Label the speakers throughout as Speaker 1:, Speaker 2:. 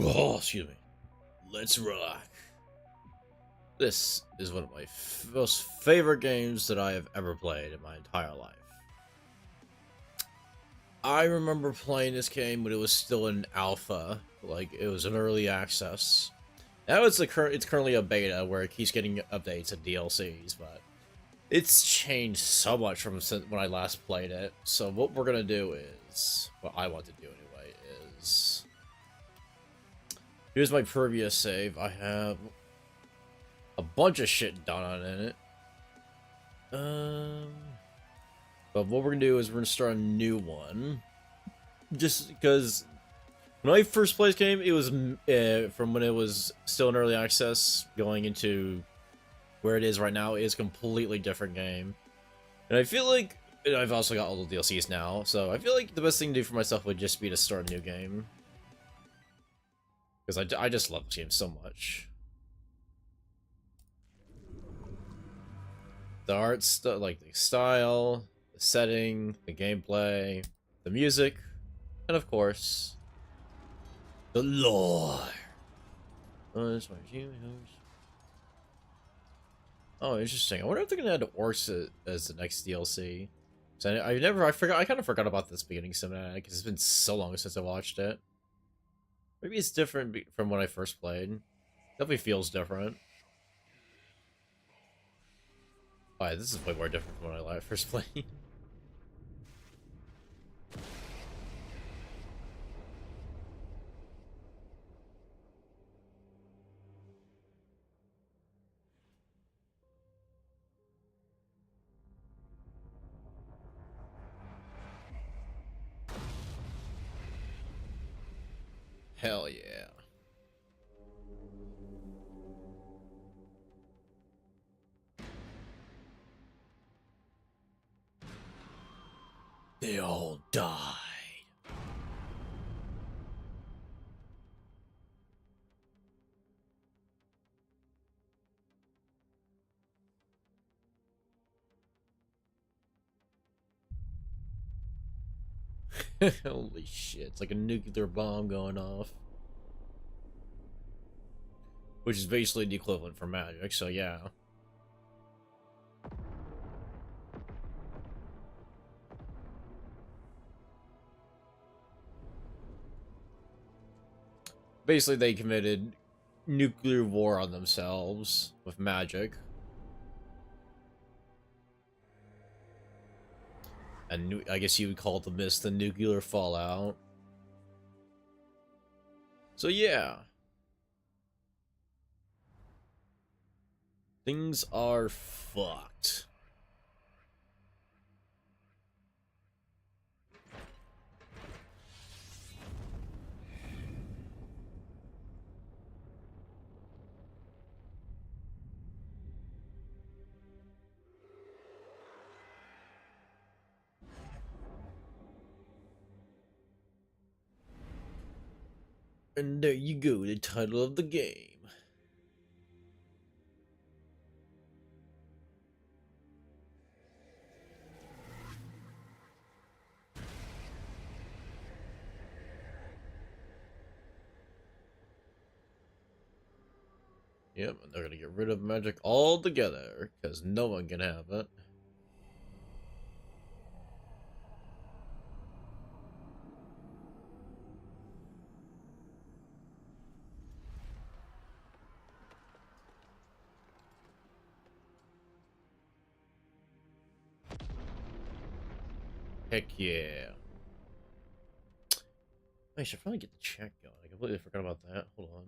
Speaker 1: Oh, excuse me. Let's rock. This is one of my most favorite games that I have ever played in my entire life. I remember playing this game when it was still in alpha, like it was an early access. Now it's currently a beta where it keeps getting updates and DLCs, but it's changed so much from since when I last played it. So what we're gonna do is, what I want to do anyway, is here's my previous save. I have a bunch of shit done on in it. But what we're gonna do is we're gonna start a new one. Just because when I first played this game, it was from when it was still in early access, going into where it is right now is a completely different game. And I feel like I've also got all the DLCs now, so I feel like the best thing to do for myself would just be to start a new game. Because I just love this game so much. The art stuff, like the style, the setting, the gameplay, the music, and of course, the lore. Oh, interesting. I wonder if they're gonna add orcs as the next DLC. So I kind of forgot about this beginning cinematic because it's been so long since I watched it. Maybe it's different from when I first played. Definitely feels different. Oh, yeah, this is way more different from when I first played. Hell yeah. They all died. Holy shit, it's like a nuclear bomb going off. Which is basically the equivalent for magic, so yeah. Basically, they committed nuclear war on themselves with magic. And I guess you would call this the nuclear fallout. So yeah. Things are fucked. And there you go, the title of the game. Yep, and they're gonna get rid of magic altogether, because no one can have it. Heck yeah. I should probably get the check going. I completely forgot about that. Hold on.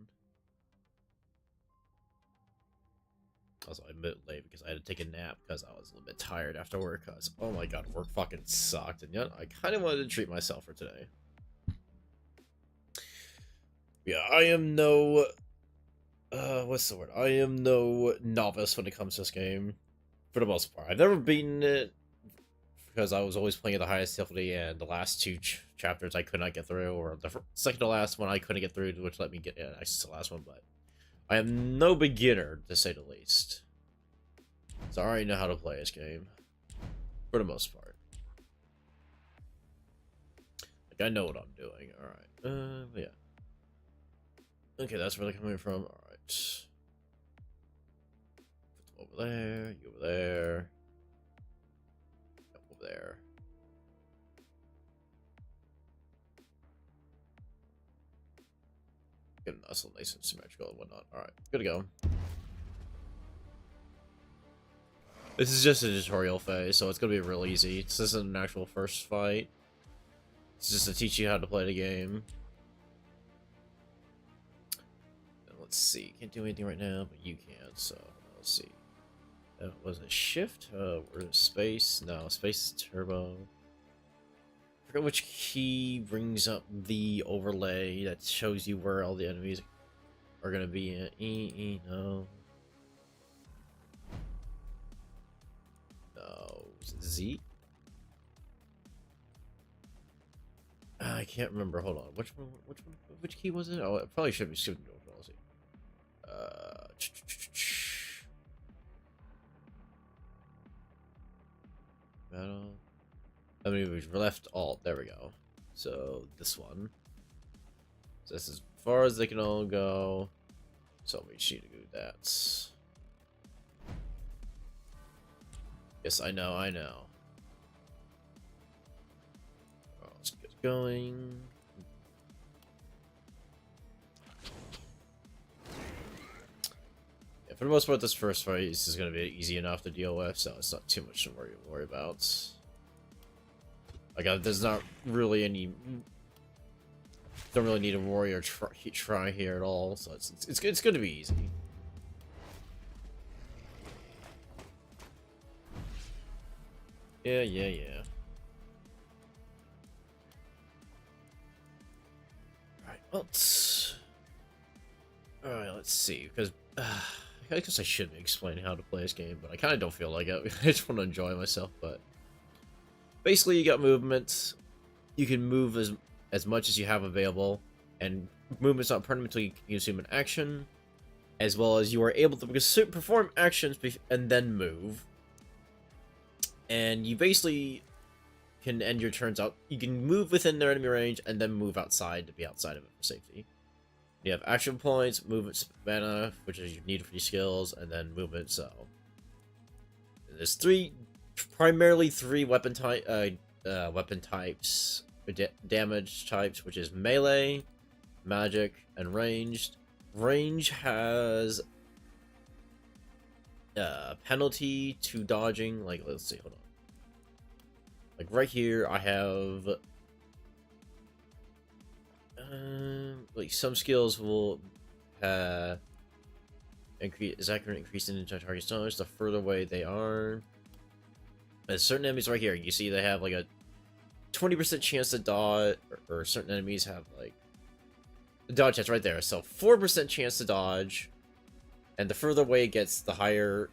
Speaker 1: Also, I'm a bit late because I had to take a nap because I was a little bit tired after work. Cause oh my god, work fucking sucked, and yet I kind of wanted to treat myself for today. Yeah, I am no, what's the word? I am no novice when it comes to this game, for the most part. I've never beaten it because I was always playing at the highest difficulty, and the last two chapters I could not get through, or the second to last one I couldn't get through, which let me get access to the last one. But I am no beginner, to say the least. So I already know how to play this game, for the most part. Like, I know what I'm doing, alright. Yeah. Okay, that's where they're coming from. Alright. Over there, you over there. Over there. Get us all nice and symmetrical and whatnot. Alright, good to go. This is just a tutorial phase, so it's gonna be real easy. This isn't an actual first fight. It's just to teach you how to play the game. And let's see. Can't do anything right now, but you can, so let's see. That was a shift? Where's space? No, space is turbo. I forget which key brings up the overlay that shows you where all the enemies are gonna be in. No. No. Is it Z? I can't remember. Hold on. Which key was it? Oh, it probably should be skipping over. Let's see. Battle. I mean, we left alt. There we go. So this one. So this is as far as they can all go. So we need to do that. Yes, I know. Oh, let's get going. Yeah, for the most part, this first fight is going to be easy enough to deal with, so it's not too much to worry about. Like, there's not really any. Don't really need a warrior try here at all, so it's going to be easy. Yeah. Alright, let's see, because I guess I should be explaining how to play this game, but I kind of don't feel like it. I just want to enjoy myself, but basically you got movement. You can move as much as you have available, and movement's not permanently consume an action, as well as you are able to perform actions and then move. And you basically can end your turns out. You can move within their enemy range and then move outside to be outside of it for safety. You have action points, movement mana, which is needed for your skills, and then movement. So there's primarily three weapon types, damage types, which is melee, magic, and ranged. Range has penalty to dodging. Like, let's see, hold on. Like right here, I have like some skills will increase accurate increase in target damage the further away they are. And certain enemies right here, you see they have like a 20% chance to dodge, or certain enemies have like the dodge chance right there. So 4% chance to dodge, and the further away it gets, the higher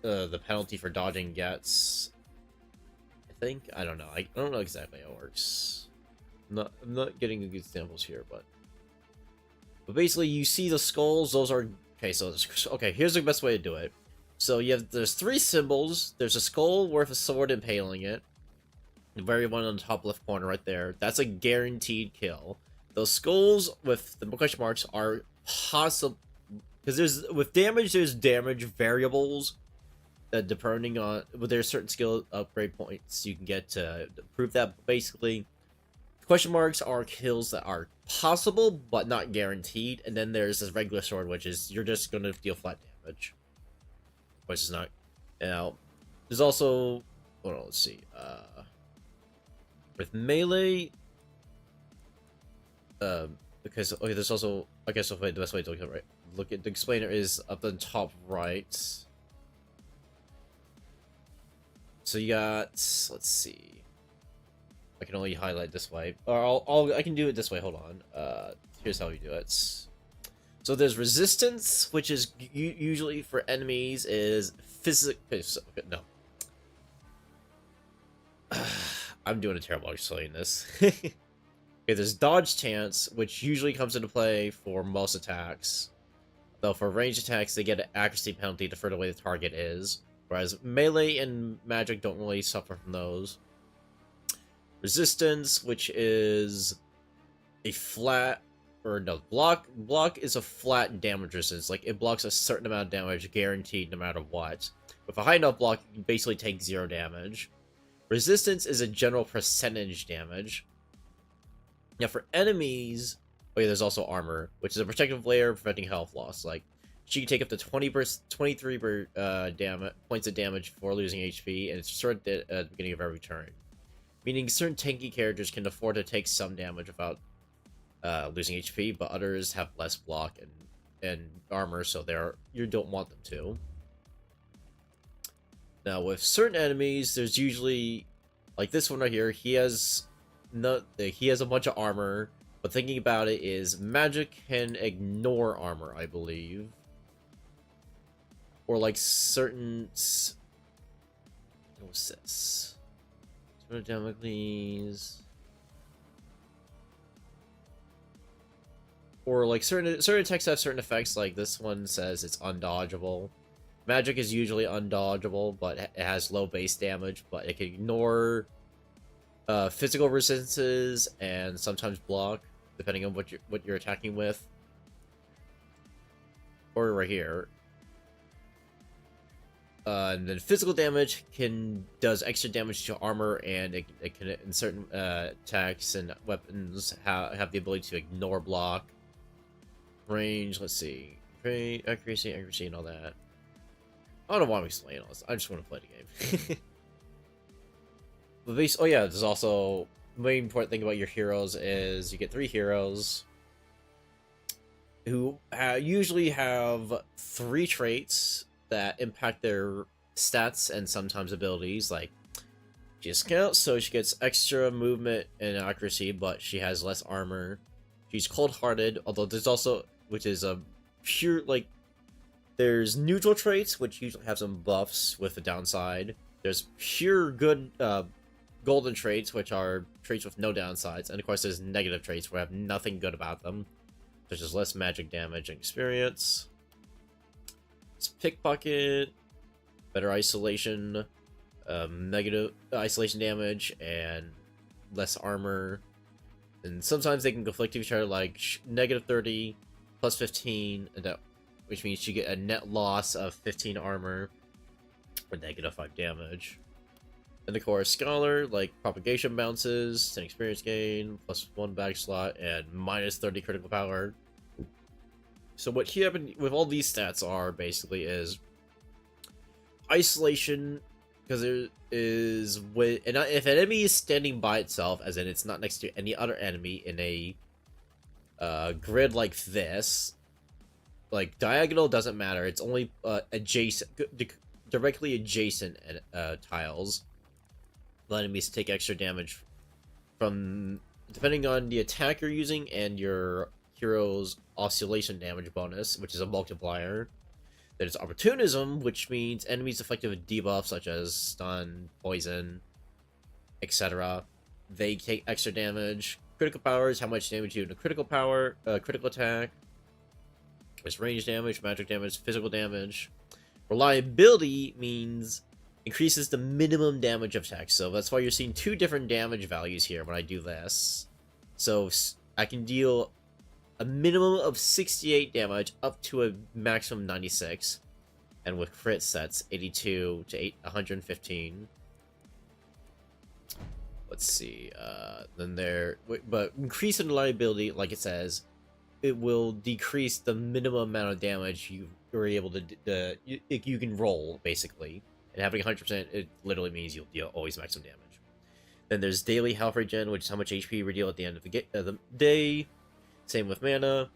Speaker 1: the penalty for dodging gets. I don't know. I don't know exactly how it works. I'm not getting good examples here, but basically you see the skulls. Those are okay. Here's the best way to do it. So there's three symbols. There's a skull worth a sword impaling it. The very one on the top left corner right there. That's a guaranteed kill. Those skulls with the question marks are possible because with damage there's damage variables. Depending on, there's certain skill upgrade points you can get to prove that. Basically, question marks are kills that are possible but not guaranteed, and then there's this regular sword, which is you're just gonna deal flat damage, which is not. Now, there's also, hold on, let's see. With melee, because okay, there's also, I guess the best way to look at the explainer is up the top right. So you got, let's see. I can only highlight this way, or I can do it this way. Hold on. Here's how we do it. So there's resistance, which is usually for enemies is no. I'm doing a terrible job explaining this. Okay, there's dodge chance, which usually comes into play for most attacks. Though for ranged attacks, they get an accuracy penalty the further away the target is. Whereas melee and magic don't really suffer from those. Resistance, which is a flat or no, block is a flat damage resistance. Like, it blocks a certain amount of damage guaranteed no matter what. With a high enough block, you can basically take 0 damage. Resistance is a general percentage damage. Now for enemies, oh yeah, there's also armor, which is a protective layer preventing health loss. Like, she can take up to 23 points of damage before losing HP, and it's restored at the beginning of every turn. Meaning certain tanky characters can afford to take some damage without losing HP, but others have less block and armor, so you don't want them to. Now with certain enemies, there's usually, like this one right here, he has a bunch of armor, but thinking about it is magic can ignore armor, I believe. Or like certain, what's this? Damocles. Or like certain attacks have certain effects, like this one says it's undodgeable. Magic is usually undodgeable, but it has low base damage, but it can ignore physical resistances and sometimes block, depending on what you're attacking with. Or right here. And then physical damage does extra damage to armor, and it can, in certain attacks and weapons, have the ability to ignore block. Range, let's see. Accuracy, and all that. I don't know why I'm explaining all this. I just want to play the game. But oh yeah, there's also the main important thing about your heroes is you get 3 heroes who usually have 3 traits that impact their stats and sometimes abilities. Like, Discount, so she gets extra movement and accuracy, but she has less armor. She's cold-hearted, although there's also, which is a pure, like, there's neutral traits, which usually have some buffs with the downside. There's pure good golden traits, which are traits with no downsides. And of course, there's negative traits where have nothing good about them, such as less magic damage and experience. It's pickpocket, better isolation, negative isolation damage, and less armor. And sometimes they can conflict with each other, like negative 30 plus 15, and which means you get a net loss of 15 armor or negative 5 damage. And of course, Scholar, like propagation bounces, 10 experience gain, plus 1 bag slot, and minus 30 critical power. So what happened with all these stats are basically is isolation, because there is if an enemy is standing by itself, as in it's not next to any other enemy in a grid like this. Like, diagonal doesn't matter. It's only directly adjacent tiles. The enemies take extra damage from, depending on the attack you're using and your hero's oscillation damage bonus, which is a multiplier. There's opportunism, which means enemies affected with debuffs such as stun, poison, etc. They take extra damage. Critical power is how much damage you do in a critical attack. There's range damage, magic damage, physical damage. Reliability means increases the minimum damage of attacks. So that's why you're seeing 2 different damage values here when I do this. So I can deal a minimum of 68 damage up to a maximum 96. And with crit sets, 82 to 115. Let's see. But increase in reliability, like it says, it will decrease the minimum amount of damage you're able to you can roll, basically. And having 100%, it literally means you'll deal always maximum damage. Then there's daily health regen, which is how much HP you deal at the end of the day. Same with mana.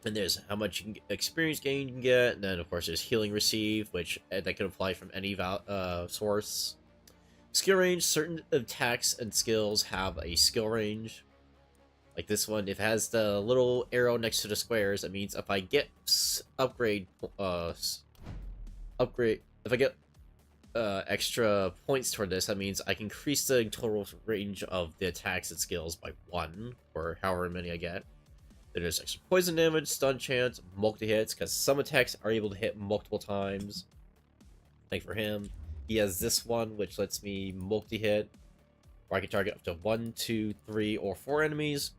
Speaker 1: And there's how much experience gain you can get. And then of course there's healing received, which that can apply from any source. Skill range. Certain attacks and skills have a skill range. Like this one, if it has the little arrow next to the squares, it means if I get extra points toward this, that means I can increase the total range of the attacks and skills by 1, or however many I get. Then there's extra poison damage, stun chance, multi-hits, because some attacks are able to hit multiple times. Like for him, he has this one, which lets me multi-hit, where I can target up to 1, 2, 3, or 4 enemies.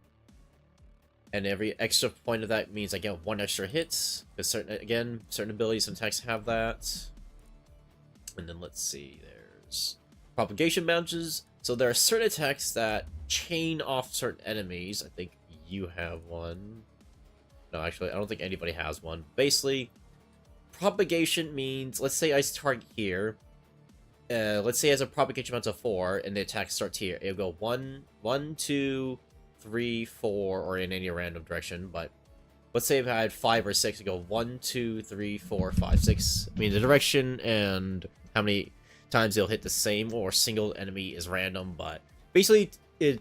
Speaker 1: And every extra point of that means I get 1 extra hit. Because certain abilities and attacks have that. And then let's see, there's propagation bounces. So there are certain attacks that chain off certain enemies. I think you have one. No, actually, I don't think anybody has one. Basically, propagation means, let's say I target here. Let's say it has a propagation bounce of 4, and the attack starts here. It'll go 1, 2, 3, 4, or in any random direction. But let's say if I had 5 or 6, it go 1, 2, 3, 4, 5, 6. I mean, the direction and how many times they'll hit the same or single enemy is random, but basically it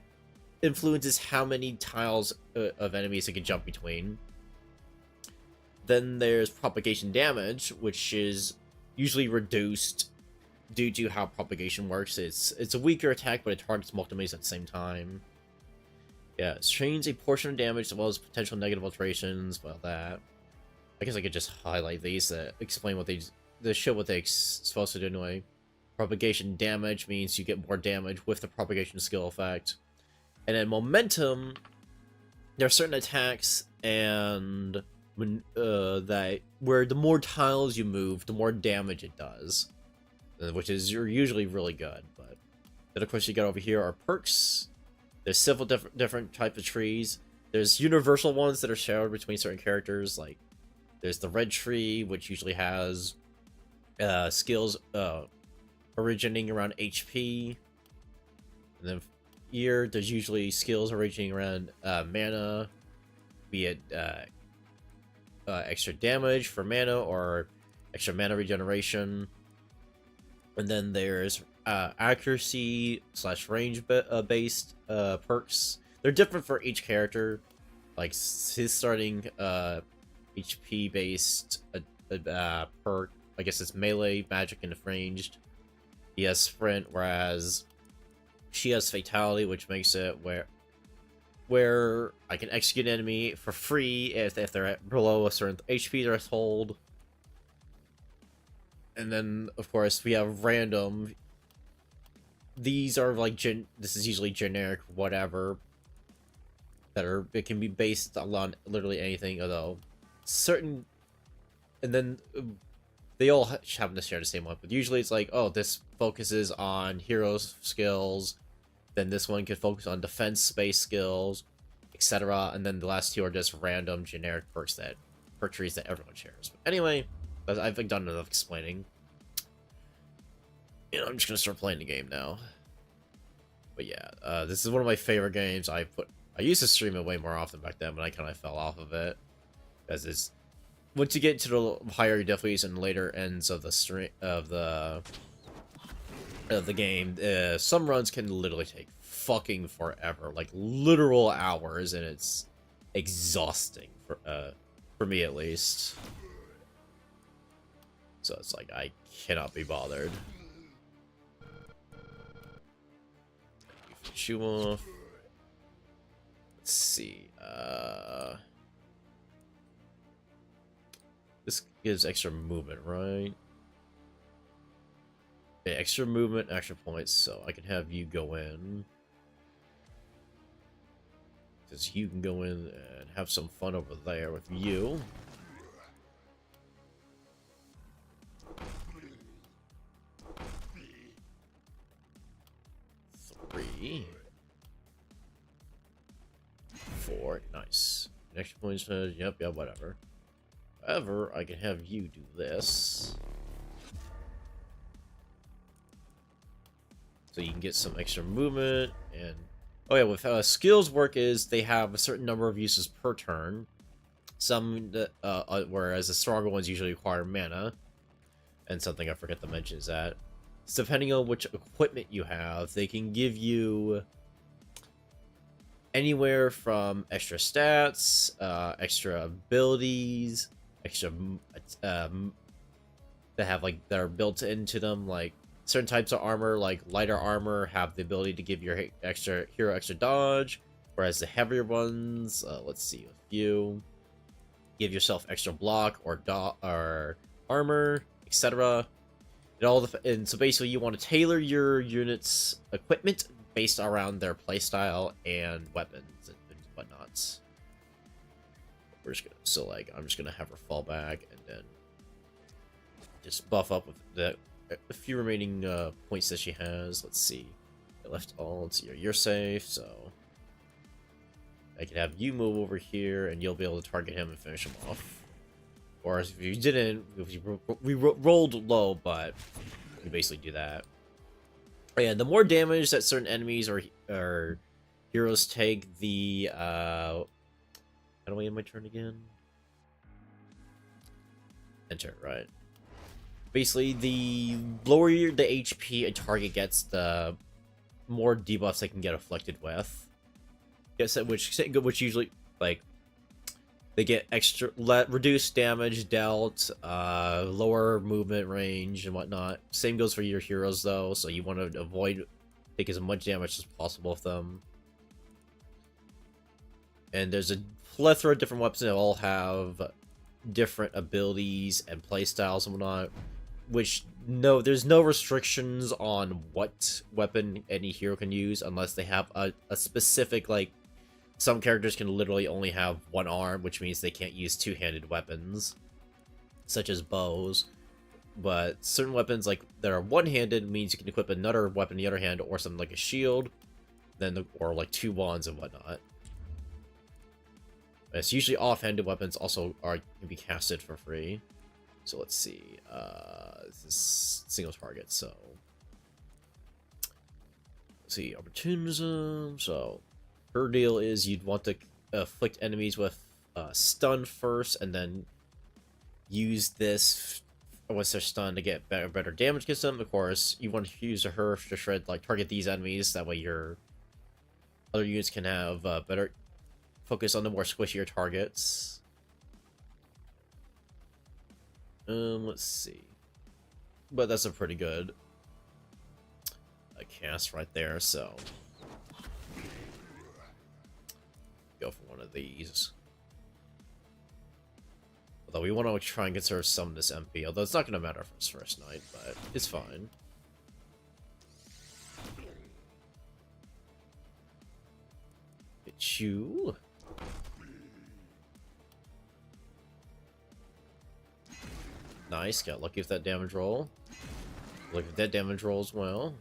Speaker 1: influences how many tiles of enemies it can jump between. Then there's propagation damage, which is usually reduced due to how propagation works. It's a weaker attack, but it targets multiple enemies at the same time. Yeah, it strains a portion of damage as well as potential negative alterations. Well, that I guess I could just highlight these to explain what they show what they're supposed to do anyway. Propagation damage means you get more damage with the propagation skill effect. And then momentum, there are certain attacks and when where the more tiles you move, the more damage it does, which is usually really good. But then of course you got over here are perks. There's several different types of trees. There's universal ones that are shared between certain characters, like there's the red tree, which usually has skills originating around HP. And then here, there's usually skills originating around mana, be it extra damage for mana or extra mana regeneration. And then there's accuracy / range based perks. They're different for each character. Like his starting HP based perk, I guess it's melee, magic, and ranged. He has sprint, whereas she has fatality, which makes it where I can execute an enemy for free if they're below a certain HP threshold. And then, of course, we have random. These are like this is usually generic whatever. It can be based on literally anything, although certain. And then they all happen to share the same one, but usually it's like, oh, this focuses on heroes skills, then this one could focus on defense-based skills, etc. And then the last two are just random generic perk trees that everyone shares. But anyway, I've done enough explaining. You know, I'm just gonna start playing the game now. But yeah, this is one of my favorite games. I used to stream it way more often back then, but I kind of fell off of it because it's once you get to the higher difficulties and later ends of the game, some runs can literally take fucking forever, like literal hours, and it's exhausting for me at least. So it's like I cannot be bothered. Shoe off. Let's see. This gives extra movement, right? Yeah, extra movement, extra points, so I can have you go in. Because you can go in and have some fun over there with you. 3, 4, nice. Extra points, yep, whatever. However, I can have you do this. So you can get some extra movement, and oh yeah, with how skills work is they have a certain number of uses per turn. Some whereas the stronger ones usually require mana. And something I forgot to mention is that so depending on which equipment you have, they can give you anywhere from extra stats, extra abilities, extra that are built into them, like certain types of armor, like lighter armor, have the ability to give your hero extra dodge, whereas the heavier ones, let's see, a few, give yourself extra block or armor, etc. And so basically, you want to tailor your unit's equipment based around their playstyle and weapons and whatnot. we're just gonna, so like, I'm just gonna have her fall back and then just buff up with the a few remaining points that she has. Let's see. I left all, so you're safe, so I can have you move over here and you'll be able to target him and finish him off. Or if you didn't, we rolled low, but we basically do that. And the more damage that certain enemies or heroes take, the how do I end my turn again? Enter, right. Basically, the lower the HP a target gets, the more debuffs they can get afflicted with. Yes, which usually, like, they get extra reduced damage dealt, lower movement range and whatnot. Same goes for your heroes though, so you want to avoid taking as much damage as possible with them. And there's a plethora of different weapons that all have different abilities and playstyles and whatnot. Which, no, there's no restrictions on what weapon any hero can use unless they have a specific, like, some characters can literally only have one arm, which means they can't use two-handed weapons, such as bows. But certain weapons, like, that are one-handed means you can equip another weapon in the other hand, or something like a shield, or like two wands and whatnot. It's usually off-handed weapons also can be casted for free. So let's see. This is single target, so let's see, opportunism. So her deal is you'd want to afflict enemies with stun first, and then use this once they're stunned to get better damage against them. Of course, you want to use her to shred, like, target these enemies. That way your other units can have better focus on the more squishier targets. Let's see. But that's a pretty good cast right there, so go for one of these. Although we want to try and conserve some of this MP, although it's not going to matter for his first night, but it's fine. Hit you. Nice, got lucky with that damage roll. Look at that damage roll as well.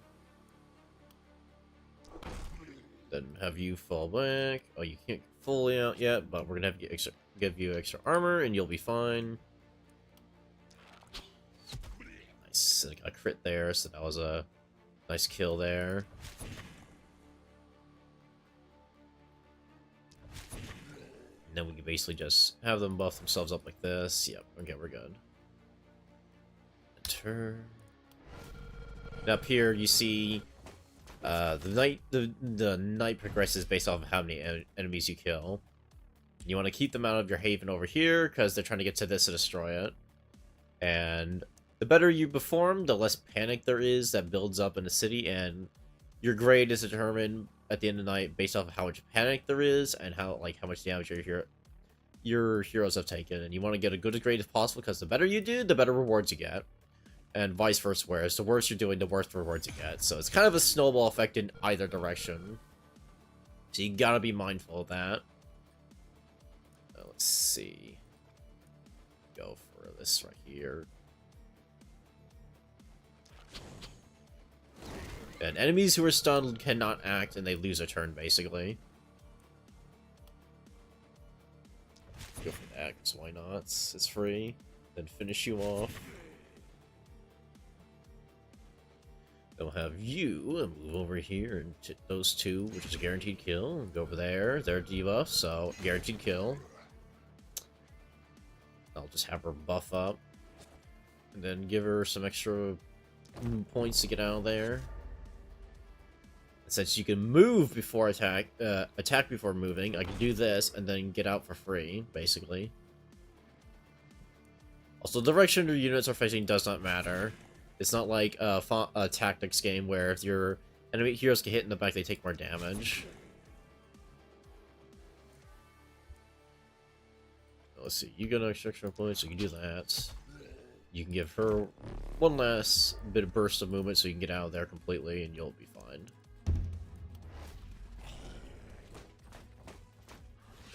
Speaker 1: Then have you fall back. Oh, you can't fully out yet, but we're gonna have to give you extra armor, and you'll be fine. Nice, I got a crit there, so that was a nice kill there. And then we can basically just have them buff themselves up like this. Yep, okay, we're good. Turn. Up here you see the night progresses based off of how many enemies you kill. You want to keep them out of your haven over here because they're trying to get to this to destroy it. And the better you perform, the less panic there is that builds up in the city, and your grade is determined at the end of the night based off of how much panic there is and how much damage your heroes have taken. And you want to get a good grade as possible because the better you do, the better rewards you get. And vice versa, whereas the worse you're doing, the worse rewards you get. So it's kind of a snowball effect in either direction. So you gotta be mindful of that. Let's see. Go for this right here. And enemies who are stunned cannot act, and they lose a turn, basically. Go for that, because why not? It's free. Then finish you off. They'll have you move over here and hit those two, which is a guaranteed kill. Go over there. They're debuff, so guaranteed kill. I'll just have her buff up. And then give her some extra points to get out of there. And since you can move before attack before moving, I can do this and then get out for free, basically. Also, the direction your units are facing does not matter. It's not like a tactics game where if your enemy heroes get hit in the back, they take more damage. Let's see, you get an extra points, so you can do that. You can give her one last bit of burst of movement so you can get out of there completely, and you'll be fine.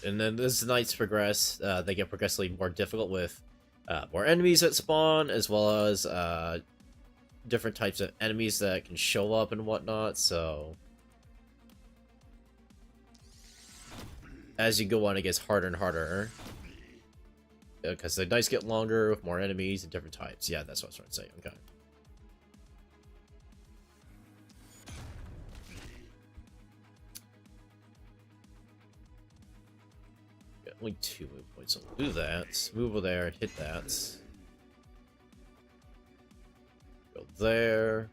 Speaker 1: And then as the nights progress, they get progressively more difficult with more enemies that spawn, as well as different types of enemies that can show up and whatnot, so as you go on, it gets harder and harder. Because the nights get longer with more enemies and different types. Yeah, that's what I was trying to say. Okay. Yeah, only 2 move points, so we'll do that. Move over there and hit that. Go there.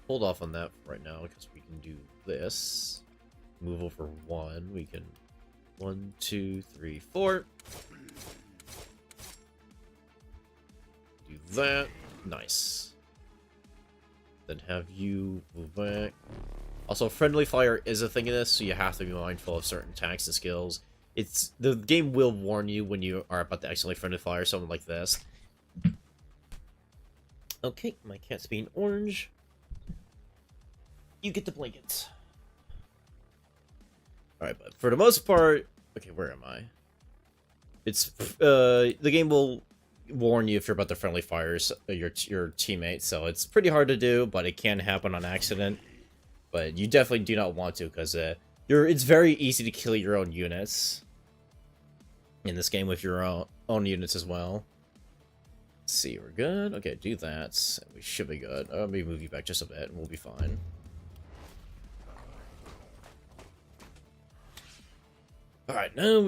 Speaker 1: Hold off on that for right now, because we can do this. Move over 1. We can 1, 2, 3, 4. Do that. Nice. Then have you move back. Also, friendly fire is a thing in this, so you have to be mindful of certain attacks and skills. The game will warn you when you are about to accidentally friendly fire someone like this. Okay, my cat's being orange. You get the blankets. Alright, but for the most part... Okay, where am I? It's, the game will warn you if you're about to friendly fire your teammate, so it's pretty hard to do, but it can happen on accident. But you definitely do not want to, because it's very easy to kill your own units in this game with your own units as well. Let's see, we're good. Okay, do that. We should be good. Let me move you back just a bit, and we'll be fine. Alright, now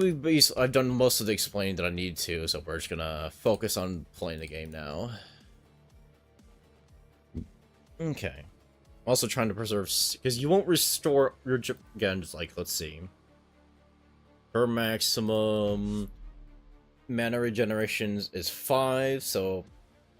Speaker 1: I've done most of the explaining that I need to, so we're just gonna focus on playing the game now. Okay. Also trying to preserve, because you won't restore your, again, just like, let's see. Her maximum mana regenerations is 5, so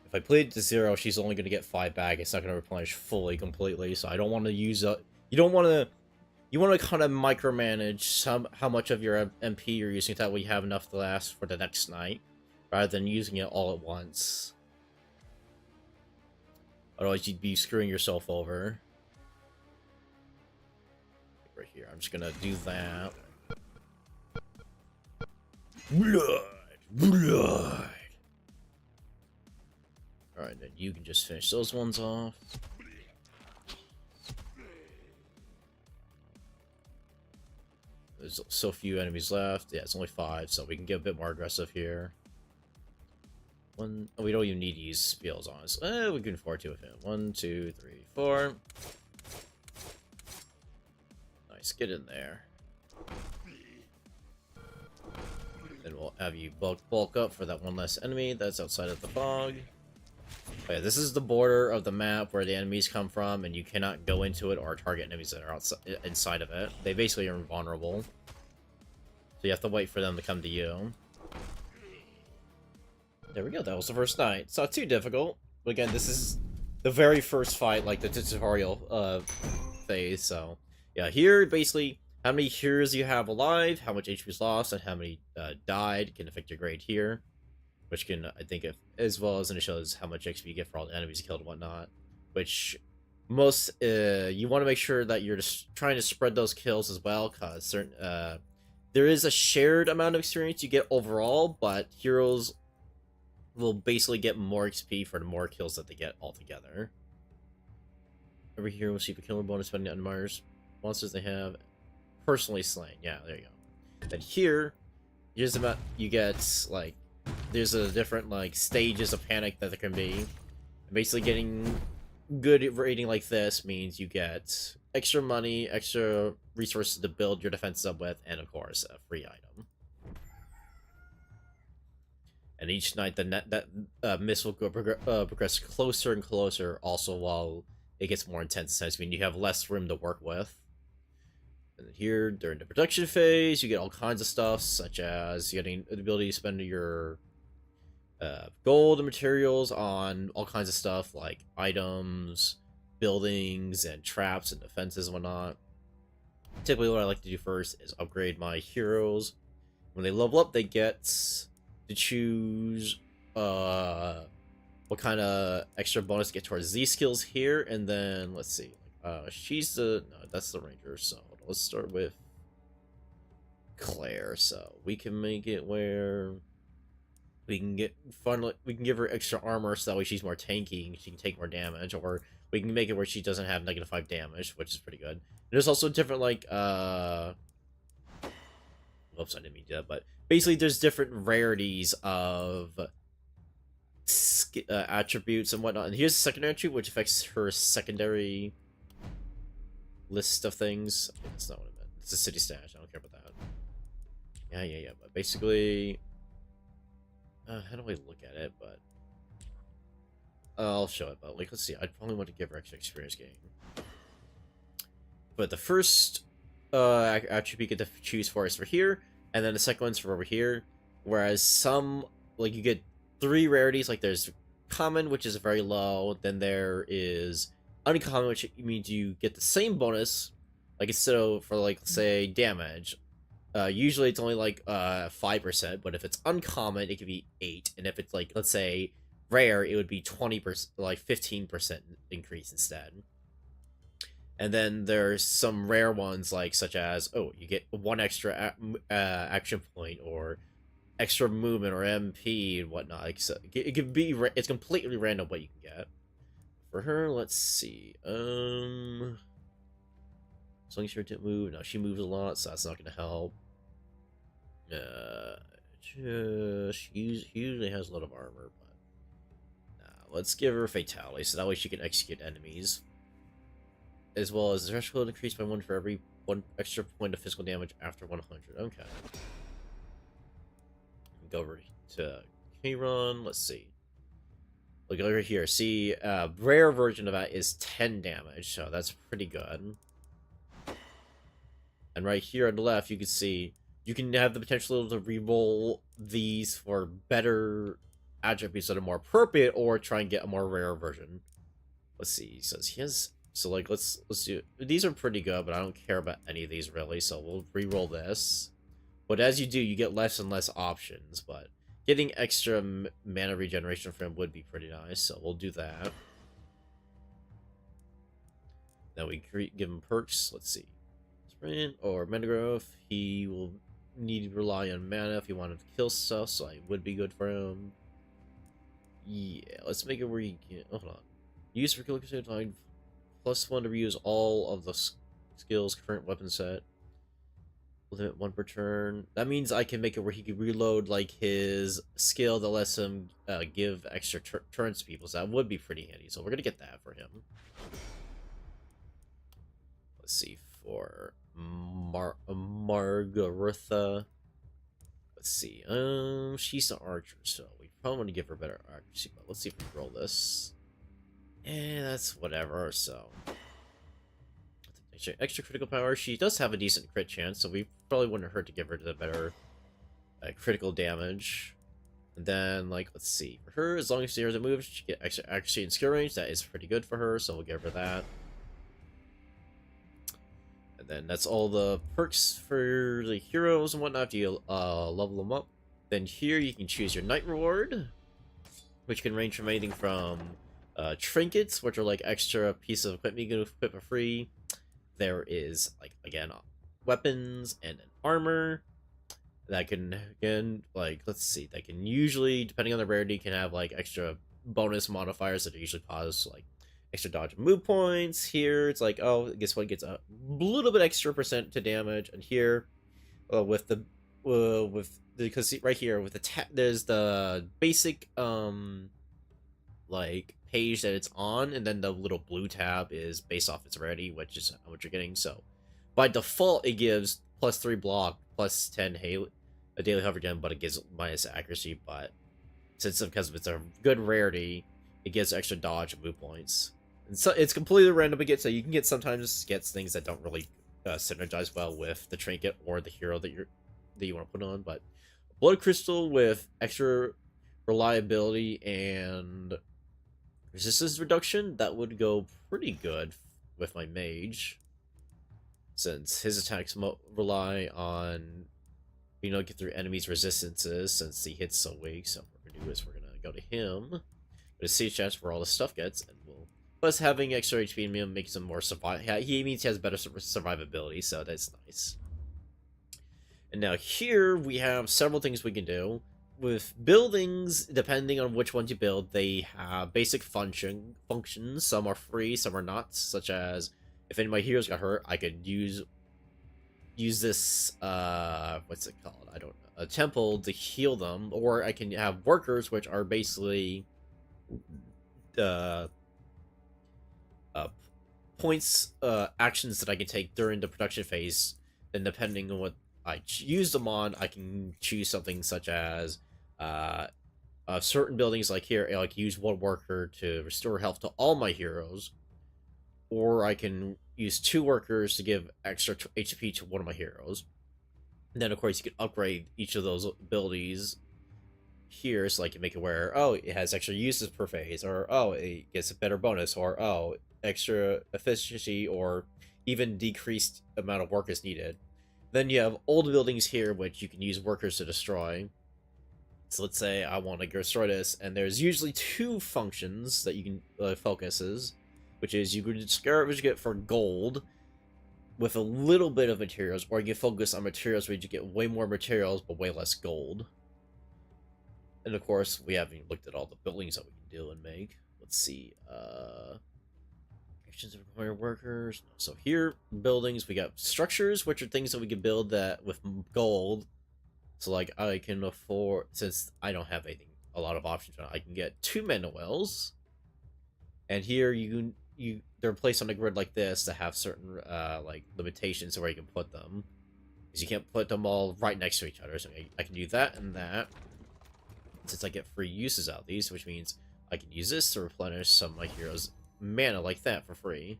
Speaker 1: if I play it to 0, she's only gonna get 5 back. It's not gonna replenish fully, completely, so I don't want to use up. You want to kind of micromanage how much of your MP you're using, that way you have enough to last for the next night, rather than using it all at once. Otherwise, you'd be screwing yourself over. Right here, I'm just gonna do that. Blood! Blood! Alright, then you can just finish those ones off. There's so few enemies left. Yeah, it's only 5, so we can get a bit more aggressive here. Oh, we don't even need to use spells on us. We can afford to with him. 1, 2, 3, 4. Nice, get in there. Then we'll have you bulk up for that one less enemy that's outside of the fog. Okay, this is the border of the map where the enemies come from, and you cannot go into it or target enemies that are outside, inside of it. They basically are invulnerable. So you have to wait for them to come to you. There we go, that was the first night. It's not too difficult. But again, this is the very first fight, like the tutorial phase, so... Yeah, here, basically, how many heroes you have alive, how much HP is lost, and how many died can affect your grade here. Which can, I think, as well as, and it shows how much XP you get for all the enemies you killed and whatnot. Which, you want to make sure that you're just trying to spread those kills as well, because certain, there is a shared amount of experience you get overall, but heroes will basically get more XP for the more kills that they get altogether. Every hero will receive a killer bonus spending on monsters they have personally slain. Yeah, there you go. Then here, here's about you get like there's a different like stages of panic that there can be. Basically, getting good rating like this means you get extra money, extra resources to build your defenses up with, and of course, a free item. And each night, that mist will progress closer and closer. Also, while it gets more intense, I mean, you have less room to work with. And here, during the production phase, you get all kinds of stuff, such as getting the ability to spend your gold and materials on all kinds of stuff, like items, buildings, and traps and defenses and whatnot. Typically, what I like to do first is upgrade my heroes. When they level up, they get to choose what kind of extra bonus to get towards these skills here, and then let's see. She's the no, that's the ranger. So let's start with Claire, so we can make it where we can get fun. We can give her extra armor so that way she's more tanky and she can take more damage, or we can make it where she doesn't have -5 damage, which is pretty good. And there's also different like oops, I didn't mean to do that, but basically there's different rarities of attributes and whatnot. And here's the secondary attribute, which affects her secondary list of things. That's not what I meant. It's a city stash. I don't care about that. Yeah. But basically, how do I look at it? But I'll show it. But like, let's see. I'd probably want to give her extra experience gain. But the first attribute you get to choose for is for here, and then the second one's for over here. Whereas some, like, you get 3 rarities. Like, there's common, which is very low. Then there is uncommon, which means you get the same bonus. Like, instead of, for, like, say, damage, usually it's only, like, 5%, but if it's uncommon, it could be 8, and if it's, like, let's say, rare, it would be 20%, like, 15% increase instead. And then there's some rare ones, like, such as, oh, you get 1 extra action point, or extra movement, or MP, and whatnot. Like, so it could be, it's completely random what you can get. For her, let's see, as long as she didn't move, no, she moves a lot, so that's not gonna help. She usually has a lot of armor, but let's give her fatality, so that way she can execute enemies, as well as the threshold increased by 1 for every 1 extra point of physical damage after 100. Okay. Go over to Kayron. Let's see. Look over here. See, rare version of that is 10 damage, so that's pretty good. And right here on the left, you can see you can have the potential to reroll these for better attributes that are more appropriate, or try and get a more rare version. Let's see. He says he has. So like, let's do. These are pretty good, but I don't care about any of these really. So we'll reroll this. But as you do, you get less and less options. But getting extra mana regeneration from him would be pretty nice. So we'll do that. Then we give him perks. Let's see. Sprint or mana growth. He will need to rely on mana if he wanted to kill stuff, so it would be good for him. Yeah, let's make it where you can. Oh, hold on. Use for kill time +1 to reuse all of the skills current weapon set. Limit 1 per turn. That means I can make it where he can reload like his skill that lets him give extra turns to people. So that would be pretty handy. So we're gonna get that for him. Let's see, for Margaretha. Let's see. She's an archer, so we probably want to give her better accuracy. But let's see if we roll this. And that's whatever. So extra critical power. She does have a decent crit chance, so we probably wouldn't hurt to give her the better critical damage. And then, like, let's see, for her, as long as she doesn't move, she get extra accuracy and skill range. That is pretty good for her, so we'll give her that. And then that's all the perks for the heroes and whatnot. You level them up. Then here you can choose your night reward, which can range from anything from trinkets, which are like extra piece of equipment you can equip for free. There is, like, again, weapons and an armor that can, again, like, let's see, that can usually, depending on the rarity, can have like extra bonus modifiers that usually cause like extra dodge and move points. Here it's like, oh, guess what, gets a little bit extra % to damage. And here with the because right here with the there's the basic like page that it's on, and then the little blue tab is based off its rarity, which is how much you're getting. So by default it gives +3 block, +10 a daily hover gem, but it gives minus accuracy. But since, because it's a good rarity, it gives extra dodge and move points. And so it's completely random to get, so you can get sometimes gets things that don't really synergize well with the trinket or the hero that you want to put on. But blood crystal with extra reliability and resistance reduction, that would go pretty good with my mage, since his attacks rely on get through enemies' resistances, since he hits so weak. So what we're gonna do is we're gonna go to him, to see chance where all the stuff gets, and we'll plus having extra HP in him makes him more survive. He means he has better survivability, so that's nice. And now here we have several things we can do. With buildings, depending on which ones you build, they have basic functions. Some are free, some are not. Such as, if any of my heroes got hurt, I could use this, what's it called? I don't know. A temple to heal them, or I can have workers, which are basically uh, points, actions that I can take during the production phase. Then depending on what I use them on, I can choose something such as certain buildings, like here, like use one worker to restore health to all my heroes, or I can use 2 workers to give extra HP to one of my heroes. And then of course you can upgrade each of those abilities here, so I can make it where, oh, it has extra uses per phase, or oh, it gets a better bonus, or oh, extra efficiency, or even decreased amount of work is needed. Then you have old buildings here, which you can use workers to destroy. So let's say I want to destroy this, and there's usually 2 functions that you can focuses, which is you can discourage it for gold with a little bit of materials, or you can focus on materials where you get way more materials but way less gold. And of course, we haven't even looked at all the buildings that we can do and make. Let's see, actions require workers. So here, buildings, we got structures, which are things that we can build that with gold. So like I can afford, since I don't have a lot of options, I can get 2 mana wells. And here they're placed on a grid like this to have certain like limitations where you can put them, because you can't put them all right next to each other. So I can do that and that, since I get free uses out of these, which means I can use this to replenish some of my heroes' mana like that for free,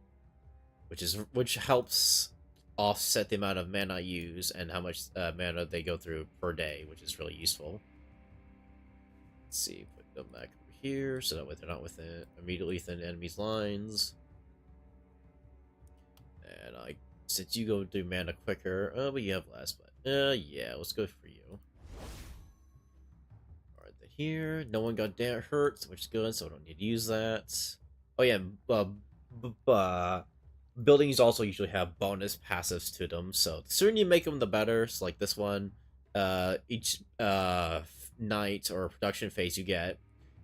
Speaker 1: which helps offset the amount of mana I use and how much mana they go through per day, which is really useful. Let's see, put them back over here so that way they're not immediately within enemies' lines. And since you go through mana quicker, but you have last, but yeah, let's go for you. Alright, here, no one got hurt, which is good, so I don't need to use that. Oh yeah, buildings also usually have bonus passives to them, so the sooner you make them, the better. So like this one, each night or production phase you get,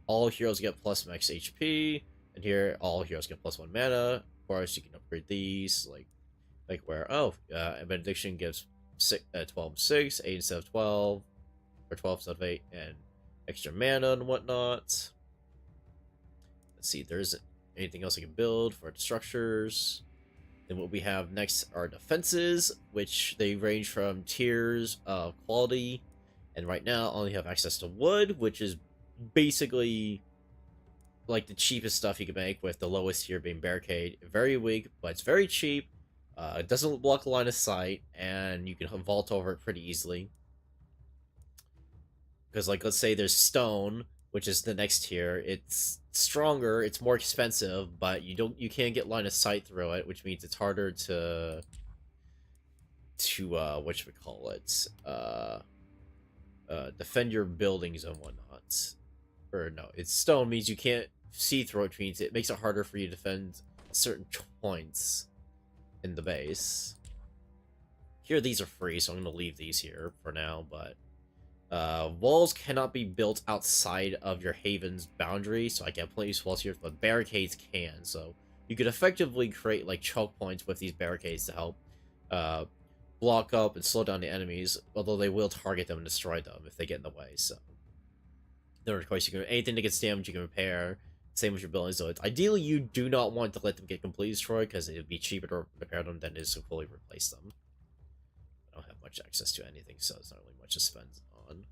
Speaker 1: all heroes get plus max HP, and here all heroes get plus 1 mana. Of course, you can upgrade these, like where, oh, Benediction gives 12 6, 8 instead of 12, or 12 instead of 8, and extra mana and whatnot. Let's see, there isn't anything else I can build for the structures. Then what we have next are defenses, which they range from tiers of quality. And right now, I only have access to wood, which is basically like the cheapest stuff you can make, with the lowest tier being barricade. Very weak, but it's very cheap. It doesn't block the line of sight, and you can vault over it pretty easily. Because, like, let's say there's stone, which is the next tier. It's stronger, it's more expensive, but you can't get line of sight through it, which means it's harder to whatchamacallit, defend your buildings and whatnot. Or no, it's stone means you can't see through it, which means it makes it harder for you to defend certain points in the base. Here, these are free, so I'm going to leave these here for now, but walls cannot be built outside of your haven's boundary, so I can't place walls here, but barricades can. So you could effectively create like choke points with these barricades to help block up and slow down the enemies, although they will target them and destroy them if they get in the way. So then of course, anything that gets damaged you can repair. Same with your buildings, so ideally you do not want to let them get completely destroyed, because it would be cheaper to repair them than it is to fully replace them. I don't have much access to anything, so it's not really much to spend on.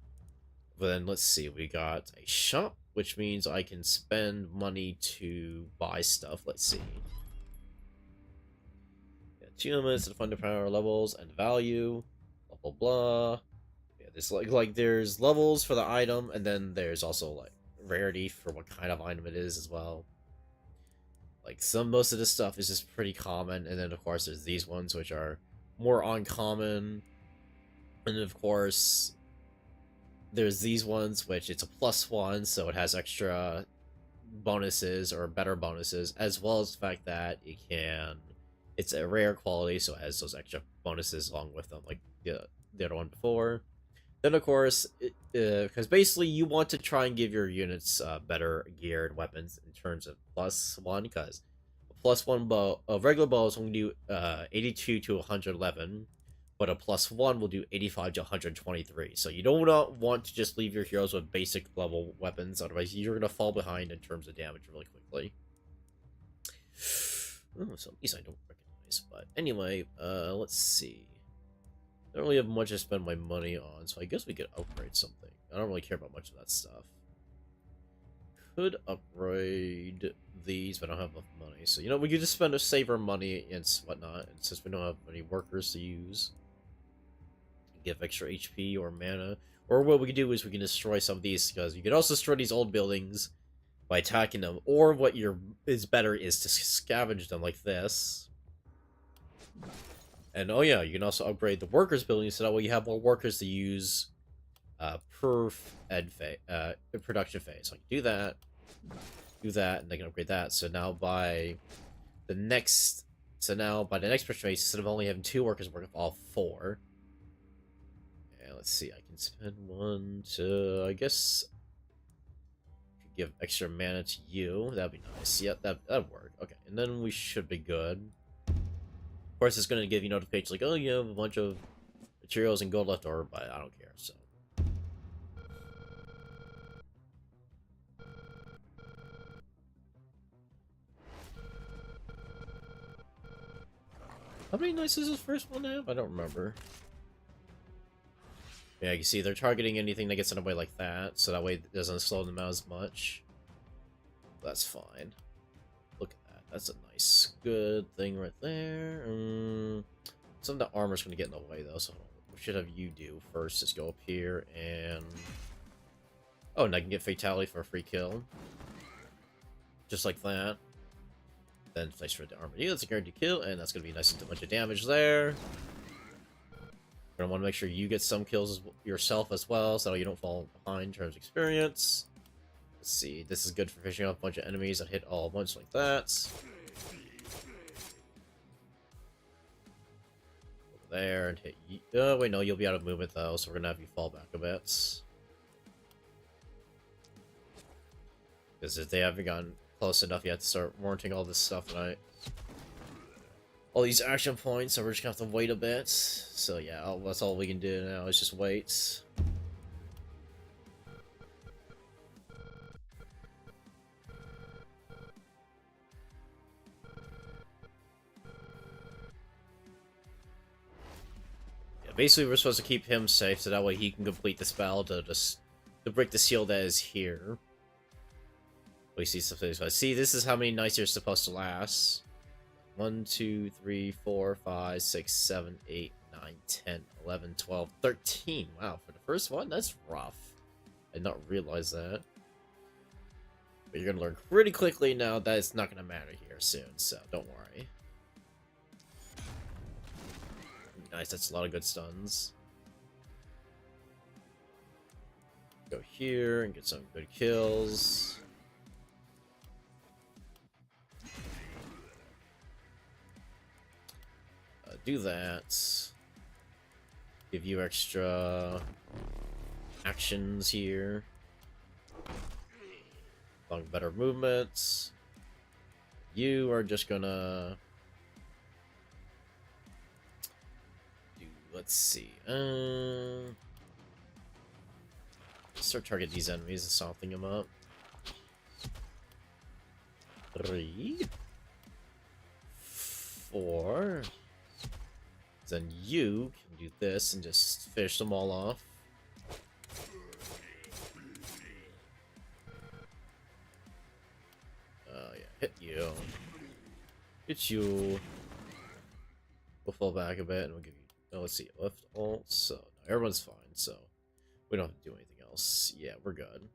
Speaker 1: But then let's see, we got a shop, which means I can spend money to buy stuff. Let's see. Yeah, 2 elements to find the power levels and value. Blah blah blah. Yeah, there's there's levels for the item, and then there's also like rarity for what kind of item it is as well. Like most of this stuff is just pretty common, and then of course there's these ones which are more uncommon, and of course there's these ones which it's a +1, so it has extra bonuses or better bonuses, as well as the fact that it's a rare quality, so it has those extra bonuses along with them, like the other one before. Then, of course, because basically you want to try and give your units better geared weapons in terms of +1, because +1 bow, a regular bow is only do 82 to 111, but a +1 will do 85 to 123. So you don't want to just leave your heroes with basic level weapons, otherwise you're going to fall behind in terms of damage really quickly. Oh, so these I don't recognize, but anyway, let's see. I don't really have much to spend my money on, so I guess we could upgrade something. I don't really care about much of that stuff. Could upgrade these, but I don't have enough money. So, you know, we could just save our money and whatnot, and since we don't have any workers to use. Give extra HP or mana. Or what we can do is we can destroy some of these, because you can also destroy these old buildings by attacking them. Or what is better is to scavenge them like this. And oh yeah, you can also upgrade the workers building so that way you have more workers to use per production phase. So I can do that, and they can upgrade that. So now by the next production phase, instead of only having 2 workers work with all 4. And let's see, I can spend 1 to, I guess, give extra mana to you. That'd be nice. Yep, that'd work. Okay, and then we should be good. Of course, it's going to give you notifications like, oh, you have a bunch of materials and gold left over, but I don't care, so. How many knights does this first one have? I don't remember. Yeah, you can see they're targeting anything that gets in the way like that, so that way it doesn't slow them out as much. That's fine. Look at that. That's a nice, good thing right there. Some of the armor's going to get in the way, though, so we should have you do first. Just go up here and... Oh, and I can get Fatality for a free kill. Just like that. Then place for the armor. Yeah, that's a guaranteed kill, and that's going to be a nice bunch of damage there. You're going to want to make sure you get some kills yourself as well, so you don't fall behind in terms of experience. Let's see, this is good for fishing off a bunch of enemies that hit all at once like that. Over there and hit you. Oh, wait, no, you'll be out of movement though, so we're gonna have you fall back a bit. Because if they haven't gotten close enough yet to start warranting all this stuff tonight. All these action points, so we're just gonna have to wait a bit. So yeah, that's all we can do now is just wait. Basically, we're supposed to keep him safe, so that way he can complete the spell to break the seal that is here. We see something. See, this is how many nights you're supposed to last. 1, 2, 3, 4, 5, 6, 7, 8, 9, 10, 11, 12, 13. Wow, for the first one, that's rough. I did not realize that. But you're gonna learn pretty quickly now that it's not gonna matter here soon, so don't worry. Nice, that's a lot of good stuns. Go here and get some good kills. Do that. Give you extra actions here. Long better movements. You are just gonna... Let's see. Start target these enemies and softening them up. 3, 4. Then you can do this and just finish them all off. Yeah, hit you. Hit you. We'll fall back a bit and we'll give you. Oh, let's see, left alt, so no, everyone's fine, so we don't have to do anything else. Yeah, we're good.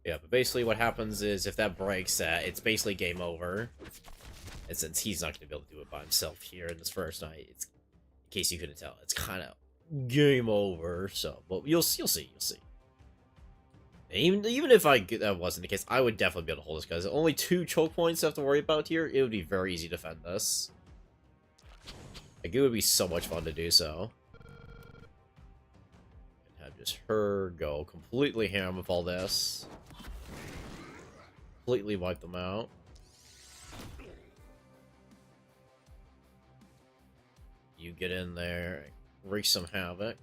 Speaker 1: Yeah, but basically what happens is if that breaks, it's basically game over. And since he's not going to be able to do it by himself here in this first night, it's, in case you couldn't tell, it's kind of game over. So, but you'll see. Even if that wasn't the case, I would definitely be able to hold this, because only 2 choke points I have to worry about here. It would be very easy to defend this. Like, it would be so much fun to do so. And have just her go completely ham with all this. Completely wipe them out. You get in there, wreak some havoc.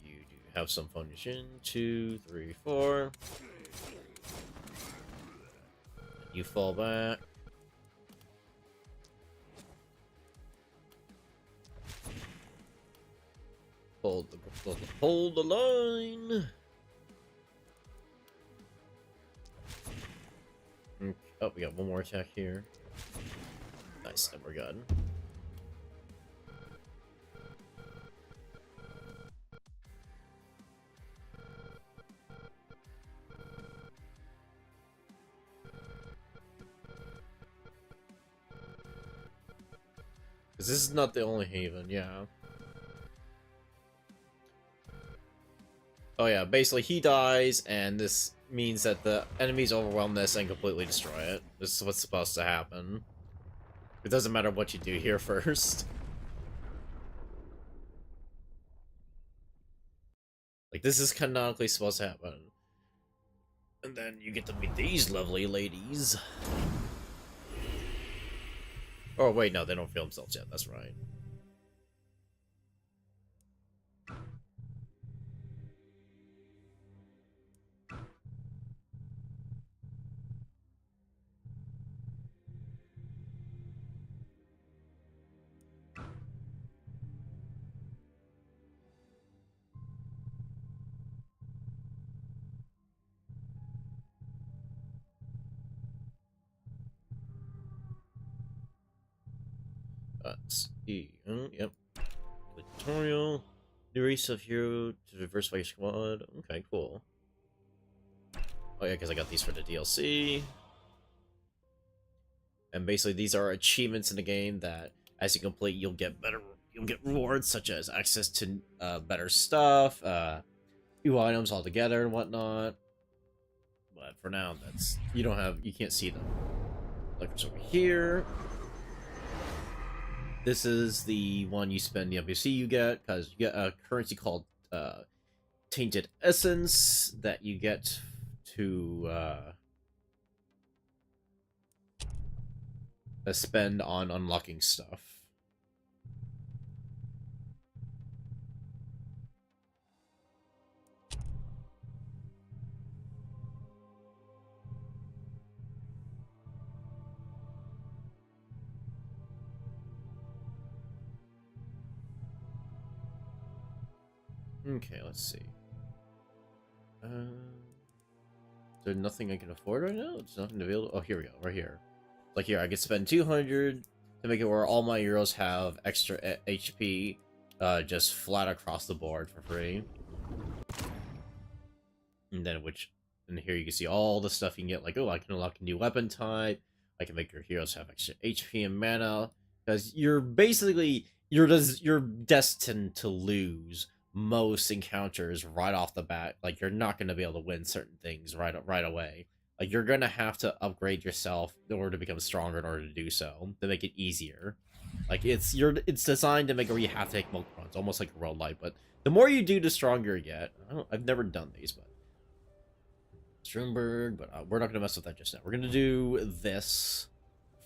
Speaker 1: You do have some fun. 2, 3, 4. You fall back. Hold the line. Oh, we got one more attack here. Nice, and we're good. Because this is not the only haven, yeah. Oh yeah, basically he dies, and this means that the enemies overwhelm this and completely destroy it. This is what's supposed to happen. It doesn't matter what you do here first. Like, this is canonically supposed to happen. And then you get to meet these lovely ladies. Oh wait, no, they don't feel themselves yet, that's right. Let's see. Yep. Tutorial. New race of hero to diversify your squad. Okay, cool. Oh yeah, because I got these for the DLC. And basically these are achievements in the game that as you complete you'll get rewards such as access to better stuff, new items altogether and whatnot. But for now you can't see them. Like what's over here. This is the one you spend the NPC you get, because you get a currency called Tainted Essence that you get to spend on unlocking stuff. Okay, let's see. Is there nothing I can afford right now? It's nothing available. Oh, here we go. Right here. Like here, I could spend 200 to make it where all my heroes have extra HP, just flat across the board for free. And then here you can see all the stuff you can get. Like, oh, I can unlock a new weapon type. I can make your heroes have extra HP and mana. Because you're destined to lose most encounters right off the bat. Like, you're not going to be able to win certain things right away. Like, you're going to have to upgrade yourself in order to become stronger in order to do so, to make it easier. Like, it's designed to make it where you have to take multiple runs, almost like a World Light. But the more you do, the stronger you get. I've never done these, but Stromberg, but we're not going to mess with that just now. We're going to do this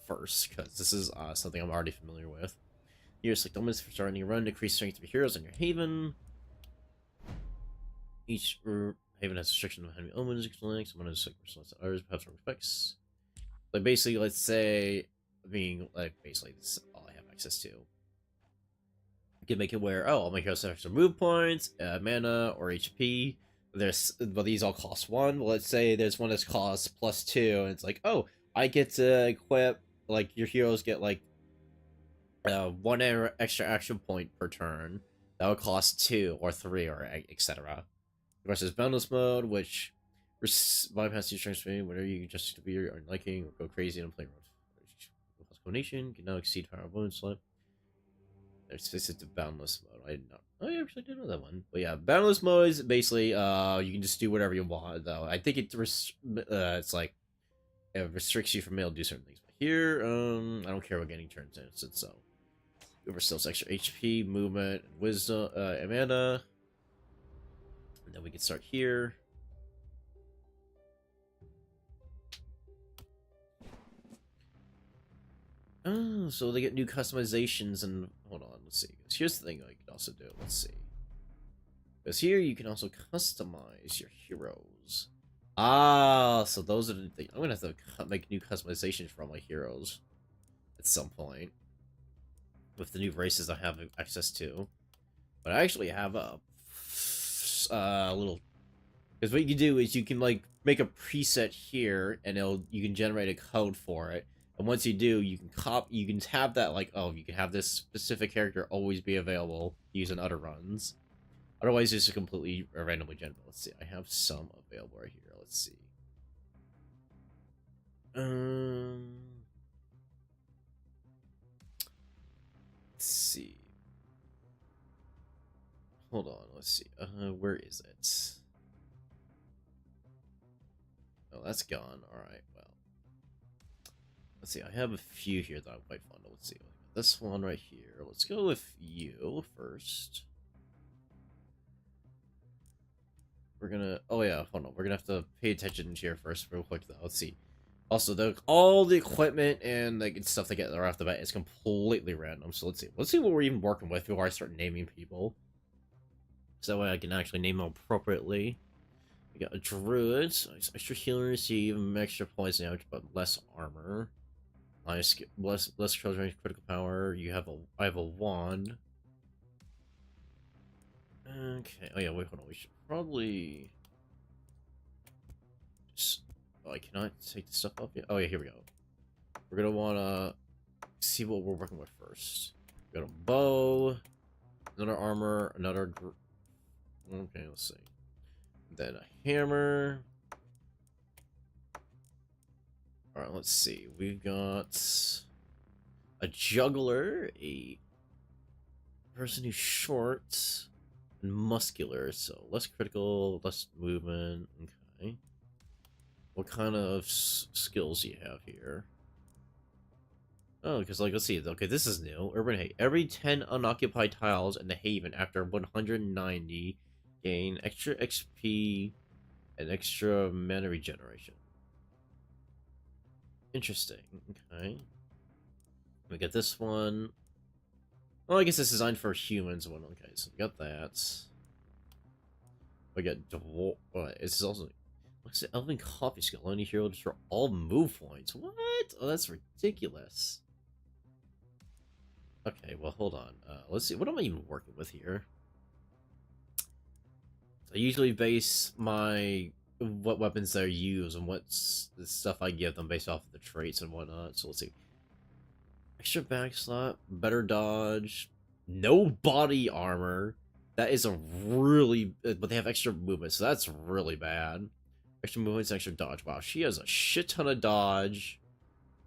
Speaker 1: first, because this is something I'm already familiar with. You select omens for starting your run, decrease strength of your heroes in your haven. Each haven has restriction of enemy omens, someone has others, perhaps respects. Like, basically, let's say, basically, this is all I have access to. I can make it where, all my heroes have extra move points, mana, or HP. But these all cost 1. Let's say there's one that costs +2, and it's like, oh, I get to equip, like, your heroes get, like, 1 extra action point per turn. That would cost 2 or 3 or etc. Of course, there's bonus mode, which Bypass your strength training, whatever you just to be your liking or go crazy on a playground. Combination can now exceed power bonus slip. There's the boundless mode. I did not. I actually didn't know that one. But yeah, boundless mode is basically you can just do whatever you want. Though I think it's like it restricts you from being able to do certain things. But here, I don't care what getting turns in. So over still extra HP, movement, wisdom, Amanda, and then we can start here. Oh, so they get new customizations and hold on, let's see. Here's the thing I can also do. Let's see. Because here you can also customize your heroes. Ah, so those are the things. I'm gonna have to make new customizations for all my heroes at some point with the new races I have access to. But I actually have a little. Because what you can do is you can like make a preset here, and you can generate a code for it. And once you do, you can have that like, oh, you can have this specific character always be available using other runs. Otherwise, it's just completely randomly generated. Let's see, I have some available right here. Let's see. Let's see. Hold on, let's see. Where is it? Oh, that's gone. Alright, well. Let's see, I have a few here that I'm quite fond of. Let's see. This one right here. Let's go with you first. We're gonna... Oh yeah, hold on. We're gonna have to pay attention here first real quick though. Let's see. Also, all the equipment and like stuff they get right off the bat is completely random. So let's see. Let's see what we're even working with before I start naming people. So that way I can actually name them appropriately. We got a druid, so extra healing receive, extra poison damage, but less armor. Less close range critical power. I have a wand. Okay. Oh yeah, wait, hold on. We should probably just. Oh, I cannot take the stuff up yet. Oh yeah, here we go. We're gonna wanna see what we're working with first. We got a bow, another armor, another. Okay, let's see. Then a hammer. Alright, let's see. We've got a juggler, a person who's short and muscular, so less critical, less movement. Okay. What kind of skills do you have here? Oh, because, like, let's see. Okay, this is new. Urban Haven. Every 10 unoccupied tiles in the Haven after 190 gain extra XP and extra mana regeneration. Interesting. Okay. We get this one. Oh, I guess it's designed for humans one. Okay, so we got that. We got dwarf. It's also. What's the Elven Coffee skill? Only hero for all move points. What? Oh, that's ridiculous. Okay, well, hold on. Let's see. What am I even working with here? I usually base what weapons they use and what's the stuff I give them based off of the traits and whatnot. So let's see. Extra back slot, better dodge, no body armor. That is a really, but they have extra movement, so that's really bad. Extra movement, extra dodge. Wow, she has a shit ton of dodge,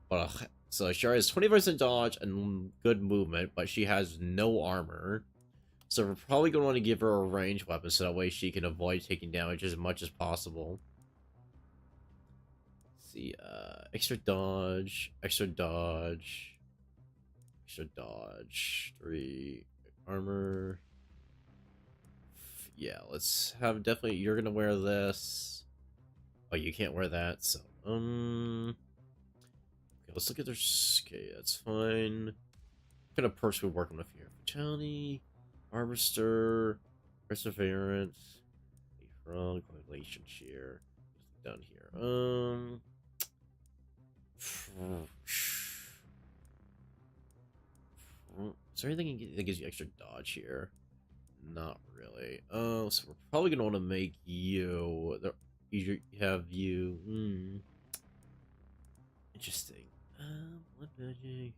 Speaker 1: but so she has 20% dodge and good movement, but she has no armor. So we're probably going to want to give her a ranged weapon so that way she can avoid taking damage as much as possible. Let's see, extra dodge, extra dodge, extra dodge, 3 armor. Yeah, let's have definitely, you're going to wear this. Oh, you can't wear that, so, okay, let's look at their, okay, that's fine. What kind of perks we're working with here? Vitality. Harvester, Perseverance, Frog, Correlation Shear, down here. Is there anything that gives you extra dodge here? Not really. Oh, so we're probably gonna want to make you. You have you. Interesting. What magic?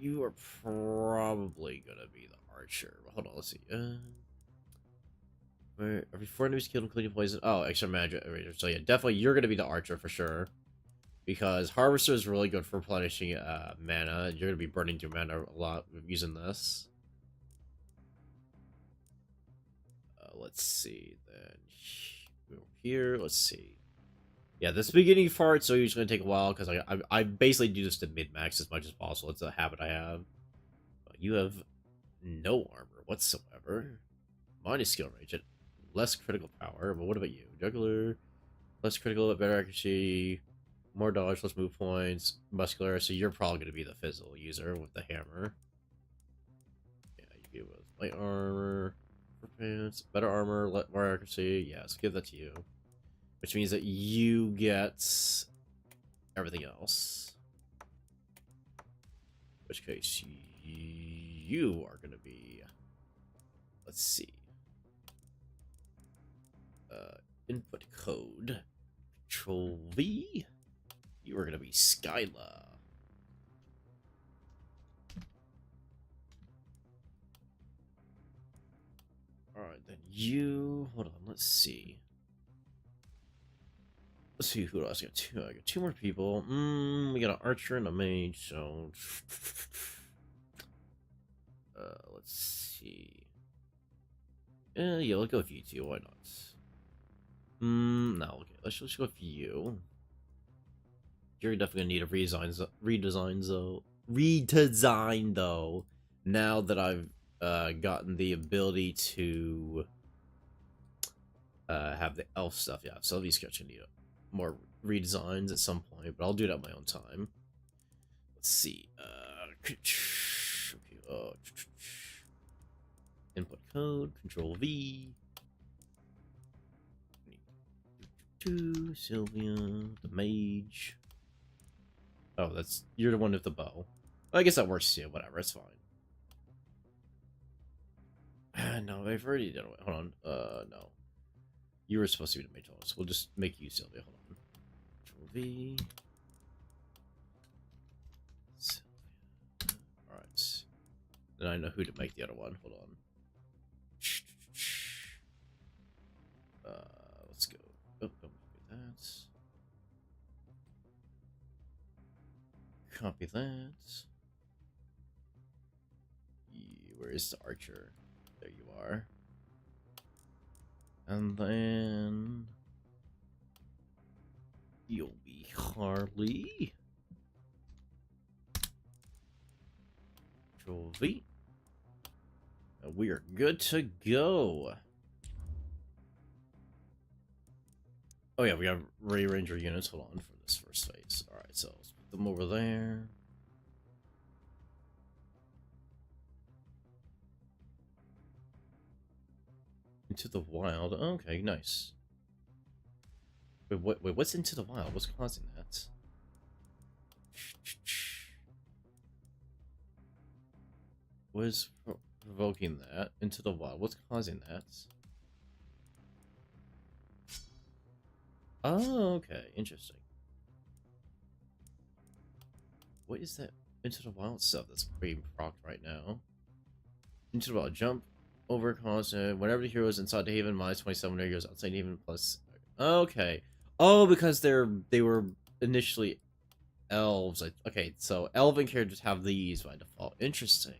Speaker 1: You are probably gonna be the archer. Hold on, let's see. Where every 4 enemies killed including poison. Oh, extra magic. So yeah, definitely you're gonna be the archer for sure. Because Harvester is really good for replenishing mana. You're gonna be burning through mana a lot using this. Let's see then. Over here, let's see. Yeah, this beginning part so usually gonna take a while because I basically do this to mid max as much as possible. It's a habit I have. But you have no armor whatsoever. Minus skill range, less critical power. But what about you, juggler? Less critical, but better accuracy. More dodge, less move points. Muscular, so you're probably gonna be the fizzle user with the hammer. Yeah, you give us light armor, pants, better armor, more accuracy. Yeah, let's give that to you. Which means that you get everything else. In which case, you are going to be... Let's see. Input code. Control V. You are going to be Skyla. Alright, then you... Hold on, let's see. Let's see who else. I got two more people. We got an archer and a mage, so let's see. Yeah, let's go with you two. Why not? No, okay. Let's just go with you. You're definitely gonna need a redesign though. Now that I've gotten the ability to have the elf stuff. Yeah, so these guys gonna need more redesigns at some point, but I'll do it at my own time. Let's see. Okay, input code, Control V. Sylvia, the mage. Oh, you're the one with the bow. I guess that works too. Whatever, it's fine. No, I've already done it. Hold on. No. You were supposed to be the mage. So we'll just make you Sylvia. Hold on. Control V. Sylvia. Alright. Then I know who to make the other one. Hold on. Let's go. Oh, don't copy that. Copy that. Where is the archer? There you are. And then you'll be Harley. Control V. And we are good to go. Oh yeah, we got Ray Ranger units. Hold on for this first phase. Alright, so let's put them over there. Into the wild. Okay, nice. Wait, what's into the wild? What's causing that? What is provoking that? Into the wild. What's causing that? Oh, okay. Interesting. What is that into the wild stuff that's being procced right now? Into the wild. Jump over constant. Whenever the hero is inside the haven, minus 27 when goes outside haven plus. Okay. Oh, because they were initially elves. Okay, so elven characters have these by default. Interesting.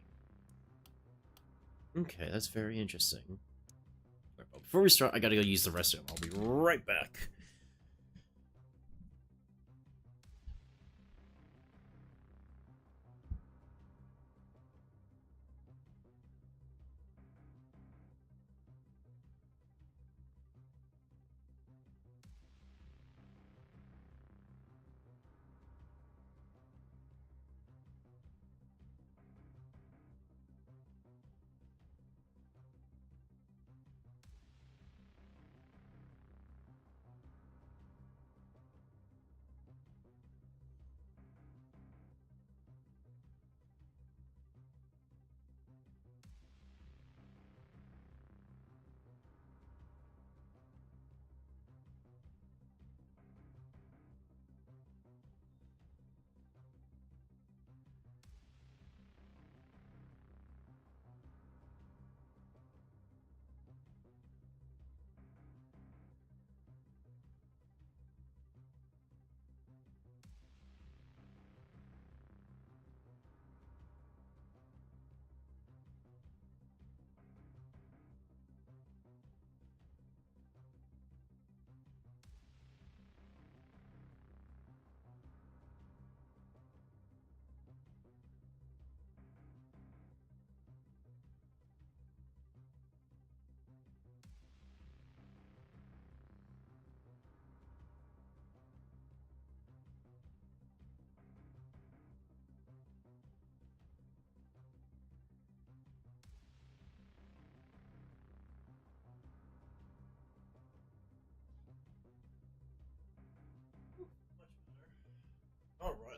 Speaker 1: Okay, that's very interesting. Before we start, I gotta go use the restroom. I'll be right back.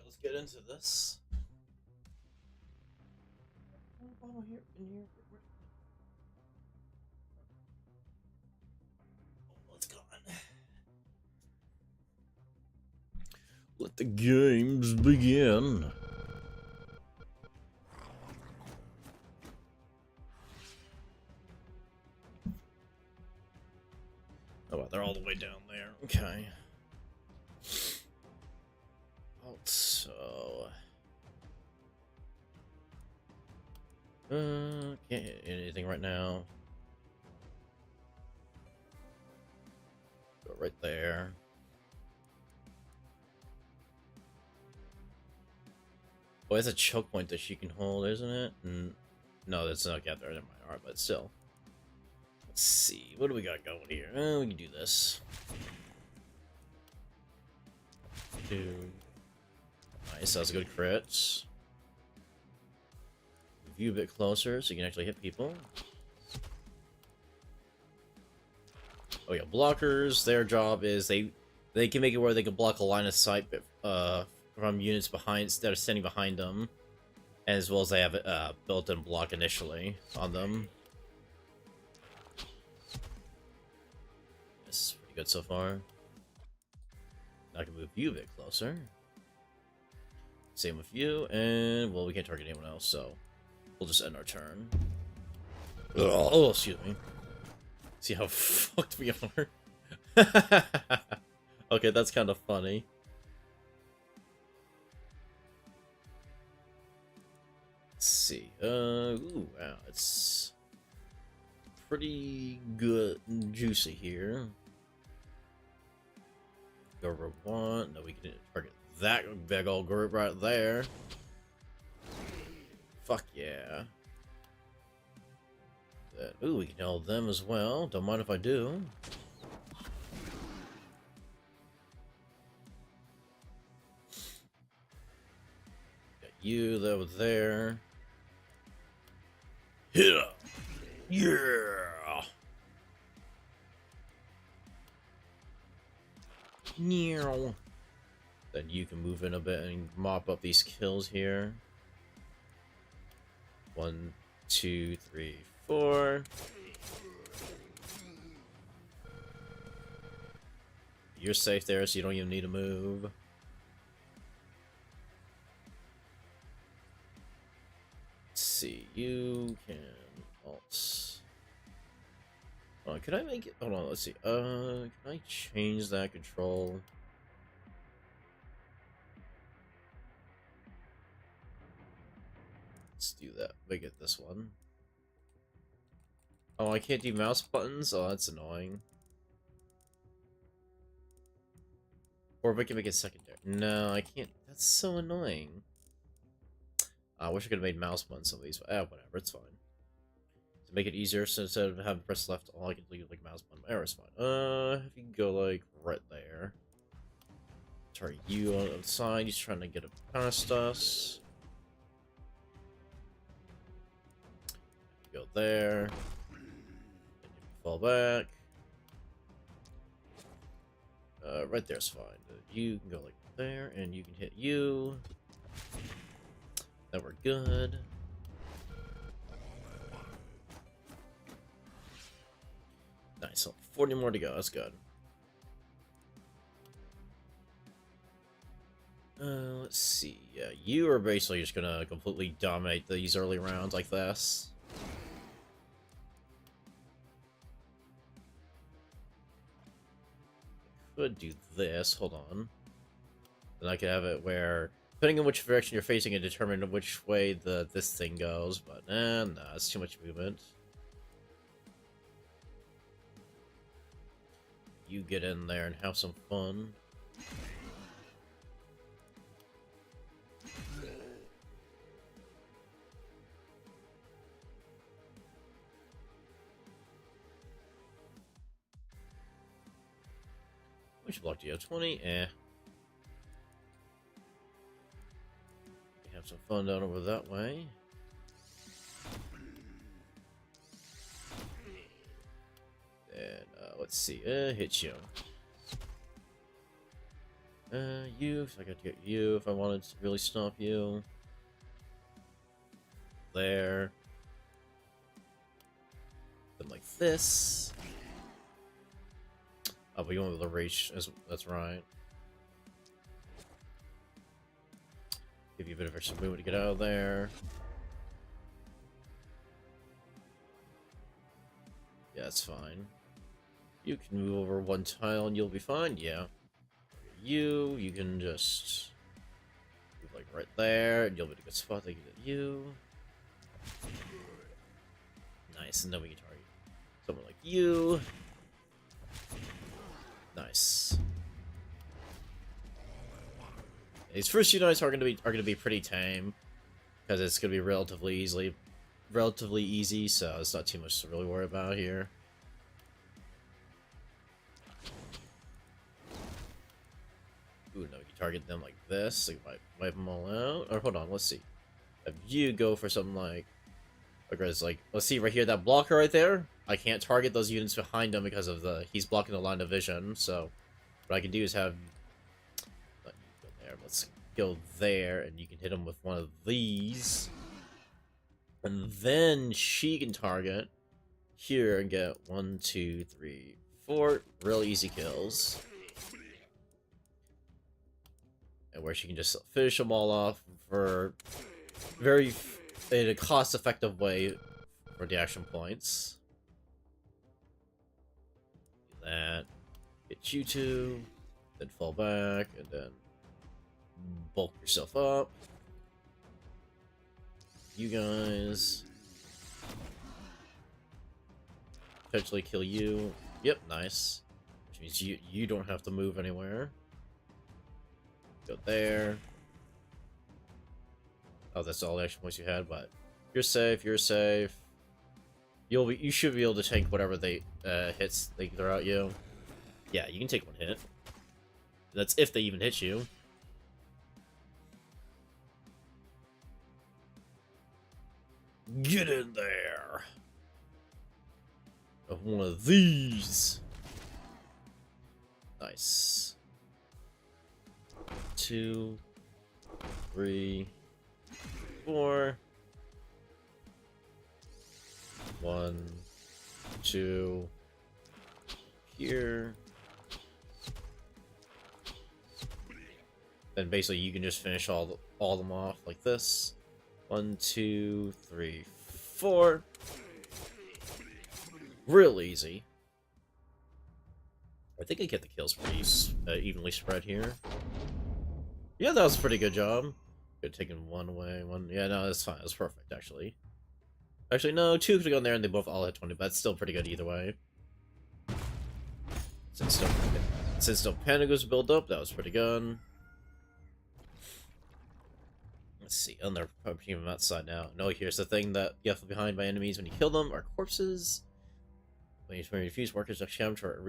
Speaker 1: let's get into this. Bottle here, in here. Oh, it's gone. Let the games begin. Oh, wow, they're all the way down there. Okay. Also, can't hit anything right now. Go right there. Oh, it's a choke point that she can hold, isn't it? No, that's not got there in my art, but still. Let's see, what do we got going here? We can do this. Dude. Nice, that was a good crit. Move you a bit closer so you can actually hit people. Oh yeah, blockers, their job is they can make it where they can block a line of sight from units behind that are standing behind them. As well as they have a built-in block initially on them. This is pretty good so far. Now I can move you a bit closer. Same with you, and well, we can't target anyone else, so we'll just end our turn. Oh, excuse me. See how fucked we are? Okay, that's kind of funny. Let's see. Ooh, wow, it's pretty good and juicy here. Go over one. No, we can target that big old group right there. Fuck yeah. Ooh, we can hold them as well. Don't mind if I do. Got you over there. Yeah. Yeah. Meow. Then you can move in a bit and mop up these kills here. 1, 2, 3, 4. You're safe there, so you don't even need to move. Let's see, you can alt. Can I make it? Hold on, let's see. Can I change that control? Let's do that. Make it this one. Oh, I can't do mouse buttons? Oh, that's annoying. Or if I can make it secondary. No, I can't. That's so annoying. I wish I could have made mouse buttons on these, but whatever, it's fine. To make it easier, so instead of having press left, all I can do like mouse button. It's fine. If you can go like right there. Target you on the side, he's trying to get it past us. Go there. And you can fall back. Right there's fine. You can go like there, and you can hit you. That we're good. Nice. So 40 more to go. That's good. Let's see. Yeah, you are basically just gonna completely dominate these early rounds like this. Could do this. Hold on. Then I could have it where, depending on which direction you're facing, it determine which way this thing goes. But nah, it's too much movement. You get in there and have some fun. Which block do you have? 20? Have some fun down over that way. And let's see. Hit you. You, so I got to get you if I wanted to really stop you. There. Then like this. Oh, but you won't be able to reach, that's right. Give you a bit of extra movement to get out of there. Yeah, that's fine. You can move over one tile and you'll be fine, yeah. You can just move like right there, and you'll be in a good spot to get at you. Nice, and then we can target someone like you. Nice. These first few knights are gonna be pretty tame, because it's gonna be relatively easy, so it's not too much to really worry about here. Ooh, no, you target them like this, so you might wipe them all out. Or hold on, let's see. If you go for something like, let's see right here, that blocker right there. I can't target those units behind him because of he's blocking the line of vision. So what I can do is have, let you go there. Let's go there, and you can hit him with one of these, and then she can target here and get 1, 2, 3, 4 real easy kills. And where she can just finish them all off for in a cost-effective way for the action points. Do that. Get you two, then fall back, and then bulk yourself up. You guys. Potentially kill you. Yep, nice. Which means you don't have to move anywhere. Go there. Oh, that's all the action points you had, but you're safe, you're safe. You should be able to tank whatever they hits they throw at you. Yeah, you can take one hit. That's if they even hit you. Get in there. Of one of these. Nice. 2, 3, 4. 1, 2. Here. Then basically you can just finish all of them off like this. 1, 2, 3, 4. Real easy. I think I get the kills pretty evenly spread here. Yeah, that was a pretty good job. Could have taken one away, one. Yeah, no, that's fine. That's perfect, actually. Actually, no, 2 could have gone there and they both all had 20, but that's still pretty good either way. Since no panic was built up, that was pretty good. Let's see, on their team outside now. No, here's the thing that you have to behind by enemies when you kill them are corpses. When you refuse workers to come for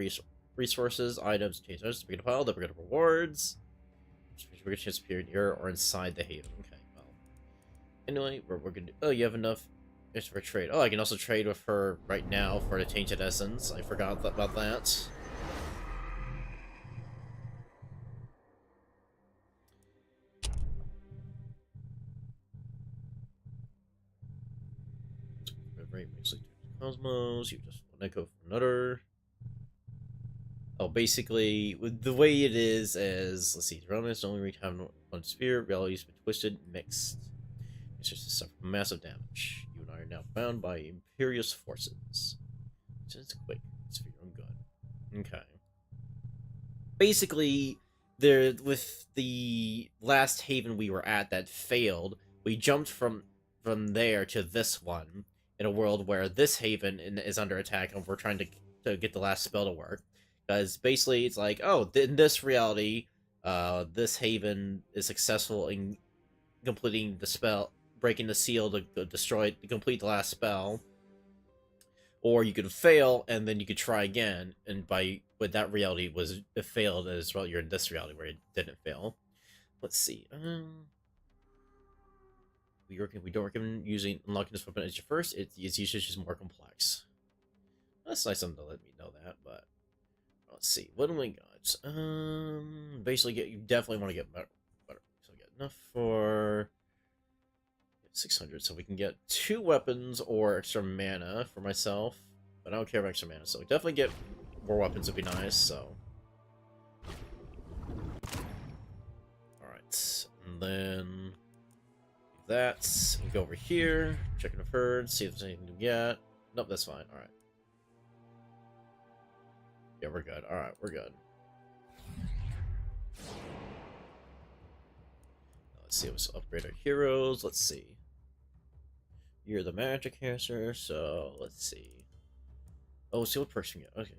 Speaker 1: resources, items, changes, to pile, they'll get rewards. We're gonna appear near or inside the haven. Okay, well. Anyway, we're gonna. Oh, you have enough for trade. Oh, I can also trade with her right now for the Tainted Essence. I forgot about that. Right, basically Cosmos. You just want to go for another. Oh, basically, the way it is, let's see, the elements only have one spear, reality's been twisted, mixed. It's just to suffer massive damage. You and I are now bound by Imperious forces. It's quick, it's for your own good. Okay. Basically, with the last haven we were at that failed, we jumped from there to this one, in a world where this haven is under attack, and we're trying to get the last spell to work. Because basically, it's like, oh, in this reality, this haven is successful in completing the spell, breaking the seal to complete the last spell. Or you could fail, and then you could try again, and with that reality it failed as well. You're in this reality where it didn't fail. Let's see. We don't recommend using unlocking this weapon as your first. Its usage is more complex. That's nice of them to let me know that, but Let's see, what do we got? Basically, you definitely want to get better. So get enough for 600, so we can get 2 weapons or extra mana for myself. But I don't care about extra mana, so definitely get more weapons would be nice. So, all right, and then that. We go over here, check the herd, see if there's anything to get. Nope, that's fine. All right. Yeah, we're good. All right, we're good. Let's see. Let's upgrade our heroes. Let's see. You're the magic caster, so let's see. Oh, let's see what perks we get. Okay.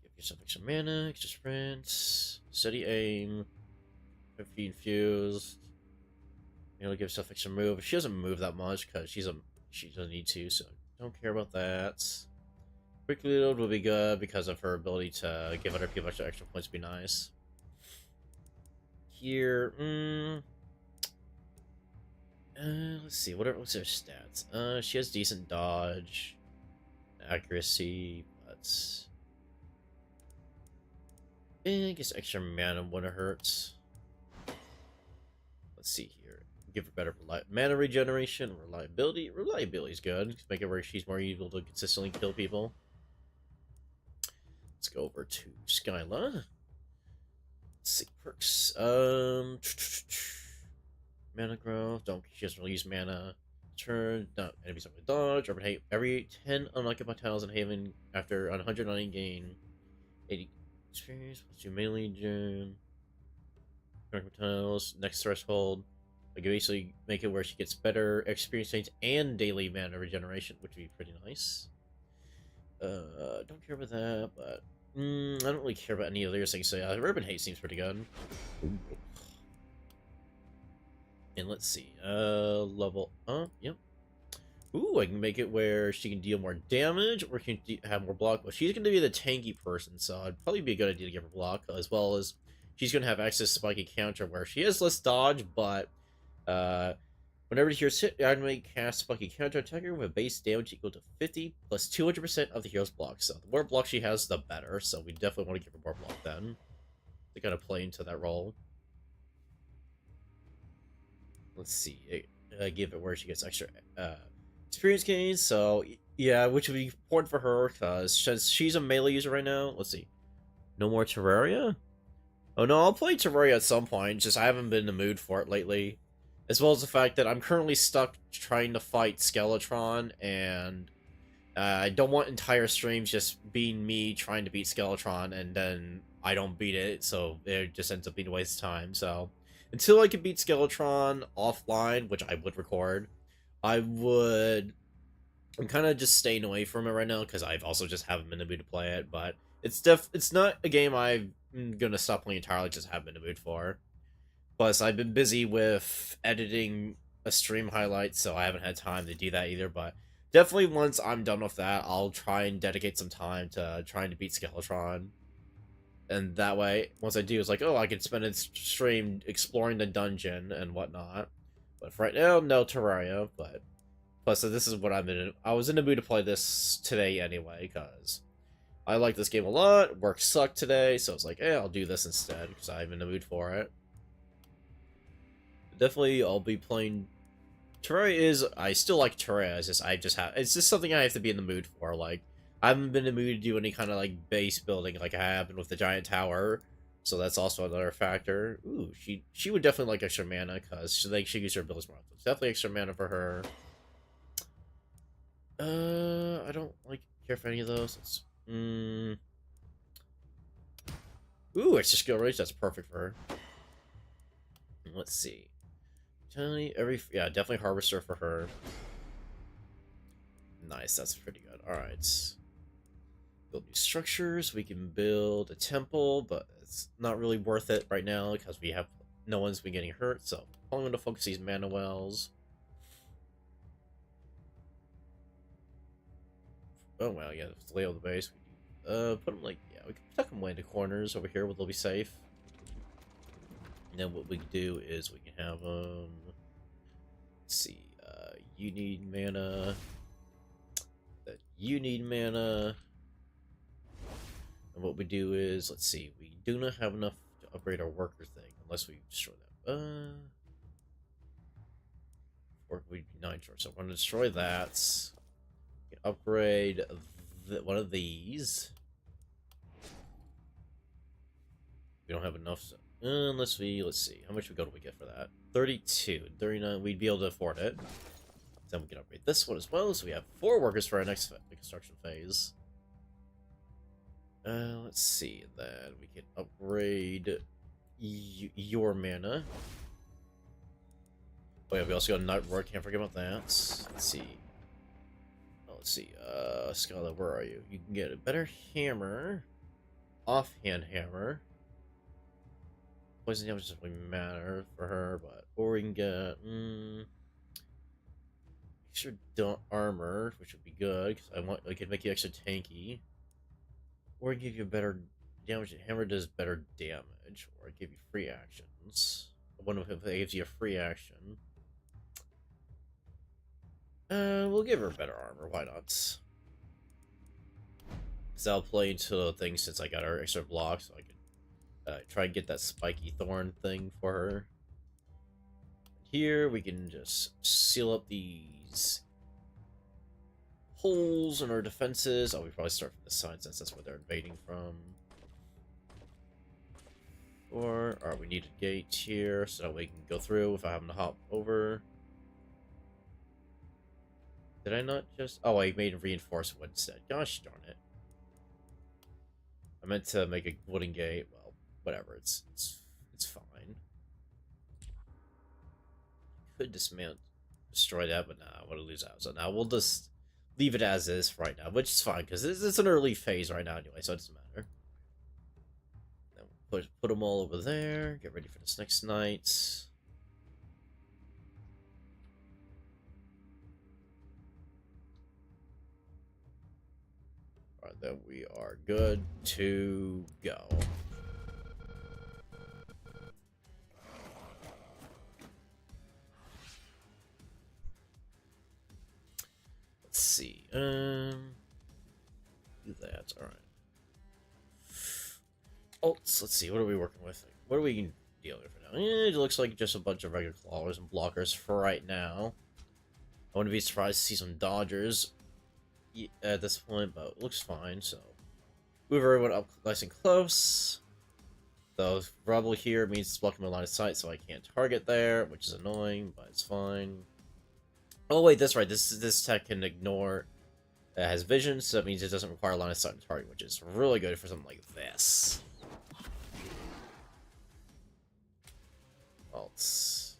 Speaker 1: Give yourself extra mana, extra sprint, steady aim, be infused. You know, give yourself extra move. She doesn't move that much because she doesn't need to, so don't care about that. Quick reload will be good because of her ability to give other people extra points. Be nice. Here, let's see. What's her stats? She has decent dodge, accuracy, but I guess extra mana wouldn't hurt. Let's see here. Give her better mana regeneration, reliability. Reliability is good. Make it where she's more able to consistently kill people. Let's go over to Skyla. Let's see perks. Mana growth. She doesn't really use mana. Turn. No, enemies with dodge. Urban hate. Every 10 unoccupied tiles in Haven after 190 gain 80 experience. Let's do melee legion. Tiles. Next threshold. Like basically make it where she gets better experience points and daily mana regeneration, which would be pretty nice. Don't care about that, but I don't really care about any other things. So yeah, Urban Hate seems pretty good. And let's see, level up. Yep. Ooh, I can make it where she can deal more damage, or can have more block. Well, she's going to be the tanky person, so it'd probably be a good idea to give her block, as well as she's going to have access to spiky counter, where she has less dodge, but whenever she hears hit, I may cast spiky counter attacker with a base damage equal to 50 plus 200% of the hero's block. So the more block she has, the better. So we definitely want to give her more block then to kind of play into that role. Let's see, give it where she gets extra experience gains. So yeah, which would be important for her because she's a melee user right now. Let's see, no more Terraria. Oh no, I'll play Terraria at some point. Just I haven't been in the mood for it lately. As well as the fact that I'm currently stuck trying to fight Skeletron, and I don't want entire streams just being me trying to beat Skeletron, and then I don't beat it, so it just ends up being a waste of time. So until I can beat Skeletron offline, which I would record, I'm kind of just staying away from it right now because I've also just haven't been in the mood to play it. But it's not a game I'm gonna stop playing entirely. Just haven't been in the mood for. Plus, I've been busy with editing a stream highlight, so I haven't had time to do that either, but definitely once I'm done with that, I'll try and dedicate some time to trying to beat Skeletron. And that way, once I do, it's like, oh, I can spend a stream exploring the dungeon and whatnot. But for right now, no Terraria, but plus, this is what I was in the mood to play this today anyway, because I like this game a lot, work sucked today, so it's like, hey, I'll do this instead, because I'm in the mood for it. Definitely, I'll be playing. Terraria I still like Terraria. It's just something I have to be in the mood for. Like, I haven't been in the mood to do any kind of like base building like I happened with the giant tower, so that's also another factor. Ooh, she would definitely like extra mana because she use her abilities more. So definitely extra mana for her. I don't care for any of those. Ooh, extra skill range. That's perfect for her. Let's see. Yeah, definitely Harvester for her. Nice, that's pretty good. Alright. Build new structures. We can build a temple, but it's not really worth it right now because no one's been getting hurt, so I'm going to focus these mana wells. Oh wow, yeah, the layout of the base. Put them we can tuck them away into corners over here where they'll be safe. And then what we can do is we can have them. Let's see. You need mana. You need mana. And what we do is, let's see, we do not have enough to upgrade our worker thing unless we destroy that. Or we'd be 9 short, so I'm going to destroy that. Upgrade one of these. We don't have enough, so unless let's see, how much do we get for that? 32, 39, we'd be able to afford it. Then we can upgrade this one as well, so we have 4 workers for our next construction phase. Let's see, then we can upgrade your mana. Oh yeah, we also got a Night Roar, can't forget about that. Let's see. Oh, let's see, Scarlet, where are you? You can get a better hammer. Offhand hammer. Poison damage doesn't really matter for her, but or we can get extra armor, which would be good because I could make you extra tanky, or give you better damage. Hammer does better damage, or give you free actions. One of them gives you a free action. We'll give her better armor. Why not? Because I'll play into the thing since I got her extra block, so I can. Try and get that spiky thorn thing for her. Here we can just seal up these holes in our defenses. Oh, we probably start from this side since that's where they're invading from. Or we need a gate here so that we can go through if I happen to hop over. Did I not just? Oh, I made a reinforced wood instead. Gosh darn it! I meant to make a wooden gate. Well, whatever, it's fine. Could destroy that, but nah, I want to lose out. So now we'll just leave it as is right now, which is fine because it's an early phase right now anyway, so it doesn't matter. Then we'll put them all over there. Get ready for this next night. Alright, then we are good to go. Let's see. Do that. All right. Let's see. What are we working with? What are we dealing with for now? It looks like just a bunch of regular clawers and blockers for right now. I wouldn't be surprised to see some dodgers at this point, but it looks fine. So move everyone up nice and close. The rubble here means it's blocking my line of sight, so I can't target there, which is annoying, but it's fine. Oh wait, that's right. This tech can ignore. It has vision, so that means it doesn't require line of sight to target, which is really good for something like this. Let's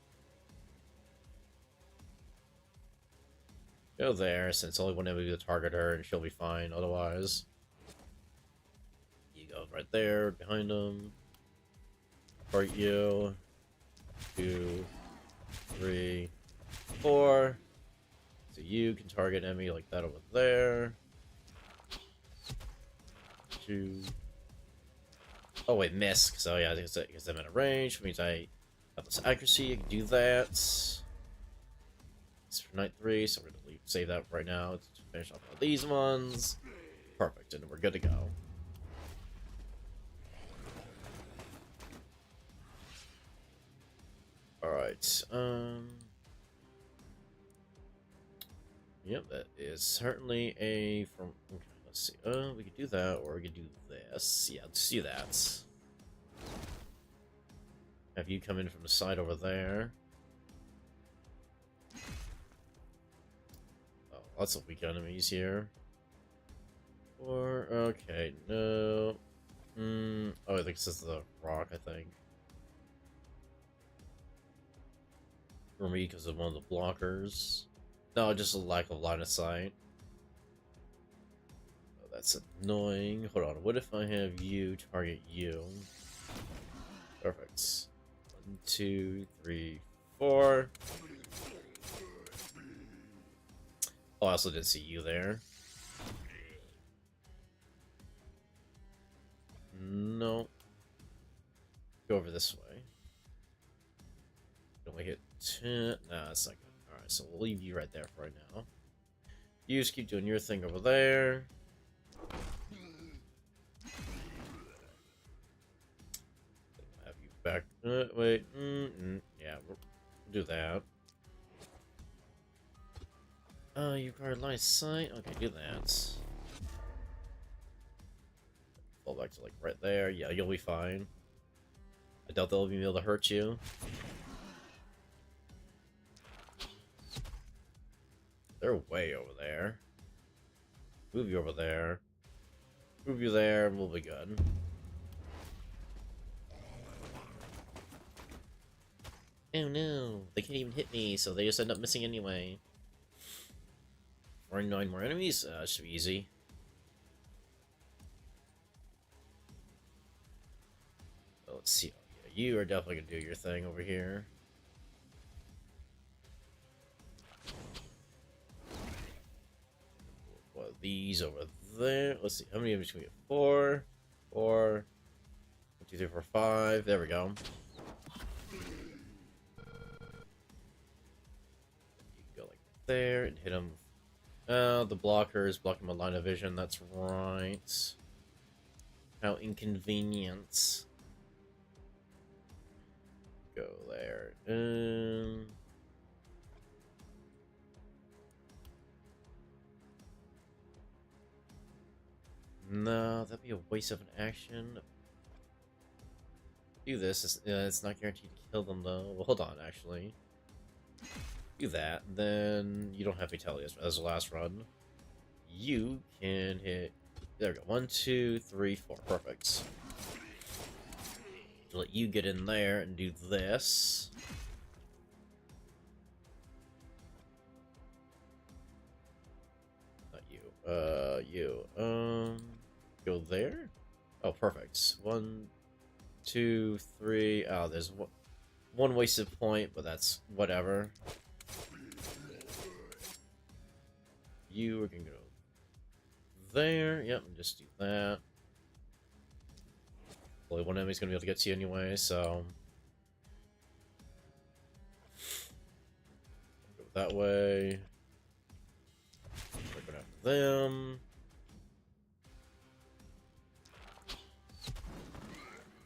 Speaker 1: go there, since only one enemy will target her, and she'll be fine. Otherwise, you go right there behind him. Target you. 2, 3, 4. So you can target enemy like that over there. 2. Oh wait, miss. So yeah, I think because I'm in a range, which means I have this accuracy. I can do that. It's for night 3, so we're gonna save that right now to finish off all these ones. Perfect, and we're good to go. All right. Yep, that is certainly a from. Okay, let's see. We could do that, or we could do this. Yeah, let's do that. Have you come in from the side over there? Oh, lots of weak enemies here. Or okay, no. Oh, I think this is the rock. I think. For me, because of one of the blockers. No, just a lack of line of sight. Oh, that's annoying. Hold on, what if I have you target you? Perfect. 1, 2, 3, 4. Oh, I also didn't see you there. No. Go over this way. Only hit 10. Nah, that's not good. Alright, so we'll leave you right there for right now. You just keep doing your thing over there. back. Wait. Yeah, we'll do that. You require line of sight? Okay, do that. Fall back to, like, right there. Yeah, you'll be fine. I doubt they'll be able to hurt you. They're way over there. Move you over there. Move you there, and we'll be good. Oh no, they can't even hit me, so they just end up missing anyway. 49 more enemies? Should be easy. So let's see. Oh, yeah, you are definitely gonna do your thing over here. Well, these over there. Let's see. How many enemies can we get? 4. 4. 1, 2, 3, 4, 5. There we go. You can go like there and hit them. The blocker is blocking my line of vision. That's right. How inconvenient. Go there. No, that'd be a waste of an action. Do this. It's not guaranteed to kill them, though. Well, hold on, actually. Do that. Then you don't have fatality as the last run. You can hit... There we go. 1, 2, 3, 4. Perfect. Let you get in there and do this. Not you. Go there? Oh, perfect. 1, 2, 3. Oh, there's one wasted point, but that's whatever. You are gonna go there. Yep, and just do that. Only one enemy's gonna be able to get to you anyway, so go that way. We're going after them.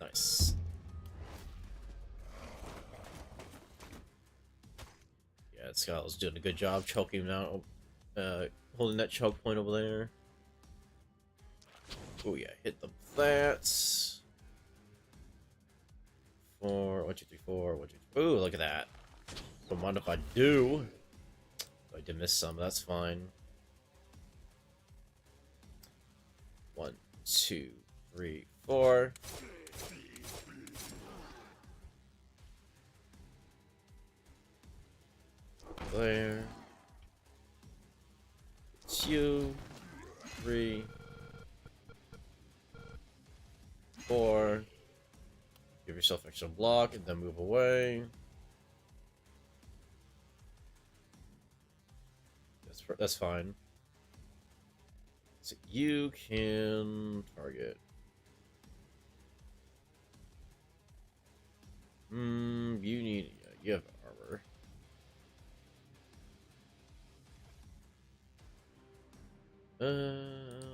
Speaker 1: Nice. Yeah, Skyla's doing a good job choking him out, holding that choke point over there. Oh yeah, hit the that. 4, 1, 2, 3, 4, 1, 2, 3. Ooh, look at that. Don't mind if I do. I did miss some, that's fine. 1, 2, 3, 4. There. 2, 3, 4. Give yourself an extra block and then move away. That's fine. So you can target. You need. Yeah, you have armor.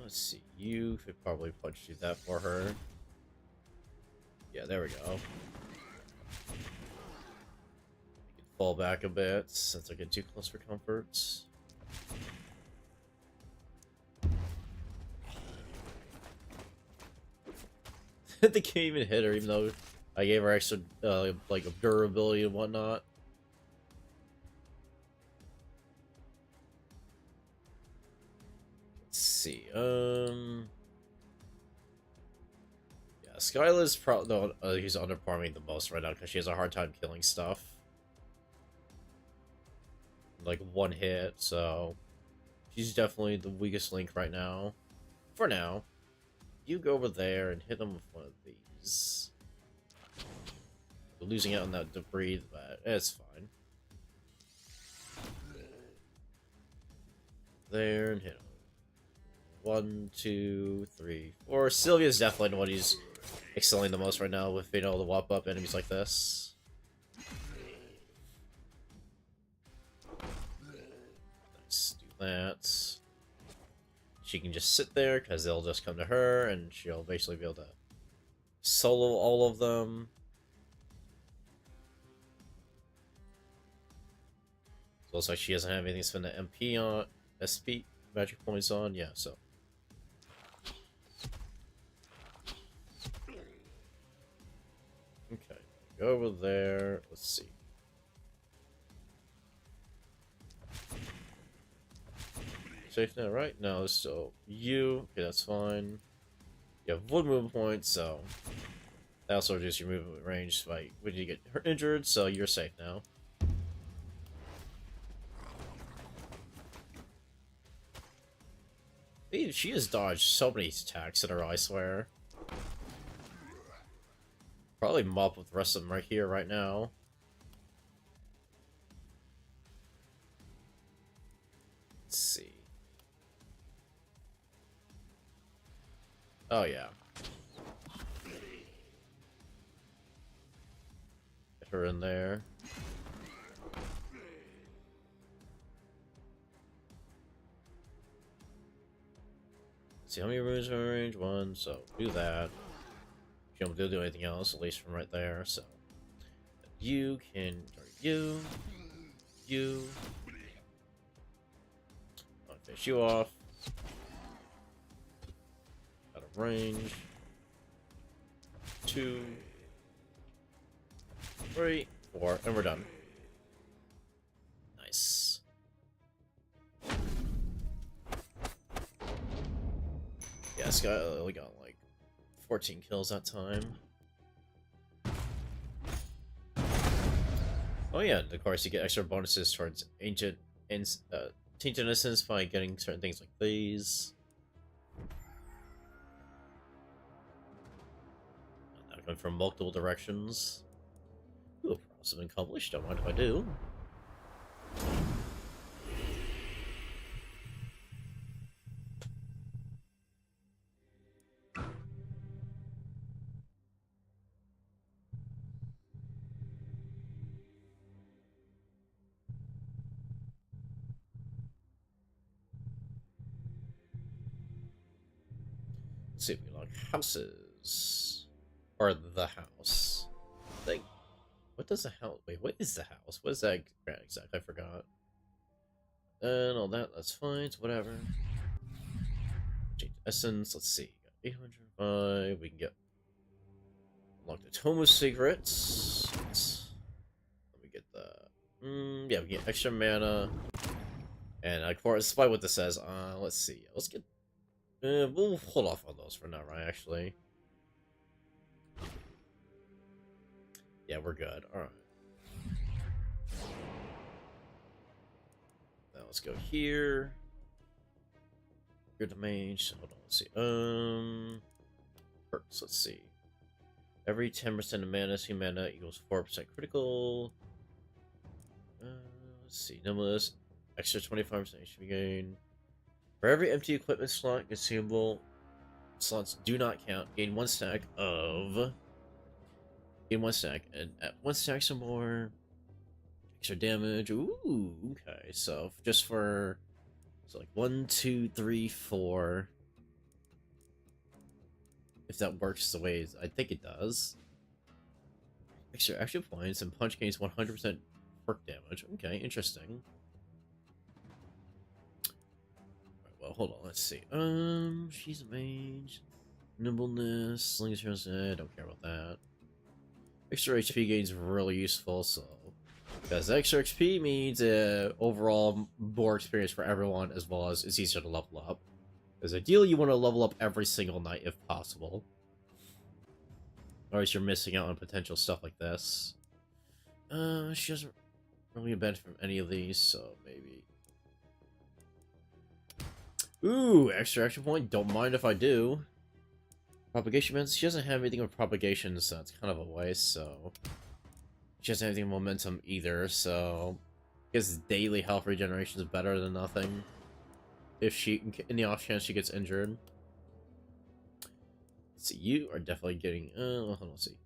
Speaker 1: Let's see. You could probably punch through that for her. Yeah, there we go. You can fall back a bit since I get too close for comfort. They can't even hit her, even though I gave her extra, like, durability and whatnot. Let's see, yeah, Skyla's probably, he's underperforming the most right now because she has a hard time killing stuff. Like, one hit, so she's definitely the weakest link right now. For now. You go over there and hit them with one of these. We're losing out on that debris, but it's fine. There and hit him. 1, 2, 3, 4. Sylvia's definitely the one who's excelling the most right now with being able to whop up enemies like this. Let's do that. She can just sit there because they'll just come to her and she'll basically be able to solo all of them. Looks like she doesn't have anything to spend the MP on, SP magic points on. Yeah, so. Okay, go over there. Let's see. Safe now, right? No, so you. Okay, that's fine. You have 1 movement point, so that also reduces your movement range by when you get injured, so you're safe now. She has dodged so many attacks in her, I swear. Probably mop with the rest of them right here, right now. Let's see. Oh, yeah. Get her in there. See how many runes are in range? 1, so do that. She don't do anything else, at least from right there, so. You can target you. I'll finish you off. Out of range. 2, 3, 4, and we're done. Nice. Yeah, this guy only got like 14 kills that time. Oh yeah, of course you get extra bonuses towards Tainted Innocence by getting certain things like these. Now going from multiple directions. Ooh, process been accomplished, don't mind if I do. Let's see if we like houses. Or the house. Like, what does the house... Wait, what is the house? What is that exactly? I forgot. And all that, that's fine, it's whatever. Change essence, let's see. Got 805, we can get... Unlock the Tomo secrets. Let me get the... yeah, we get extra mana. And of course, despite what this says, let's see. Let's get... we'll hold off on those for now, right, actually. Yeah, we're good. Alright. Now let's go here. Your domain. Hold on, let's see. Perks, let's see. Every 10% of mana, see mana equals 4% critical. Let's see. Numbers. Extra 25% HP gain. For every empty equipment slot, consumable slots do not count. Gain 1 stack of... Gain 1 stack, and at 1 stack some more extra damage. Ooh, okay. So just for like 1, 2, 3, 4. If that works the way I think it does. Extra action points and punch gains 100% perk damage. Okay, interesting. Right, well, hold on. Let's see. She's a mage. Nimbleness, slingshot. Don't care about that. Extra HP gain is really useful, so because extra XP means overall more experience for everyone, as well as it's easier to level up. Because ideally, you want to level up every single night if possible, or else you're missing out on potential stuff like this. She doesn't really benefit from any of these, so maybe. Ooh, extra action point. Don't mind if I do. Propagation events. She doesn't have anything with propagation, so it's kind of a waste, so... She doesn't have anything with momentum either, so... I guess daily health regeneration is better than nothing. If she... In the off chance she gets injured. Let's see, you are definitely getting... hold on, let's see.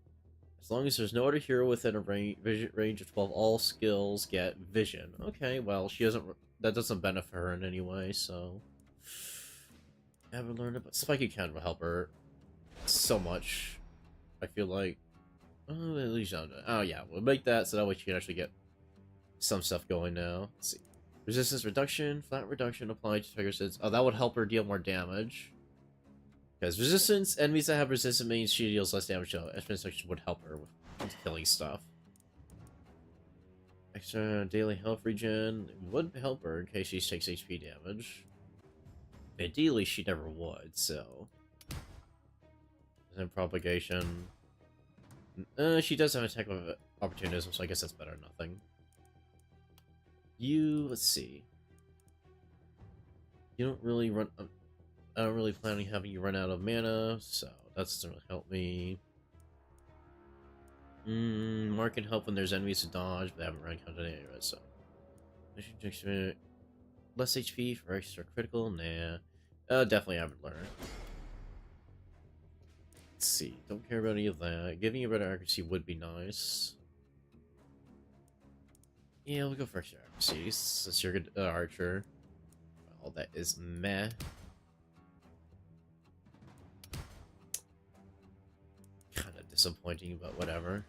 Speaker 1: As long as there's no other hero within a range of 12, all skills get vision. Okay, well, she doesn't... That doesn't benefit her in any way, so... I haven't learned it, but Spiky Count will help her so much. I feel like, oh, at least oh yeah, we'll make that so that way she can actually get some stuff going now. Let's see. Resistance reduction, flat reduction applied to trigger sets. Oh, that would help her deal more damage. Because resistance, enemies that have resistance means she deals less damage, so extra section would help her with killing stuff. Extra daily health regen would help her in case she takes HP damage. Ideally, she never would, so. And propagation. She does have attack of opportunism, so I guess that's better than nothing. Let's see. You don't really run. I don't really plan on having you run out of mana, so that doesn't really help me. Mark can help when there's enemies to dodge, but I haven't run counted anyway, so. Less HP for extra critical? Nah. Definitely haven't learned. Let's see. Don't care about any of that. Giving you better accuracy would be nice. Yeah, we'll go for extra accuracy since you're a good archer. Well, that is meh. Kind of disappointing, but whatever.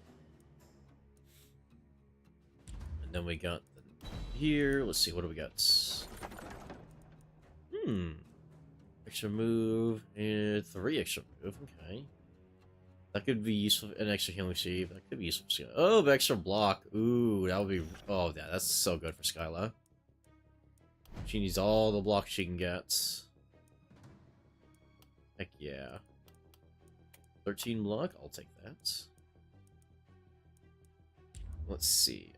Speaker 1: And then we got here. Let's see, what do we got? Extra move and 3 extra move. Okay. That could be useful. An extra healing sheave. That could be useful. Oh, extra block. Ooh, that would be. Oh, yeah, that's so good for Skyla. She needs all the blocks she can get. Heck yeah. 13 block. I'll take that. Let's see.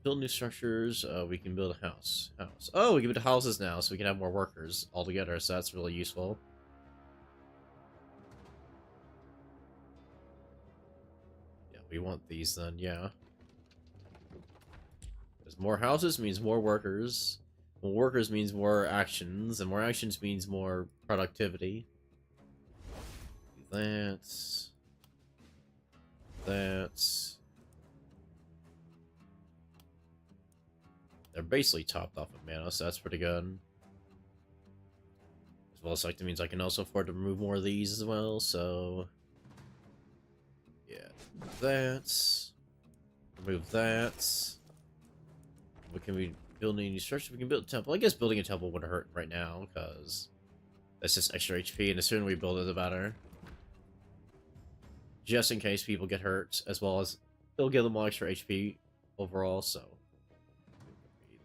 Speaker 1: Build new structures. We can build a house. Oh, we can build houses now, so we can have more workers all together. So that's really useful. We want these then, yeah. Because more houses means more workers. More workers means more actions, and more actions means more productivity. That's... They're basically topped off of mana, so that's pretty good. As well as like, that means I can also afford to remove more of these as well, so... Yeah, that. Remove that. What can we build any structure? We can build a temple. I guess building a temple wouldn't hurt right now, because that's just extra HP, and the sooner we build it, the better. Just in case people get hurt, as well as it'll give them more extra HP overall, so.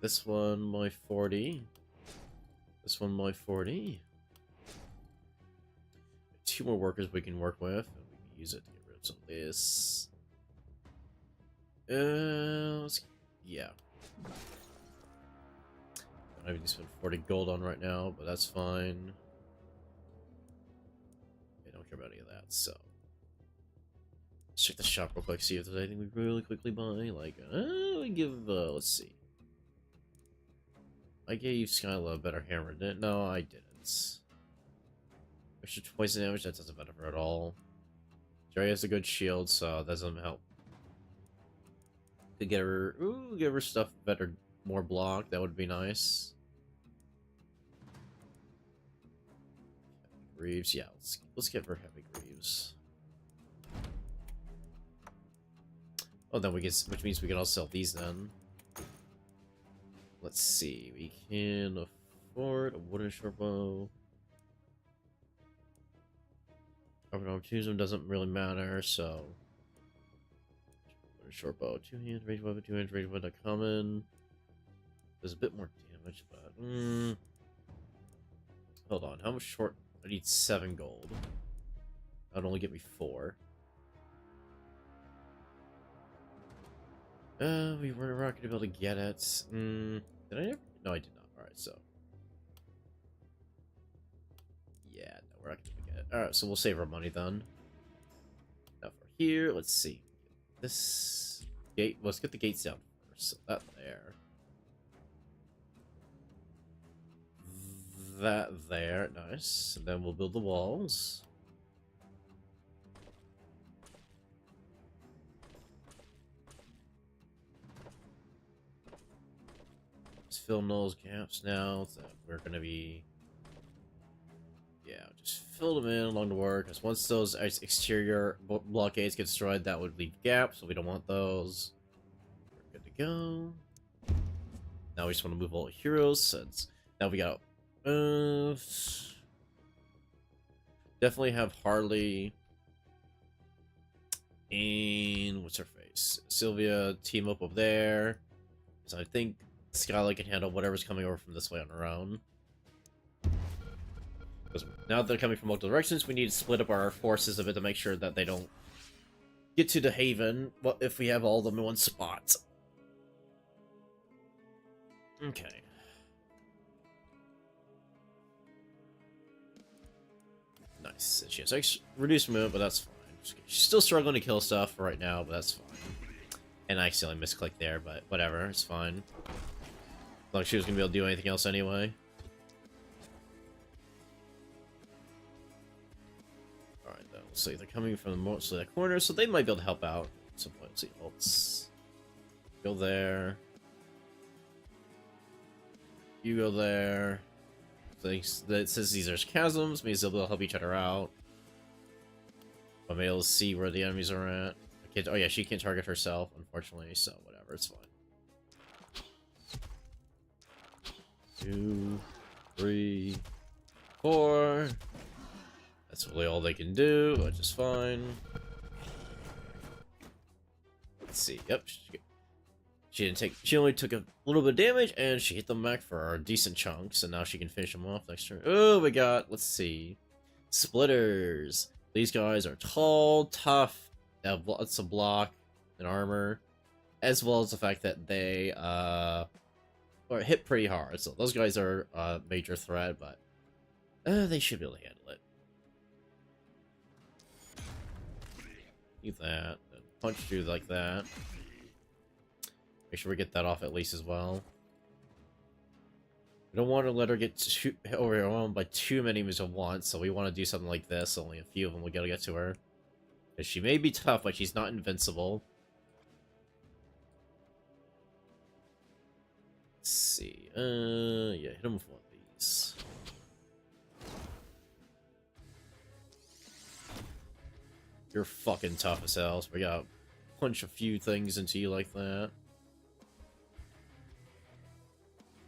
Speaker 1: This one, my 40. This one, my 40. 2 more workers we can work with, and we can use it to get rid of some of this. Yeah. I don't even spend 40 gold on right now, but that's fine. I don't care about any of that, so. Let's check the shop real quick, see if there's anything we really quickly buy. Like, we give, let's see. I gave Skyla a better hammer, didn't? No, I didn't. Extra poison damage, that doesn't benefit her at all. Jerry has a good shield, so that doesn't help. Could get her, give her stuff better, more block, that would be nice. Heavy Greaves, yeah, let's get her Heavy Greaves. Oh, then we get, which means we can also sell these then. Let's see, we can afford a wooden short bow. Opportunism doesn't really matter, so. Wooden short bow, 2-hand range weapon, 2-hand range weapon, common. There's a bit more damage, but. Hold on, how much short? I need 7 gold. That'd only get me 4. We were not going to be able to get it. Did I ever? No, I did not. Alright, so. Yeah, no, we're not going to get it. Alright, so we'll save our money then. Now for here, let's see. This gate, let's get the gates down first. So that there. That there, nice. And then we'll build the walls. Fill those gaps now that we're gonna be, yeah, just fill them in along the way, because once those exterior blockades get destroyed, that would leave gaps, so we don't want those. We're good to go. Now we just want to move all the heroes, since now we got definitely have Harley and what's her face? Sylvia team up over there. So I think Skyla can handle whatever's coming over from this way on her own. Because now that they're coming from multiple directions, we need to split up our forces a bit to make sure that they don't get to the Haven. What if we have all of them in one spot? Okay. Nice. She has reduced movement, but that's fine. She's still struggling to kill stuff right now, but that's fine. And I accidentally misclicked there, but whatever, it's fine. Like she was gonna be able to do anything else anyway. Alright, then let's see. They're coming from mostly that corner, so they might be able to help out at some point. Let's see. Let's go there. You go there. So that says these are chasms, means they'll be able to help each other out. I'm able to see where the enemies are at. Oh yeah, she can't target herself, unfortunately, so whatever, it's fine. 2, 3, 4. That's really all they can do, which is fine. Let's see. Yep. She only took a little bit of damage, and she hit them back for a decent chunk, so now she can finish them off next turn. Oh, we got, let's see, splitters. These guys are tall, tough, they have lots of block and armor, as well as the fact that they hit pretty hard. So those guys are a major threat, but they should be able to handle it. Do that, and punch you like that. Make sure we get that off at least as well. We don't want to let her get overwhelmed by too many moves at once, so we want to do something like this. Only a few of them will get to her. Because she may be tough, but she's not invincible. Let's see. Yeah, hit him with one of these. You're fucking tough as hell, so we gotta punch a few things into you like that.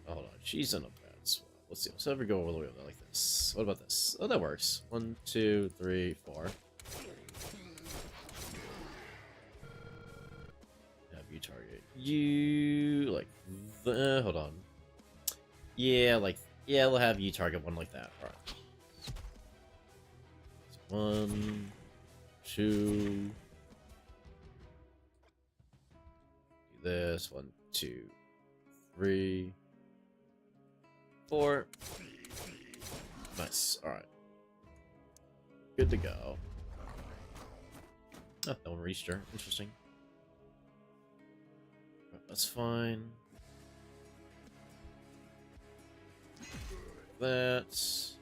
Speaker 1: Hold on, she's in a bad spot. Let's see, let's have her go all the way over there like this. What about this? Oh, that works. 1, 2, 3, 4. Have you target you like the hold on. Yeah, we'll have you target one like that. Alright. 1, 2. Do this. 1, 2, 3, 4. Nice. Alright. Good to go. Oh, no one reached her. Interesting. That's fine. That's...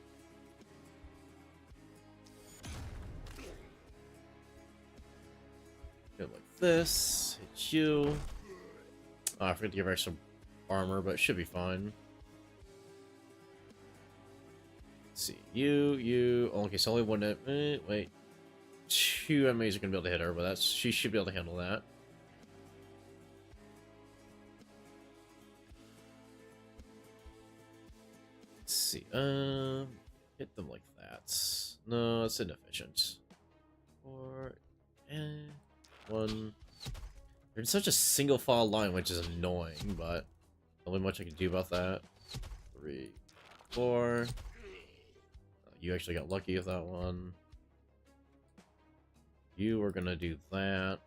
Speaker 1: Go like this. Hit you. Oh, I forgot to give her extra armor, but it should be fine. Let's see. You. Oh, okay, so only one... wait. 2 enemies are gonna be able to hit her, but she should be able to handle that. Let's see. Hit them like that. No, it's inefficient. 4 and 1. They're in such a single file line, which is annoying, but not really much I can do about that. 3, 4. You actually got lucky with that one. You were gonna do that.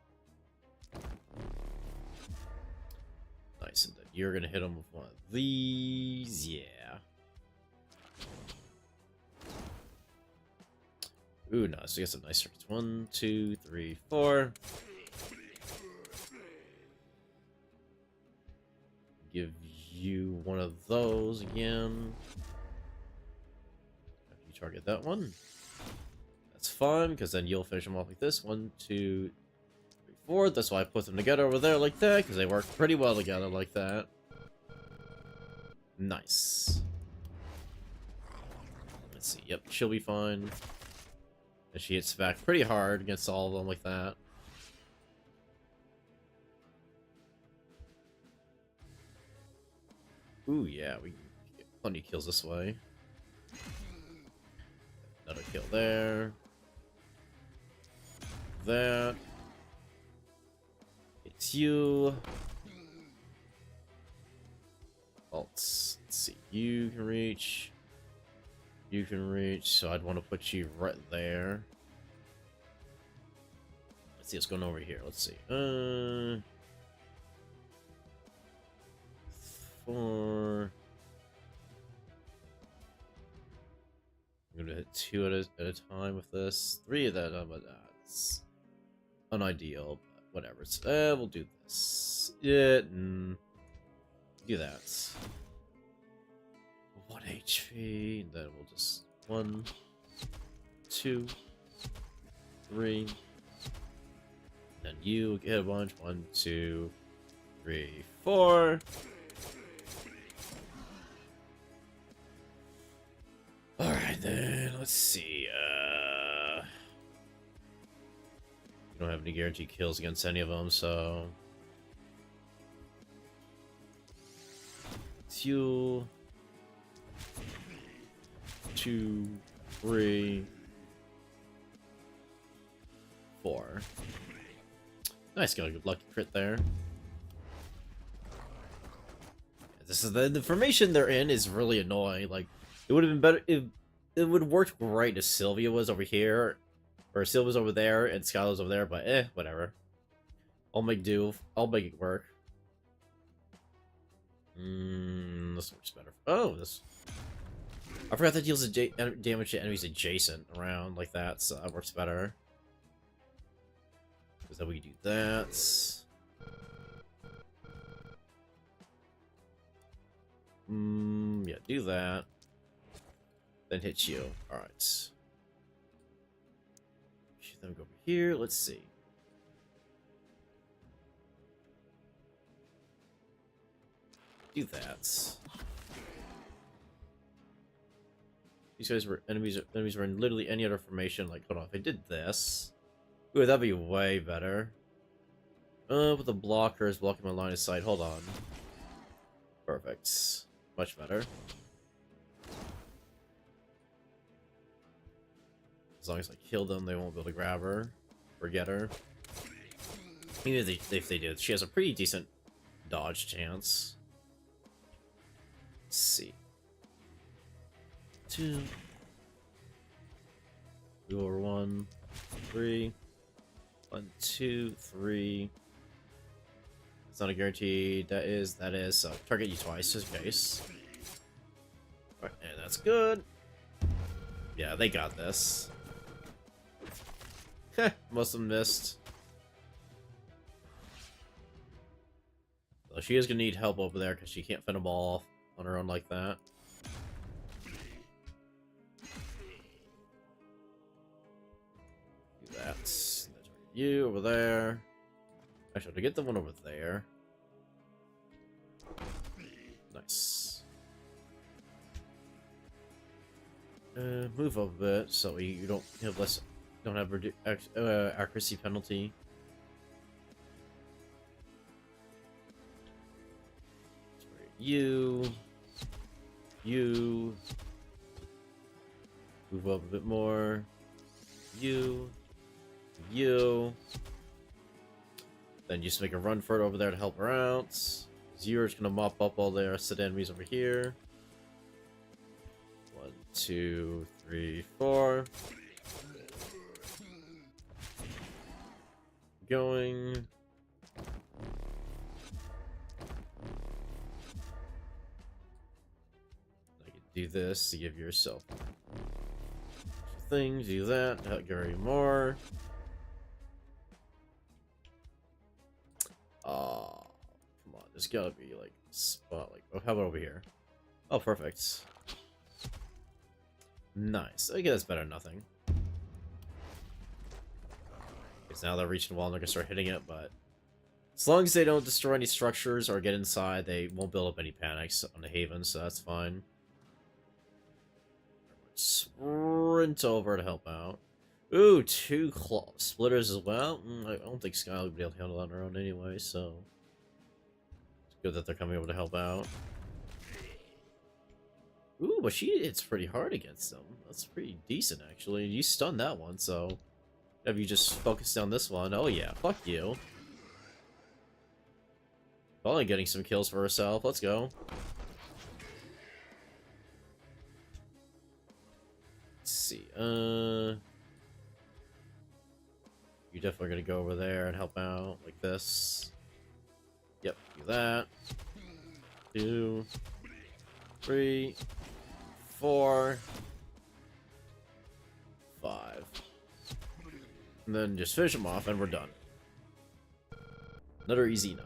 Speaker 1: Nice, and then you're gonna hit him with one of these. Yeah. Ooh, nice. We got some nice strengths. 1, 2, 3, 4. Give you one of those again. Have you target that one. That's fun, because then you'll finish them off like this. 1, 2, 3, 4. That's why I put them together over there like that, because they work pretty well together like that. Nice. Let's see. Yep, she'll be fine. And she hits back pretty hard against all of them like that. Ooh, yeah, we can get plenty of kills this way. Another kill there. That. It's you. Let's see. You can reach. You can reach, so I'd want to put you right there. Let's see what's going on over here. Let's see. 4. I'm gonna hit 2 at a time with this. 3 of that, but that's unideal. But whatever. We'll do this. Yeah, do that. 1 HP. And then we'll just 1, 2, 3. And you get a bunch. 1, 2, 3, 4. Alright then, let's see, you don't have any guaranteed kills against any of them, so... 2, 3, 4. Nice, got a good lucky crit there. This is the formation they're in is really annoying, like... It would have been better if it would have worked great if Sylvia was over here, or Sylvia's over there and Skylar's over there, but whatever. I'll make do. I'll make it work. This works better. Oh, this. I forgot that deals damage to enemies adjacent around like that, so that works better. Because then we do that. Yeah, do that. Then hit you. Alright. Then we go over here. Let's see. Do that. These guys were enemies were in literally any other formation. Like, hold on, if I did this. Ooh, that'd be way better. With the blockers blocking my line of sight. Hold on. Perfect. Much better. As long as I kill them, they won't be able to grab her or get her. Even if they did, she has a pretty decent dodge chance. Let's see. 2. Go over 1, 3. 1, 2, 3. It's not a guarantee. That is. So target you twice, just in case. Alright, and that's good. Yeah, they got this. Heh, most of them missed. So she is gonna need help over there because she can't fend them all off on her own like that. Do that. That's you over there. Actually, to get the one over there. Nice. Move up a bit so you don't have less. Don't have accuracy penalty. You move up a bit more. You then just make a run for it over there to help her out. Zero's gonna mop up all the rest of the enemies over here. 1, 2, 3, 4. Going. I can do this to give yourself things. Do that. Help Gary more. Oh, come on. There's gotta be like a spot. Like, oh, how about over here? Oh, perfect. Nice. I guess that's better than nothing. Because now they're reaching the wall and they're gonna start hitting it, but as long as they don't destroy any structures or get inside, they won't build up any panics on the Haven, so that's fine. Sprint over to help out. Ooh, 2 claw splitters as well. I don't think Sky will be able to handle that on her own anyway, so it's good that they're coming over to help out. but she hits pretty hard against them. That's pretty decent, actually. You stunned that one, so have you just focused on this one? Oh yeah, fuck you. Probably getting some kills for herself. Let's go. Let's see. You're definitely gonna go over there and help out like this. Yep, do that. 2, 3, 4, 5. And then just finish them off and we're done. Another easy night.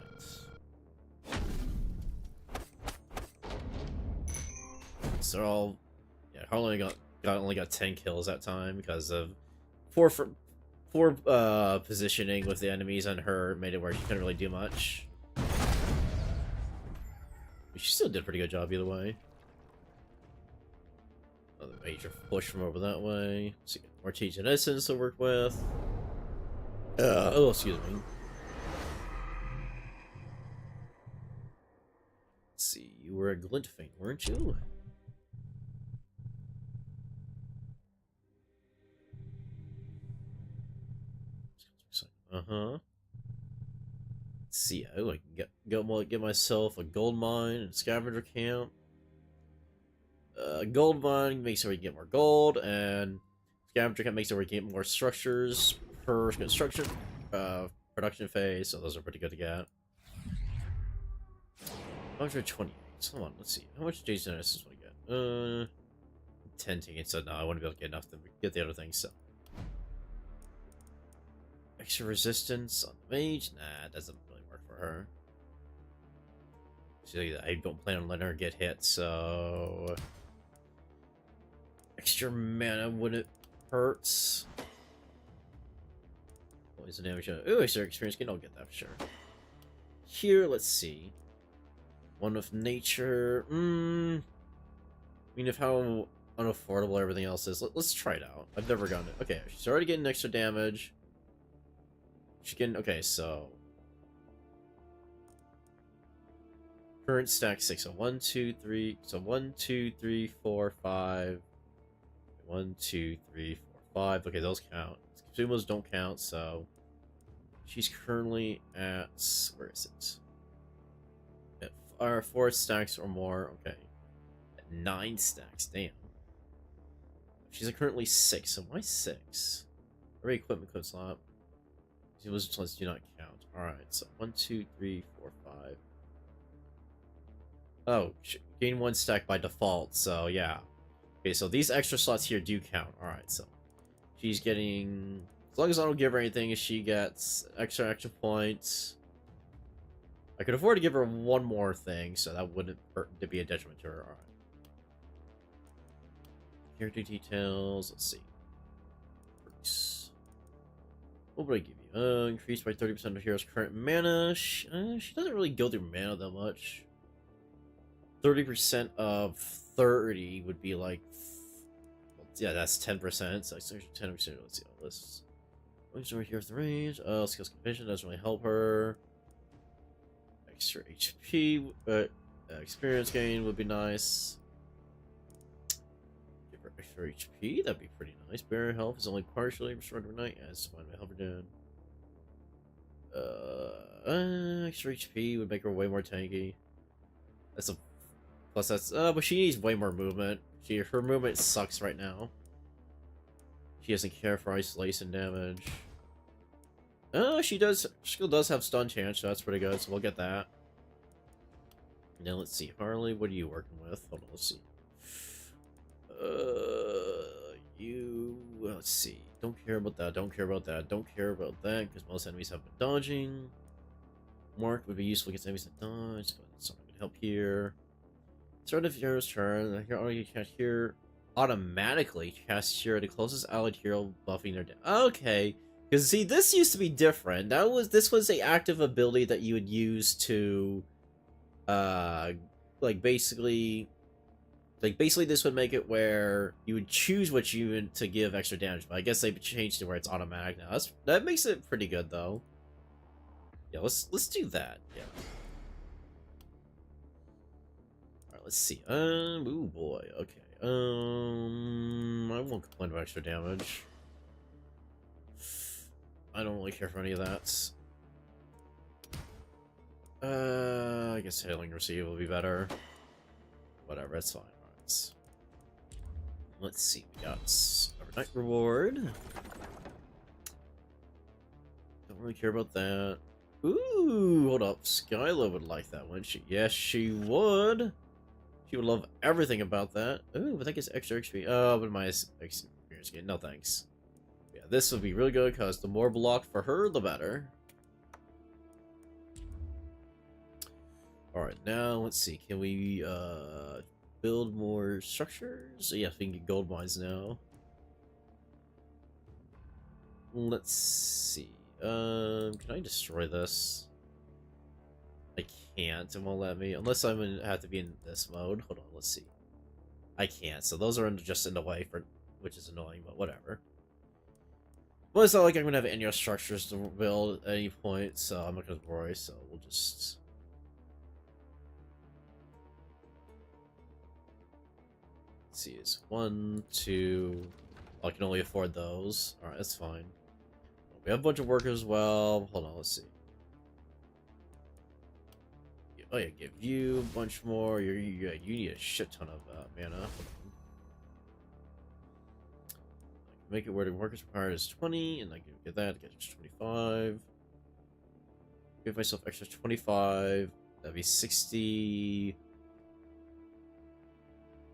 Speaker 1: So all, yeah, Harley only got 10 kills that time because of poor positioning with the enemies on her made it where she couldn't really do much. She still did a pretty good job either way. Another major push from over that way. So more teach and essence to work with. Oh, excuse me. Let's see, you were a Glintfane, weren't you? Uh-huh. Let's see, I like get myself a gold mine and scavenger camp. Gold mine makes sure we get more gold, and scavenger camp makes sure we get more structures per construction production phase, so those are pretty good to get. 128. Hold on, let's see. How much Jason Essence will I get? 10 tickets, so no, I wouldn't be able to get enough to get the other things, so. Extra resistance on the mage? Nah, it doesn't really work for her. So I don't plan on letting her get hit, so... Extra mana wouldn't hurt. Always the damage. Ooh, extra experience gain, I'll get that for sure. Here, let's see. One of nature. I mean, if how unaffordable everything else is, let's try it out. I've never gotten it. Okay, she's already getting extra damage. She's getting, okay, so current stack 6. So 1, 2, 3. So 1, 2, 3, 4, 5. 1, 2, 3, 4, 5. Okay, those count. Consumos don't count, so she's currently at, where is it? At 4 stacks or more. Okay, at 9 stacks. Damn. She's currently 6. So why 6? Every equipment code slot. Consumables do not count. All right. So 1, 2, 3, 4, 5. Oh, gain 1 stack by default. So yeah. Okay, so these extra slots here do count. Alright, so she's getting... As long as I don't give her anything, she gets extra action points. I could afford to give her one more thing, so that wouldn't hurt to be a detriment to her. Alright. Character details, let's see. What would I give you? Increased by 30% of hero's current mana. She doesn't really go through mana that much. 30% of 30 would be like, yeah, that's 10%. So 10%. Let's see all this. Over here with the range. Skills condition doesn't really help her. Extra HP, but experience gain would be nice. Give her extra HP, that'd be pretty nice. Barrier health is only partially restored overnight. Yeah, it's fine. My help her down. Extra HP would make her way more tanky. That's a plus. That's but she needs way more movement. Her movement sucks right now. She doesn't care for isolation damage. She still does have stun chance, so that's pretty good. So we'll get that. Now let's see, Harley. What are you working with? Hold on, let's see. Let's see. Don't care about that. Don't care about that. Don't care about that because most enemies have been dodging. Mark would be useful against enemies that dodge, but it's not gonna help here. Start of hero's turn. Hero you cast here automatically cast hero the closest allied hero buffing their damage. Okay, because see, this used to be different. This was a active ability that you would use to, basically this would make it where you would choose what unit to give extra damage. But I guess they changed it where it's automatic now. That makes it pretty good though. Yeah, let's do that. Yeah. let's see. Oh boy. Okay. I won't complain about extra damage. I don't really care for any of that. I guess hailing receive will be better. Whatever, it's fine. Alright. Let's see. We got overnight reward. Don't really care about that. Ooh, hold up. Skyla would like that, wouldn't she? Yes, she would. She would love everything about that. Ooh, but that gets extra XP. Oh, but my experience gain. No thanks. Yeah, this would be really good because the more block for her, the better. Alright, now let's see. Can we build more structures? Yes, we can get gold mines now. Let's see. Can I destroy this? I can't. It won't let me. Unless I'm gonna have to be in this mode. Hold on, let's see. I can't. So those are just in the way for, which is annoying, but whatever. Well, it's not like I'm gonna have any structures to build at any point, so I'm not gonna worry. So we'll just. Let's see, it's 1, 2. I can only afford those. Alright, that's fine. We have a bunch of workers as well. Hold on, let's see. Oh yeah, give you a bunch more. You need a shit ton of mana. Hold on. Make it where the workers required is 20, and I can get that. Get 25. Give myself extra 25. That'd be 60.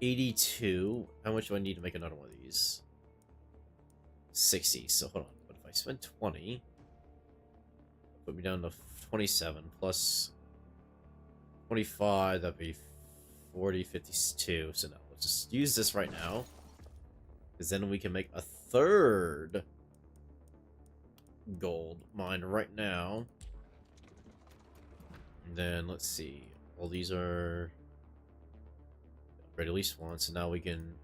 Speaker 1: 82. How much do I need to make another one of these? 60. So hold on. But if I spend 20, put me down to 27 plus 25. That'd be 40, 52. So no, let's just use this right now, because then we can make a third gold mine right now. And then let's see. All these are ready at least once, and now we can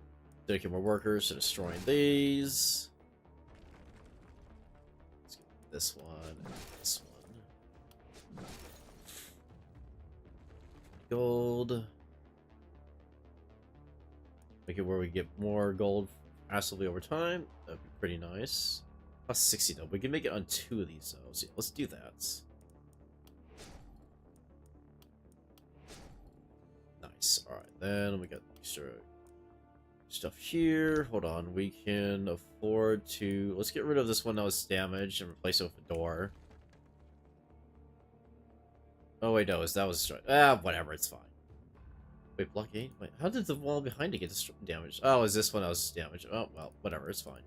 Speaker 1: dedicate more workers to destroying these. Let's get this one and this one. Gold. Make it where we get more gold passively over time. That'd be pretty nice. Plus 60 though. We can make it on 2 of these though. So yeah, let's do that. Nice. Alright, then we got extra stuff here. Hold on. We can afford to... Let's get rid of this one that was damaged and replace it with a door. Oh wait, no, that was destroyed. Ah, whatever, it's fine. Wait, blockade? Wait, how did the wall behind it get damaged? Oh, is this one that was damaged? Oh, well, whatever, it's fine.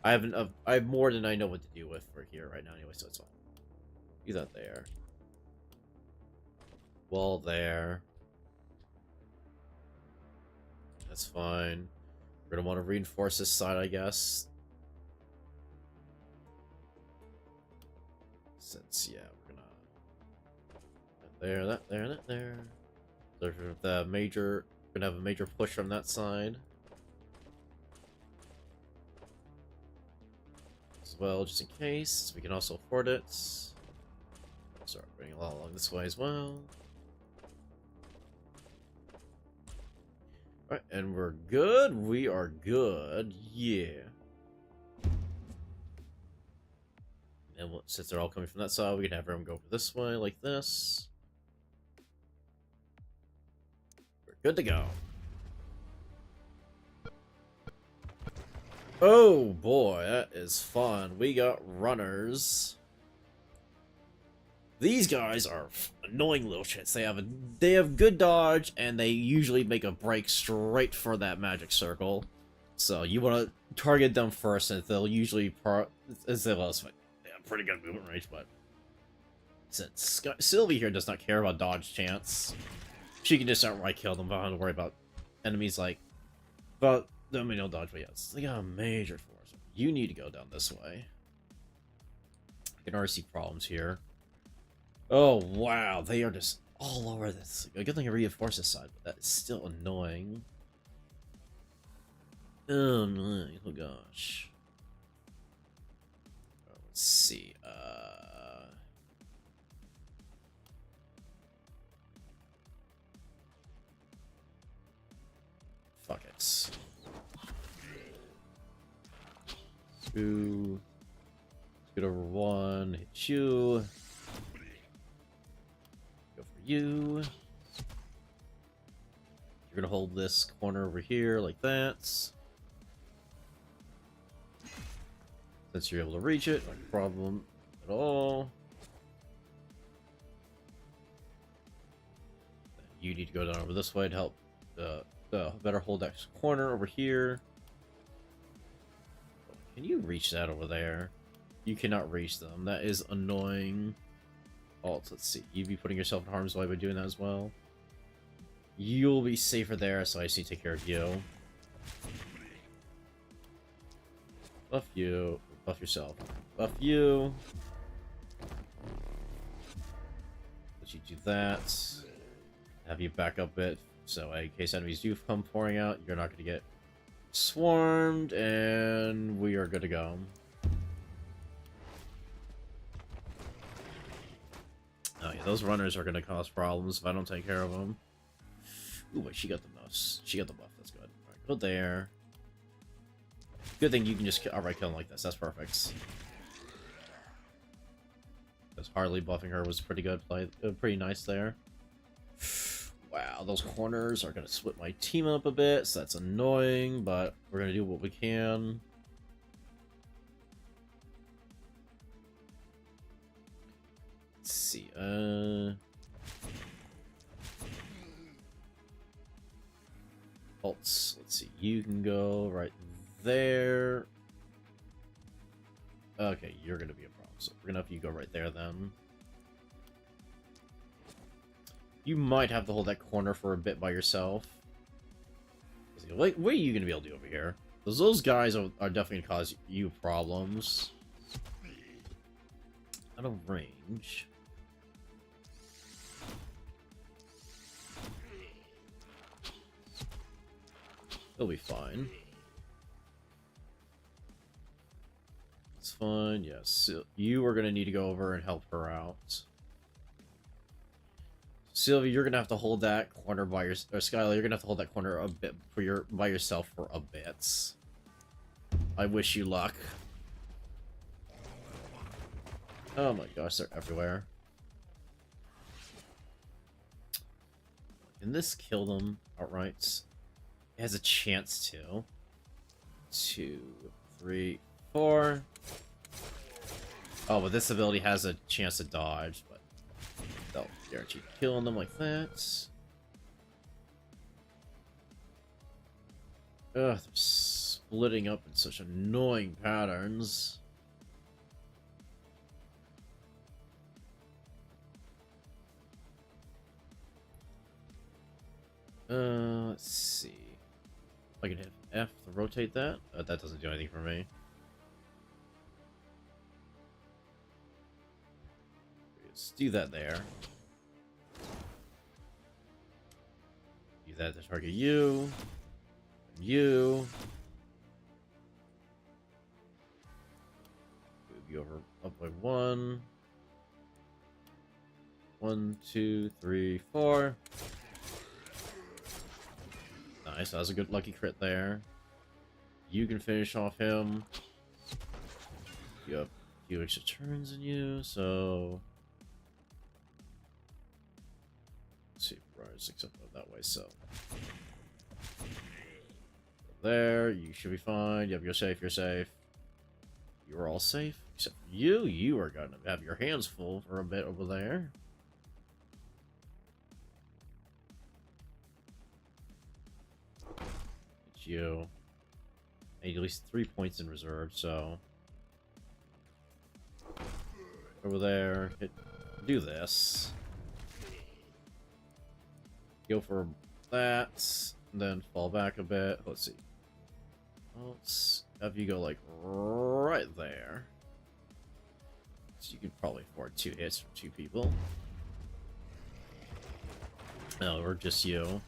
Speaker 1: I have more than I know what to do with for here right now anyway, so it's fine. Do that there. Wall there. That's fine. We're gonna want to reinforce this side, I guess. Since, yeah, we're gonna... That there, that there, that there. There's the major... We're gonna have a major push from that side. As well, just in case. We can also afford it. Start bringing a lot along this way as well. Alright, and we're good. We are good. Yeah. And since they're all coming from that side, we can have everyone go over this way like this. We're good to go. Oh boy, that is fun. We got runners. These guys are annoying little shits. They have good dodge, and they usually make a break straight for that magic circle. So you want to target them first, and they'll usually they have pretty good movement range. But since Sylvie here does not care about dodge chance, she can just outright kill them without having to worry about enemies like. But I mean, no dodge. But yes, they got a major force. You need to go down this way. I can already see problems here. Oh, wow. They are just all over this. A good thing I reinforce this side, but that is still annoying. Oh, my. Oh, gosh. Oh, let's see. Fuck it. Two. Get over one. Hit you. Go for you. You're gonna hold this corner over here like that. Since you're able to reach it, no problem at all. You need to go down over this way to help better hold that corner over here. Can you reach that over there? You cannot reach them. That is annoying. Alt, let's see. You'd be putting yourself in harm's way by doing that as well. You'll be safer there, so I just need to take care of you. Buff you. Buff yourself. Buff you. Let you do that. Have you back up a bit, so in case enemies do come pouring out, you're not going to get swarmed, and we are good to go. Oh yeah, those runners are going to cause problems if I don't take care of them. Ooh, wait, she got the mouse. She got the buff. That's good. Alright, go there. Good thing you can just outright kill them like this. That's perfect. Because Harley buffing her was pretty good. Pretty nice there. Wow, those corners are going to split my team up a bit, so that's annoying, but we're going to do what we can. Let's see, Ults, let's see, you can go right there. Okay, you're going to be a problem, so we're going to have you go right there then. You might have to hold that corner for a bit by yourself. What are you going to be able to do over here? Because those guys are definitely going to cause you problems. Out of range. He'll be fine. It's fine, yes. You are going to need to go over and help her out. Sylvia, you're gonna have to hold that corner by your, or Skylar, you're gonna have to hold that corner a bit for by yourself for a bit. I wish you luck. Oh my gosh, they're everywhere. Can this kill them outright? It has a chance to. 2, 3, 4. Oh, but this ability has a chance to dodge, but they'll guarantee killing them like that. Ugh, they're splitting up in such annoying patterns. Let's see. I can hit F to rotate that. That doesn't do anything for me. Let's do that there. Do that to target you. You. Move you over up by 1. 1, 2, 3, 4. Nice, that was a good lucky crit there. You can finish off him. You have a few extra turns in you, so... Let's see if Rise up that way, so... There, you should be fine. Yep, you're safe, you're safe. You're all safe. Except for you. You are going to have your hands full for a bit over there. It's you. I need at least 3 points in reserve, so... Over there. Do this. Go for that. And then fall back a bit. Let's see. Let's have you go like right there. So you could probably afford 2 hits from 2 people. No, or just you.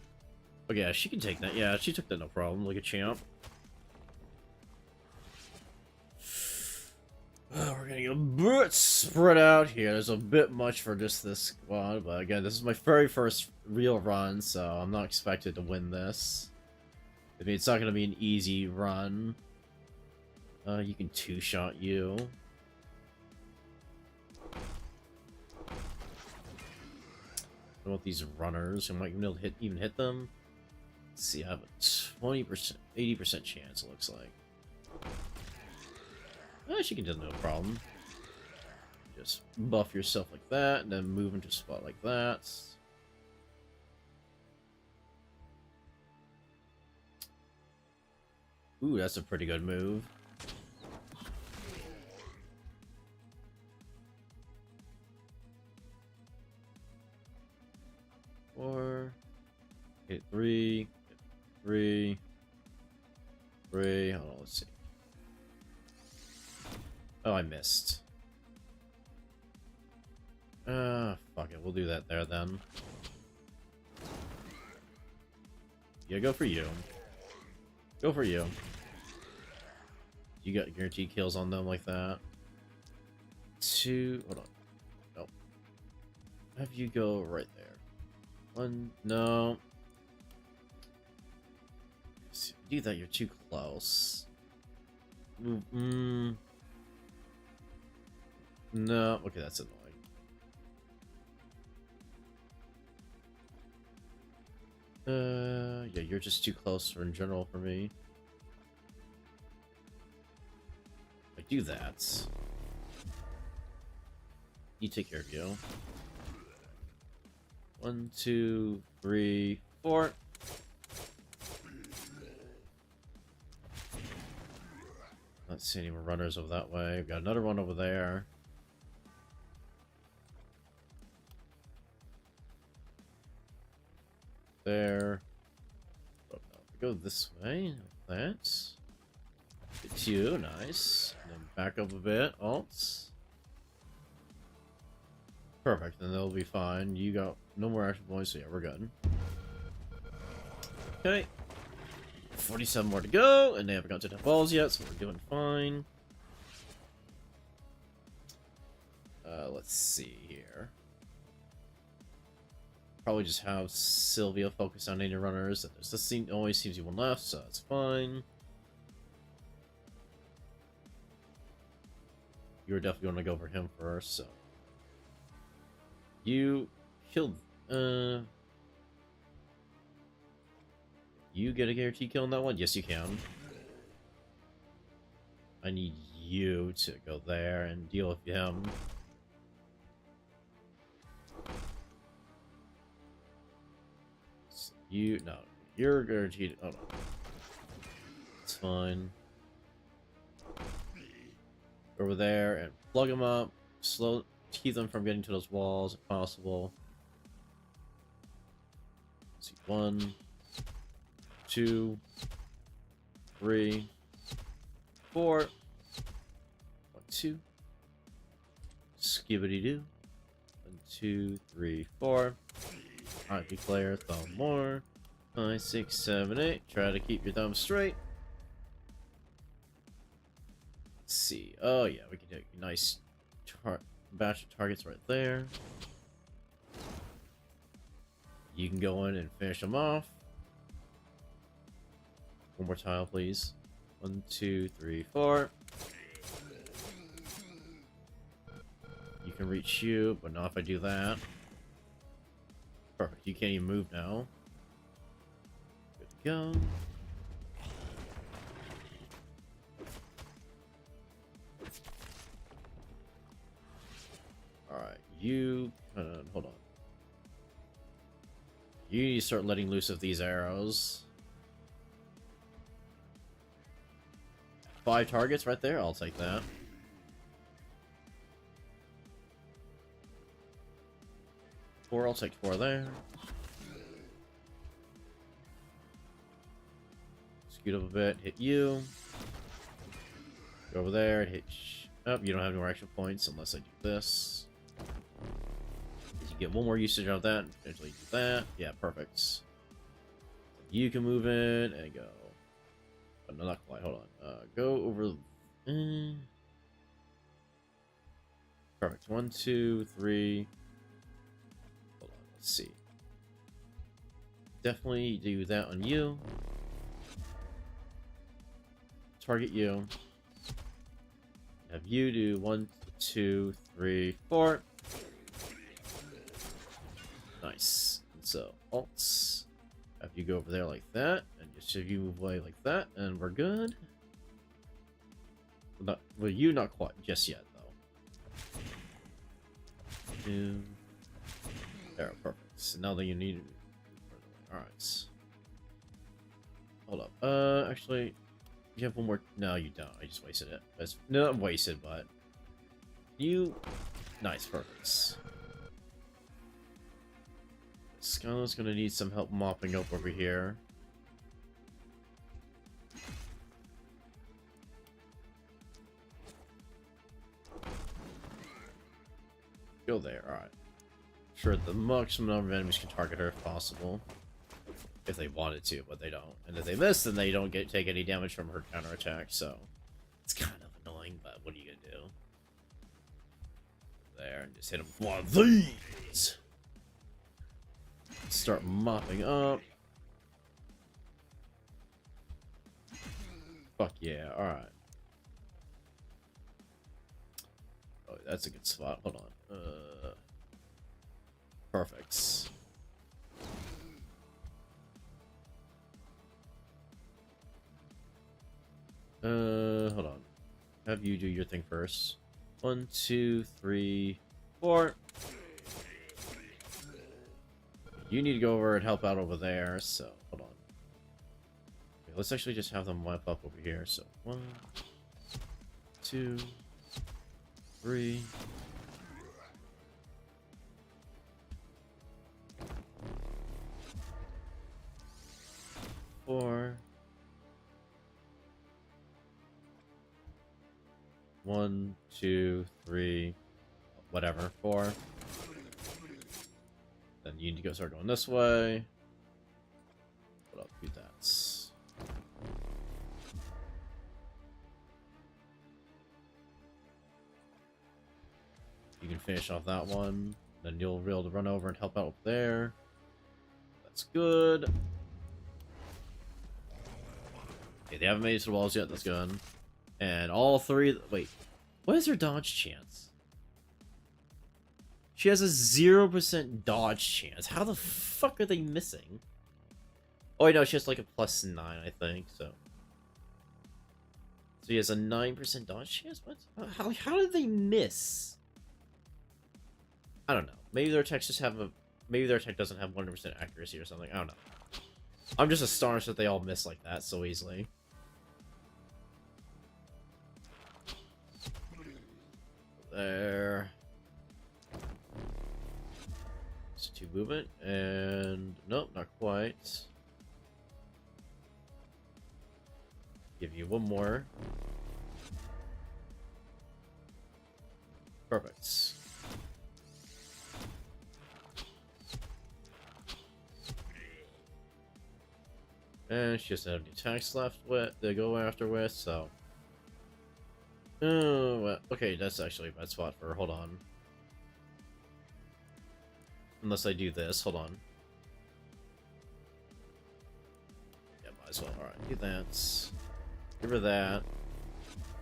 Speaker 1: Oh yeah, she can take that. Yeah, she took that no problem, like a champ. We're getting a bit spread out here. There's a bit much for just this squad, but again, this is my very first real run, so I'm not expected to win this. I mean, it's not gonna be an easy run. You can two-shot you. What about these runners? I might even be able to even hit them. Let's see, I have a 20%, 80% chance, it looks like. She can do no problem. Just buff yourself like that, and then move into a spot like that. Ooh, that's a pretty good move. Four. Hit three. Hit three. Three. Hold on, let's see. Oh, I missed. Fuck it. We'll do that there then. Yeah, go for you. Go for you. You got guaranteed kills on them like that. Two. Hold on. No. Have you go right there. One. No. Do that. You're too close. No. Okay, that's annoying. Yeah, you're just too close for in general for me. I do that. You take care of you. 1, 2, 3, 4. Not see any more runners over that way. We've got another one over there. There. Oh, no. Go this way. Like that. Get you. Nice. And then back up a bit. Alts. Perfect. Then they'll be fine. You got no more action points, so yeah, we're good. Okay. 47 more to go, and they haven't got to the balls yet, so we're doing fine. Let's see here. Probably just have Sylvia focus on any runners. This always seems to be one left, so that's fine. You're definitely going to go for him first, so. You killed. You get a guarantee kill on that one? Yes, you can. I need you to go there and deal with him. So no, you're guaranteed. Oh no, it's fine. Over there and plug them up. Keep them from getting to those walls if possible. Let's see, 1, 2, 3, 4. 1, 2. Skibbity-doo. 1, 2, 3, 4. Alright, declare thumb more. 5, 6, 7, 8. Try to keep your thumb straight. Let's see. Oh yeah, we can take a nice batch of targets right there. You can go in and finish them off. One more tile, please. 1, 2, 3, 4. You can reach you, but not if I do that. Perfect. You can't even move now. Good to go. Alright, you... hold on. You need to start letting loose of these arrows. 5 targets right there? I'll take that. 4, I'll take 4 there. Scoot up a bit, hit you. Go over there, hit... Oh, you don't have any more action points unless I do this. You get one more usage out of that, and potentially do that. Yeah, perfect. You can move in and go. Oh, no, not quite. Hold on. Go over. Perfect. 1, 2, 3. Hold on. Let's see. Definitely do that on you. target you. Have you do 1, 2, 3, 4. Nice. So, alts. Have you go over there like that, and just have you move away like that, and we're good. Not, well, you not quite just yet, though. There, perfect. So now that you need. Alright. Hold up. Actually, you have one more. No, you don't. I just wasted it. It's not wasted, but you. Nice, perfect. Skylar's gonna need some help mopping up over here. Go there, alright. Sure, the maximum number of enemies can target her if possible. If they wanted to, but they don't. And if they miss, then they don't take any damage from her counterattack, so it's kind of annoying, but what are you gonna do? There, and just hit him with one of these! Start mopping up. Fuck yeah, alright. Oh, that's a good spot. Hold on. Perfect. Hold on. Have you do your thing first. 1, 2, 3, 4. You need to go over and help out over there, so hold on. Okay, let's actually just have them wipe up over here. So 1, 2, 3. 4. 1, 2, 3, whatever, 4. Then you need to go start going this way. What up? Do that. You can finish off that one. Then you'll be able to run over and help out up there. That's good. Okay, they haven't made it to the walls yet. That's good. And all three. Wait, what is her dodge chance? She has a 0% dodge chance. How the fuck are they missing? Oh, wait, no, she has like a +9, I think, so. So he has a 9% dodge chance? What? How did they miss? I don't know. Maybe their attacks just have a... Maybe their attack doesn't have 100% accuracy or something. I don't know. I'm just astonished that they all miss like that so easily. There. It's 2 movement, and nope, not quite. Give you one more. Perfect. And she doesn't have any attacks left with to go after with, so. Oh, well, okay, that's actually a bad spot for her. Hold on. Unless I do this, hold on. Yeah, might as well. Alright, do that. Give her that.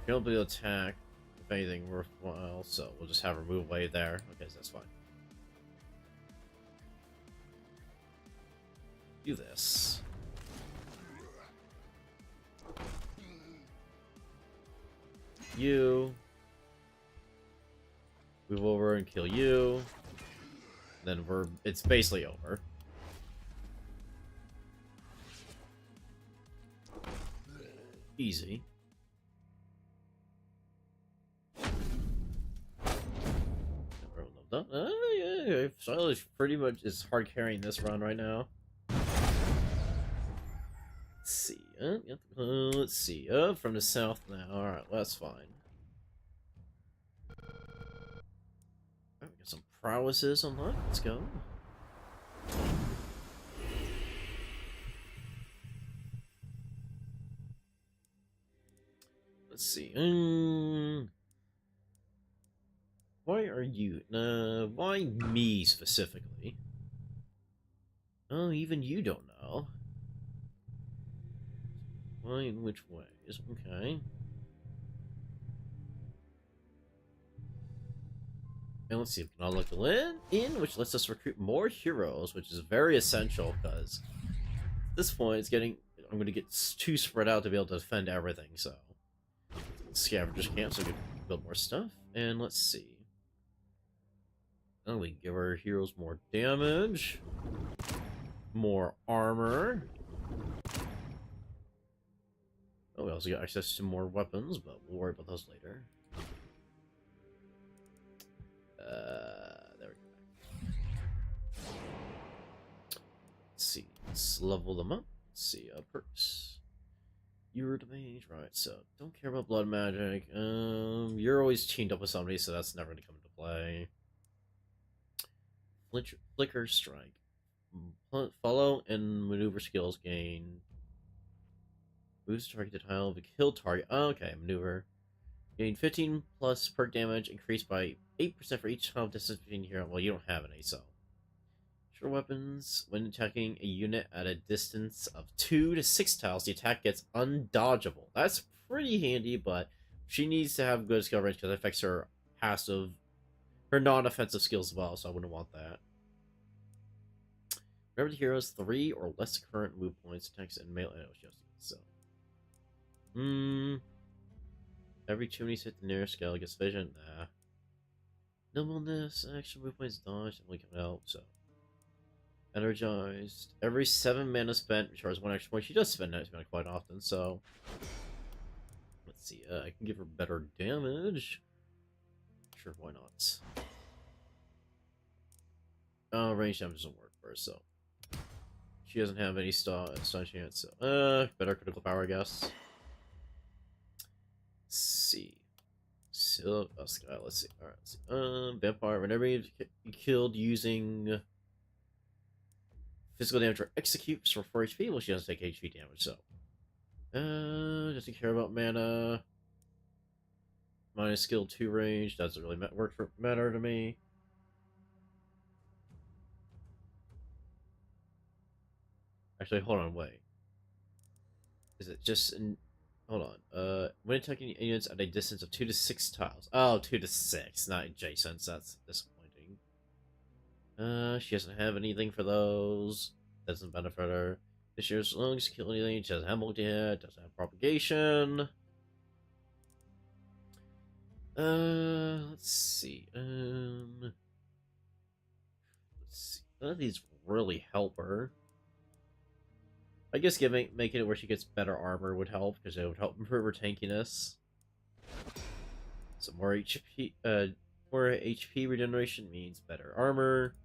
Speaker 1: She'll be able to attack, if anything worthwhile, so we'll just have her move away there. Okay, so that's fine. Do this. You. Move over and kill you. Then it's basically over. Easy. Yeah, Charlotte's pretty much is hard carrying this run right now. Let's see. Let's see. From the south now. Alright, well, that's fine. We got some prowesses on that. Let's go. Let's see. Why are you? Why me specifically? Oh, even you don't know. fine which ways. Okay. And let's see if we can unlock the in, which lets us recruit more heroes, which is very essential because at this point it's getting. I'm going to get too spread out to be able to defend everything, so scavengers camp so we can build more stuff. And let's see. Oh, we can give our heroes more damage, more armor. Oh, we also got access to more weapons, but we'll worry about those later. There we go. Let's see. Let's level them up. Let's see. Perks. You're the mage, right? So don't care about blood magic. You're always teamed up with somebody, so that's never gonna come into play. Flicker strike. Follow and maneuver skills gain. Boost target tile of a kill target. Oh, okay, maneuver. Gain 15 plus perk damage, increased by 8% for each tile distance between here. Well, you don't have any, so. Sure weapons. When attacking a unit at a distance of 2 to 6 tiles, the attack gets undodgeable. That's pretty handy, but she needs to have good skill range because it affects her passive, her non-offensive skills as well, so I wouldn't want that. Remember the hero's 3 or less current move points, attacks, and melee. Oh, she has to, so. Every 2 hits the nearest scale gets vision. Nah. Nimbleness, extra move points dodge, only come out, so. Energized. Every 7 mana spent recharges 1 extra point. She does spend that mana quite often, so. Let's see, I can give her better damage. Sure, why not? Range damage doesn't work for her, so. She doesn't have any stun chance, so. Better critical power, I guess. Let's see. So, Sky, let's see. Alright, let's see. Vampire, whenever you killed using physical damage or execute for 4 HP, well, she doesn't take HP damage, so. Doesn't care about mana. Minus skill 2 range, doesn't really matter to me. Actually, hold on, wait. Is it just in... Hold on. When attacking units at a distance of 2 to 6 tiles. Oh, 2 to 6, not adjacent. That's disappointing. She doesn't have anything for those. Doesn't benefit her. This year's long as kill anything. She doesn't have multi hit. Doesn't have propagation. Let's see. Let's see. None of these really help her. I guess making it where she gets better armor would help, because it would help improve her tankiness. So more HP regeneration means better armor.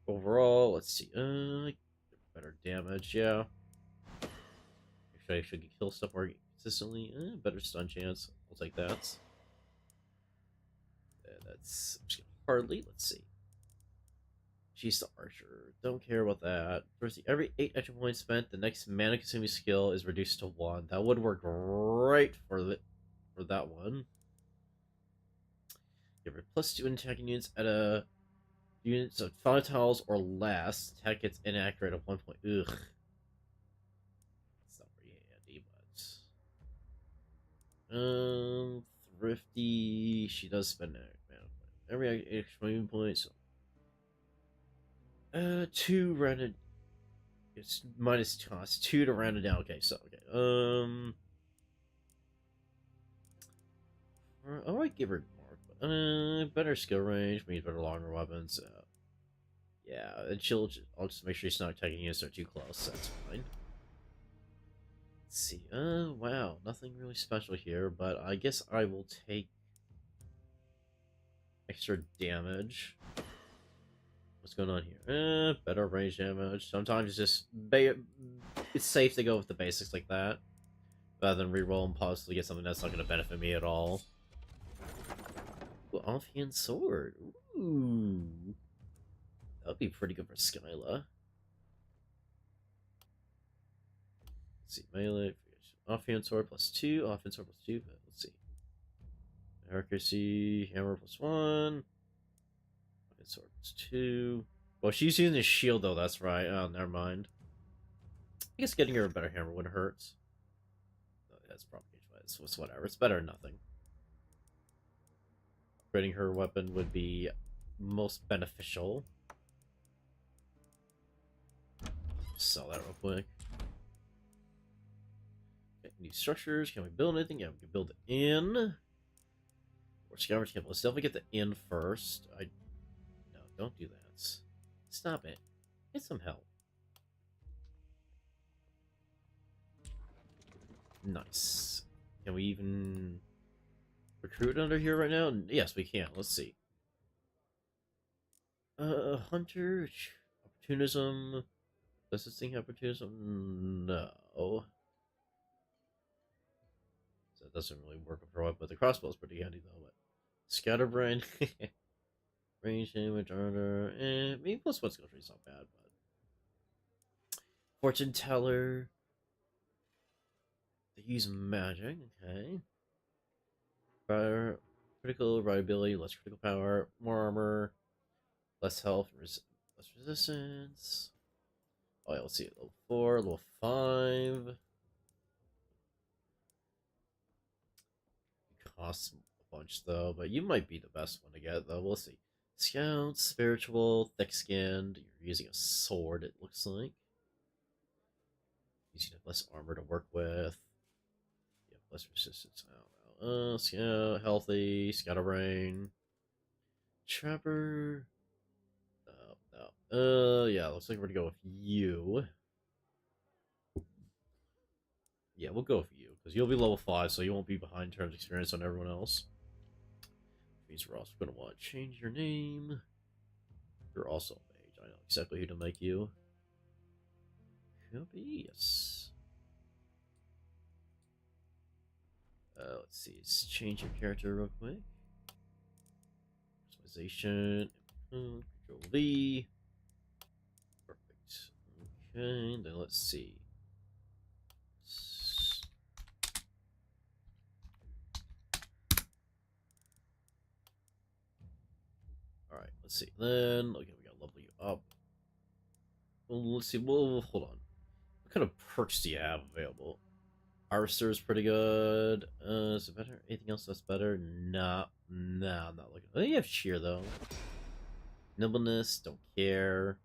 Speaker 1: Overall, let's see. Better damage, yeah. Actually, I should kill stuff more consistently. Better stun chance. I'll take that. That's hardly. Let's see. She's the archer. Don't care about that. First, every 8 extra points spent, the next mana consuming skill is reduced to 1. That would work right for that one. Give her +2 in attacking units at a units of 5 tiles or less. Attack gets inaccurate at 1 point. Ugh. It's not very handy, but Thrifty. She does spend every extra movement point, so 2 rounded. It's minus cost 2 to round it down. Okay, so I might give her more, but better skill range means better longer weapons. Yeah, and I'll just make sure she's not attacking units that are too close. That's fine. Let's see. Wow, nothing really special here, but I guess I will take extra damage. What's going on here? Better range damage. Sometimes it's just it's safe to go with the basics like that, rather than reroll and possibly get something that's not going to benefit me at all. Ooh, offhand sword. Ooh, that would be pretty good for Skyla. Let's see, melee. Offhand sword +2. Offhand sword +2. But let's see. Accuracy hammer +1. Sword +2. Well, she's using the shield though. That's right. Oh, never mind. guess getting her a better hammer would hurt. That's probably it's whatever. It's better than nothing. Upgrading her weapon would be most beneficial. Sell that real quick. Okay, new structures. Can we build anything? Yeah, we can build the inn. Or scavenge camp. Let's definitely get the inn first. No, don't do that. Stop it. Get some help. Nice. Can we even recruit under here right now? Yes, we can. Let's see. Hunter, opportunism. Does this thing have opportunism? No. So that doesn't really work for it, but the crossbow's pretty handy though. But scatterbrain, range damage, armor, maybe plus one skill tree is not bad, but fortune teller. They use magic, okay. Fire, critical rideability, less critical power, more armor, less health, less resistance. Oh, yeah, let's see. Level 4, level 5. It costs a bunch though, but you might be the best one to get though. We'll see. Scout, spiritual, thick skinned. You're using a sword, it looks like. You have less armor to work with. You have less resistance. I don't know. Scout, healthy, scatterbrain. Trapper. No. Yeah, looks like we're gonna go with you. Yeah, we'll go with you, because you'll be level 5, so you won't be behind in terms of experience on everyone else. Means we're also gonna want to change your name. You're also a mage. I know exactly who to make you. Copy, yes. Let's see. Let's change your character real quick. Personalization. Control V. Perfect. Okay, then let's see. Alright, let's see. Then, okay, we gotta level you up. Well, let's see. Well, hold on. What kind of perks do you have available? Harvester's pretty good. Is it better? Anything else that's better? Nah, I'm not looking. Oh, you have cheer though. Nimbleness, don't care.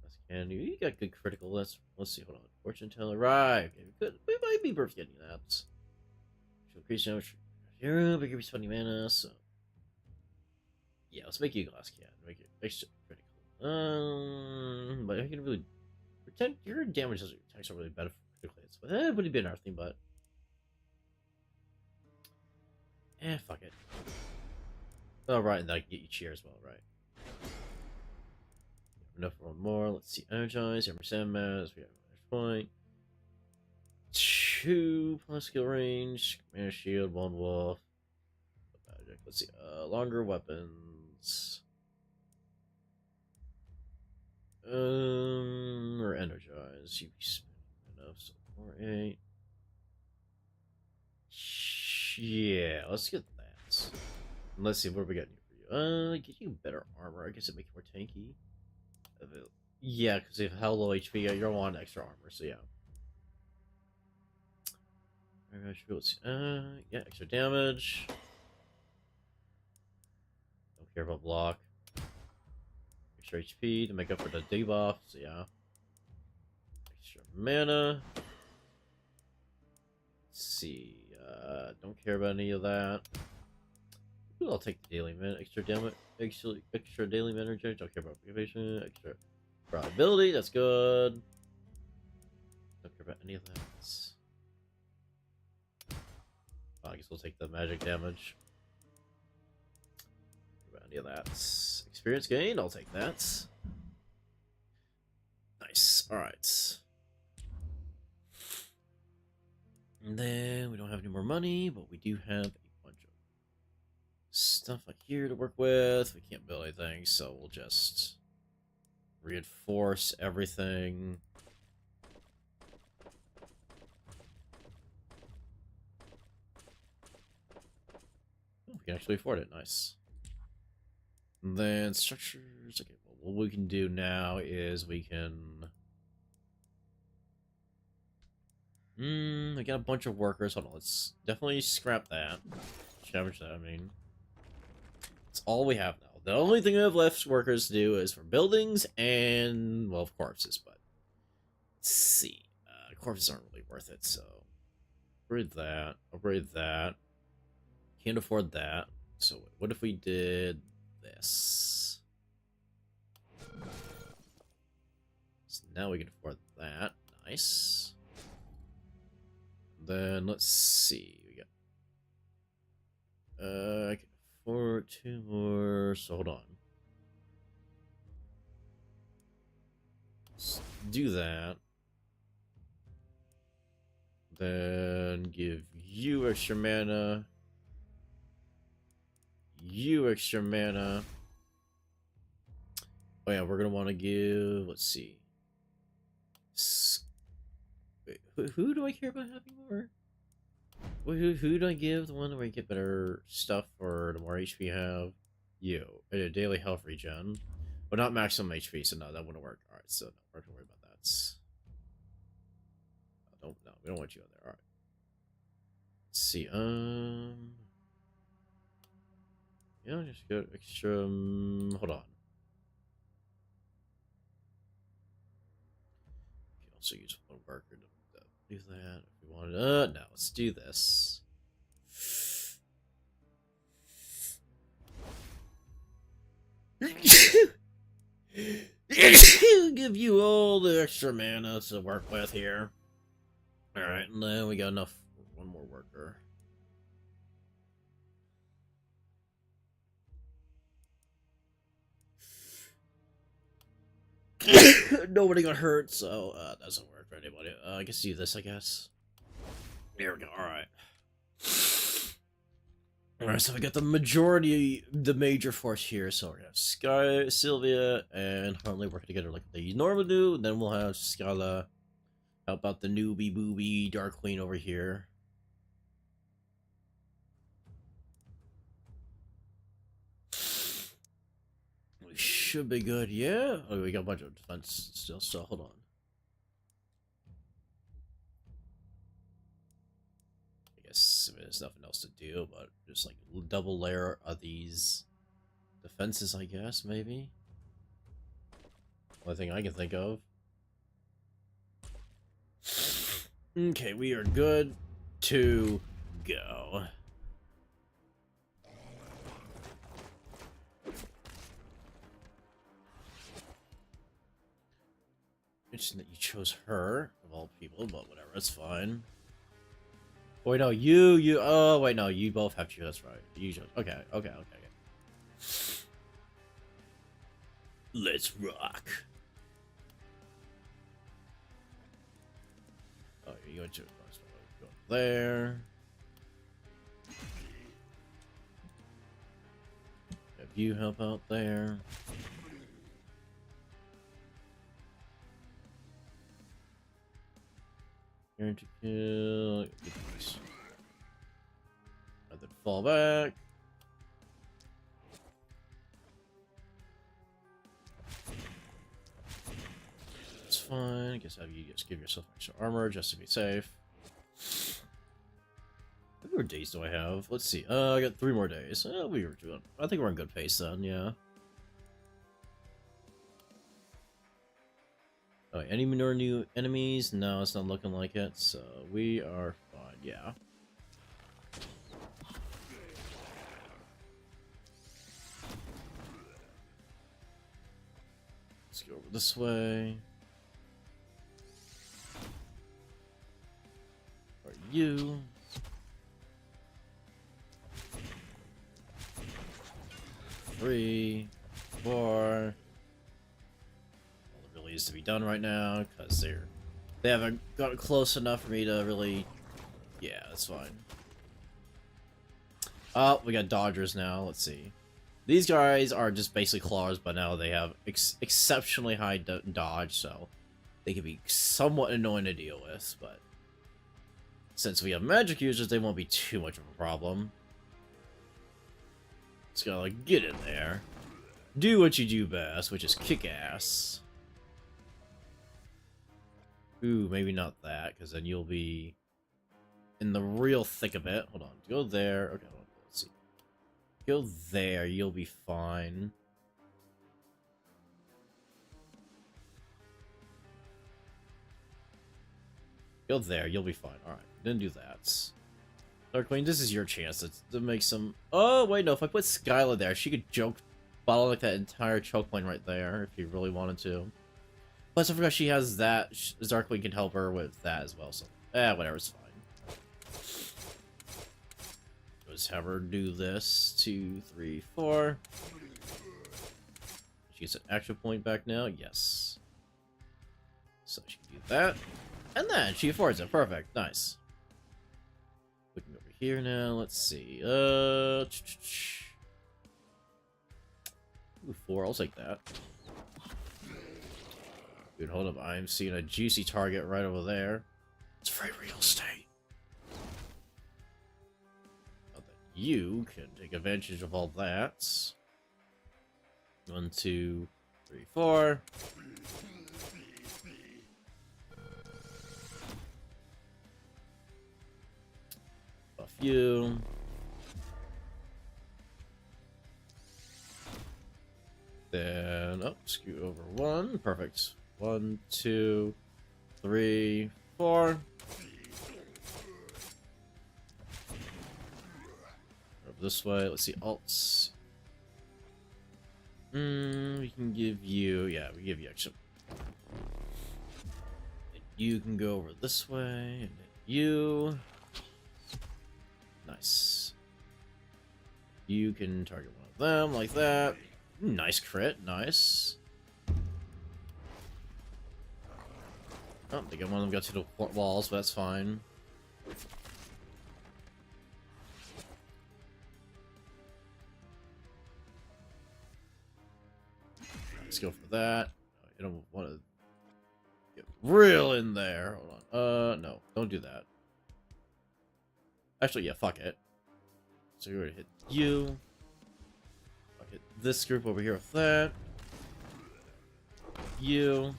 Speaker 1: That's candy. You got good critical. Let's see. Hold on. Fortune teller. Right. Okay, we might be worth getting that. Increase damage. Zero, but you're spending mana. So yeah, let's make you a glass can. Make it extra critical. But I can really pretend your damage doesn't attacks are really better for critical hits. But it would have been our thing, but fuck it. Oh, right, and I can get you cheer as well, right? Enough for one more. Let's see. Energize, Emerson Mass. We have a point. 2 plus skill range. Mana shield, 1 wolf. Magic. Let's see. Longer weapons. Or energize. You be spending enough, so 4, 8. Yeah, let's get that. Let's see, what are we getting for you? Get you better armor. I guess it makes you more tanky. Yeah, because if hell low HP, you're gonna want extra armor, so yeah. Yeah, extra damage. Don't care about block. Extra HP to make up for the debuff, so yeah. Extra mana. Let's see. Don't care about any of that. Ooh, I'll take the daily mana. Extra damage. Extra daily mana change. Don't care about motivation. Extra probability. That's good. Don't care about any of that. I guess we'll take the magic damage. Any of that. Experience gain, I'll take that. Nice. Alright. And then we don't have any more money, but we do have a bunch of stuff like here to work with. We can't build anything, so we'll just reinforce everything. Oh, we can actually afford it. Nice. And then structures. Okay, well, what we can do now is we can I got a bunch of workers. Hold on, let's definitely scrap that. Scavenge that, I mean. That's all we have now. The only thing we have left workers to do is for buildings and, well, corpses, but... Let's see. Corpses aren't really worth it, so... Upgrade that. Upgrade that. Can't afford that. So, what if we did this? So now we can afford that. Nice. Then, let's see. We got... I can afford 2 more, so hold on. Let's do that. Then give you extra mana. You extra mana. Oh yeah, we're gonna want to give. Let's see. Wait, who do I care about having more? Who do I give the one where I get better stuff or the more HP you have? You. A daily health regen. But not maximum HP, so no, that wouldn't work. Alright, so no, we're not gonna worry about that. No, we don't want you on there. Alright. Let's see, yeah, just got extra, hold on. You can also use one worker to do that if we wanted. No, let's do this. Give you all the extra mana to work with here. Alright, and then we got enough for one more worker. Nobody got hurt, so that doesn't work for anybody. I can do this, I guess. There we go, alright. Alright, so we got the majority, the major force here. So we're gonna have Sky, Sylvia, and Harley working together like they normally do. Then we'll have Scala help out the newbie booby Dark Queen over here. We should be good, yeah. Oh, we got a bunch of defense still, so hold on. I guess there's nothing else to do, but just like double layer of these defenses, I guess, maybe. Only thing I can think of. Okay, we are good to go. Interesting that you chose her, of all people, but whatever, that's fine. Wait, no, you, oh, wait, no, you both have to, that's right. You chose, okay. Let's rock. Oh, you're going to go there. Have you help out there. Here to kill. And then fall back. That's fine. I guess have you just give yourself extra armor just to be safe. How many more days do I have? Let's see. I got 3 more days. We were doing. I think we're on good pace then. Yeah. Oh, any more new enemies? No, it's not looking like it. So we are fine. Yeah. Let's go over this way. Are you? Three, 4. All that really is to be done right now because they haven't got close enough for me to really. Yeah, that's fine. Oh, we got Dodgers now. Let's see. These guys are just basically claws, but now they have exceptionally high dodge, so they can be somewhat annoying to deal with. But since we have magic users, they won't be too much of a problem. Just gotta like get in there, do what you do best, which is kick ass. Ooh, maybe not that, because then you'll be in the real thick of it. Hold on. Go there. Okay, hold on. Let's see. Go there. You'll be fine. Go there. You'll be fine. Alright. Then do that. Dark Queen, this is your chance to make some... Oh, wait, no. If I put Skyla there, she could bottle like that entire choke point right there if you really wanted to. Plus, I forgot she has that. Dark Queen can help her with that as well, so... whatever, it's fine. Just have her do this. 2, 3, 4. She gets an action point back now. Yes. So she can do that. And then she affords it. Perfect. Nice. Looking over here now. Let's see. Ooh, 4. I'll take that. Dude, hold up. I'm seeing a juicy target right over there. It's free real estate. Now that you can take advantage of all that. 1, 2, 3, 4. Buff you. Then, oh, scoot over 1. Perfect. 1, 2, 3, 4. Over this way. Let's see, alts. We can give you, yeah, we give you extra. And you can go over this way, and then you. Nice. You can target one of them like that. Nice crit, nice. Oh, they got one of them got to the walls, but that's fine. Let's go for that. You don't want to get real in there. Hold on. No, don't do that. Actually, yeah, fuck it. So we're gonna hit you. I'll hit this group over here with that. You.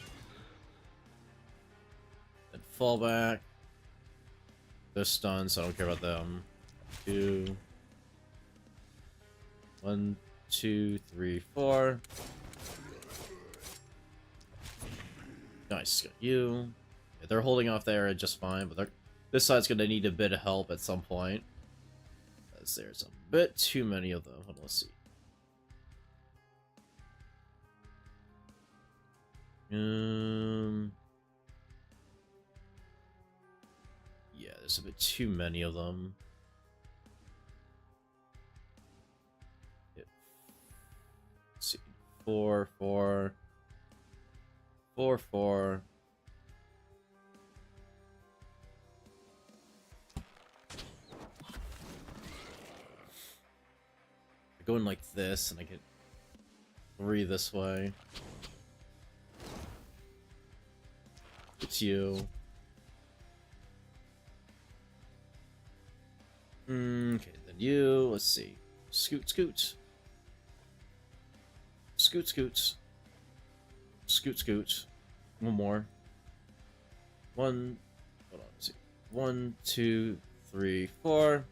Speaker 1: Then fall back. They're stunned, so I don't care about them. 2. 1, 2, 3, 4. Nice, got you. Yeah, they're holding off there just fine, but this side's gonna need a bit of help at some point. As there's a bit too many of them. Hold on, let's see. Yeah, there's a bit too many of them. Let's see. 4, 4. 4, 4. I go in like this, and I get 3 this way. It's you. Okay, then you. Let's see. Scoot, scoot. Scoot, scoot. Scoot, scoot. One more. 1. Hold on. Let's see. 1, 2, 3, 4.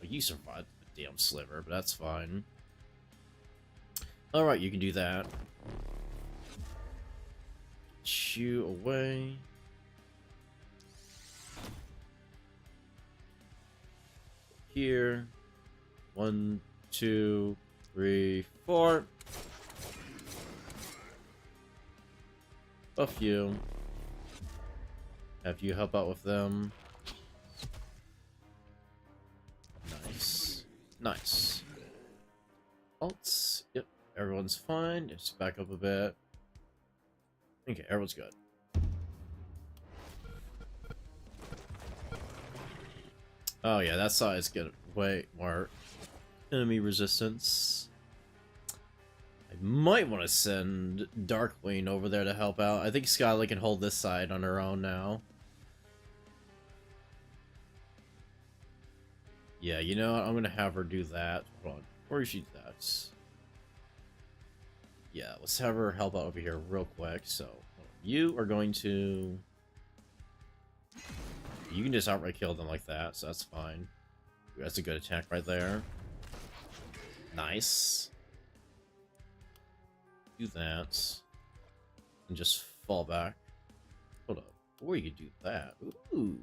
Speaker 1: Well, you survived the damn sliver, but that's fine. Alright, you can do that. Shoo away. Here. 1, 2, 3, 4. Buff you. Have you help out with them. Nice. Nice. Alts. Yep. Everyone's fine. Just back up a bit. Okay, everyone's good. Oh yeah, that side's get way more enemy resistance. I might want to send Darkwing over there to help out. I think Skyla can hold this side on her own now. Yeah, you know what? I'm gonna have her do that. Hold on. Where is she at? Yeah, let's have her help out over here real quick. So, You are going to... You can just outright kill them like that, so that's fine. That's a good attack right there. Nice. Do that. And just fall back. Hold up. Or you could do that. Ooh.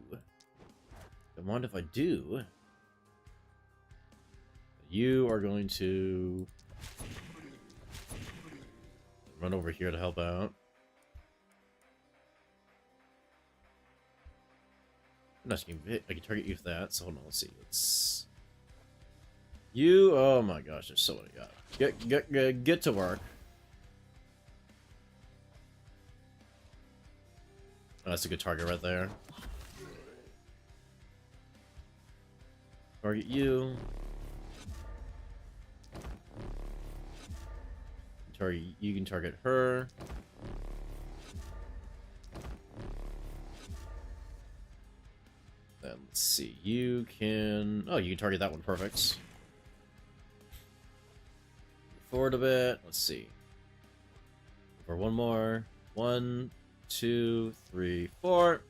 Speaker 1: Don't mind if I do. You are going to run over here to help out. I'm not gonna hit. I can target you with that. So hold on. Let's see. It's you. Oh my gosh, there's so many guys. Get to work. Oh, that's a good target right there. Target you. You can target her. Then let's see. You can. Oh, you can target that one. Perfect. Forward a bit. Let's see. For one more. 1, 2, 3, 4.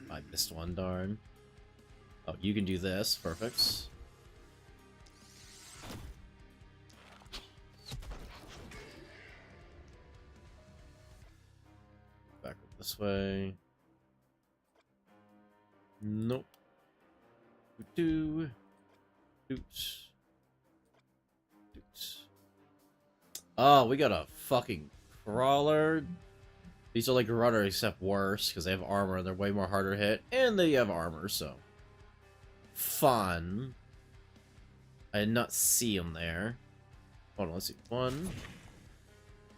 Speaker 1: I missed one. Darn. Oh, you can do this. Perfect. Backward this way. Nope. Doot. Oh, we got a fucking crawler. These are like runner except worse because they have armor and they're way more harder to hit, and they have armor, so fun. I did not see him there. Hold on, let's see. 1,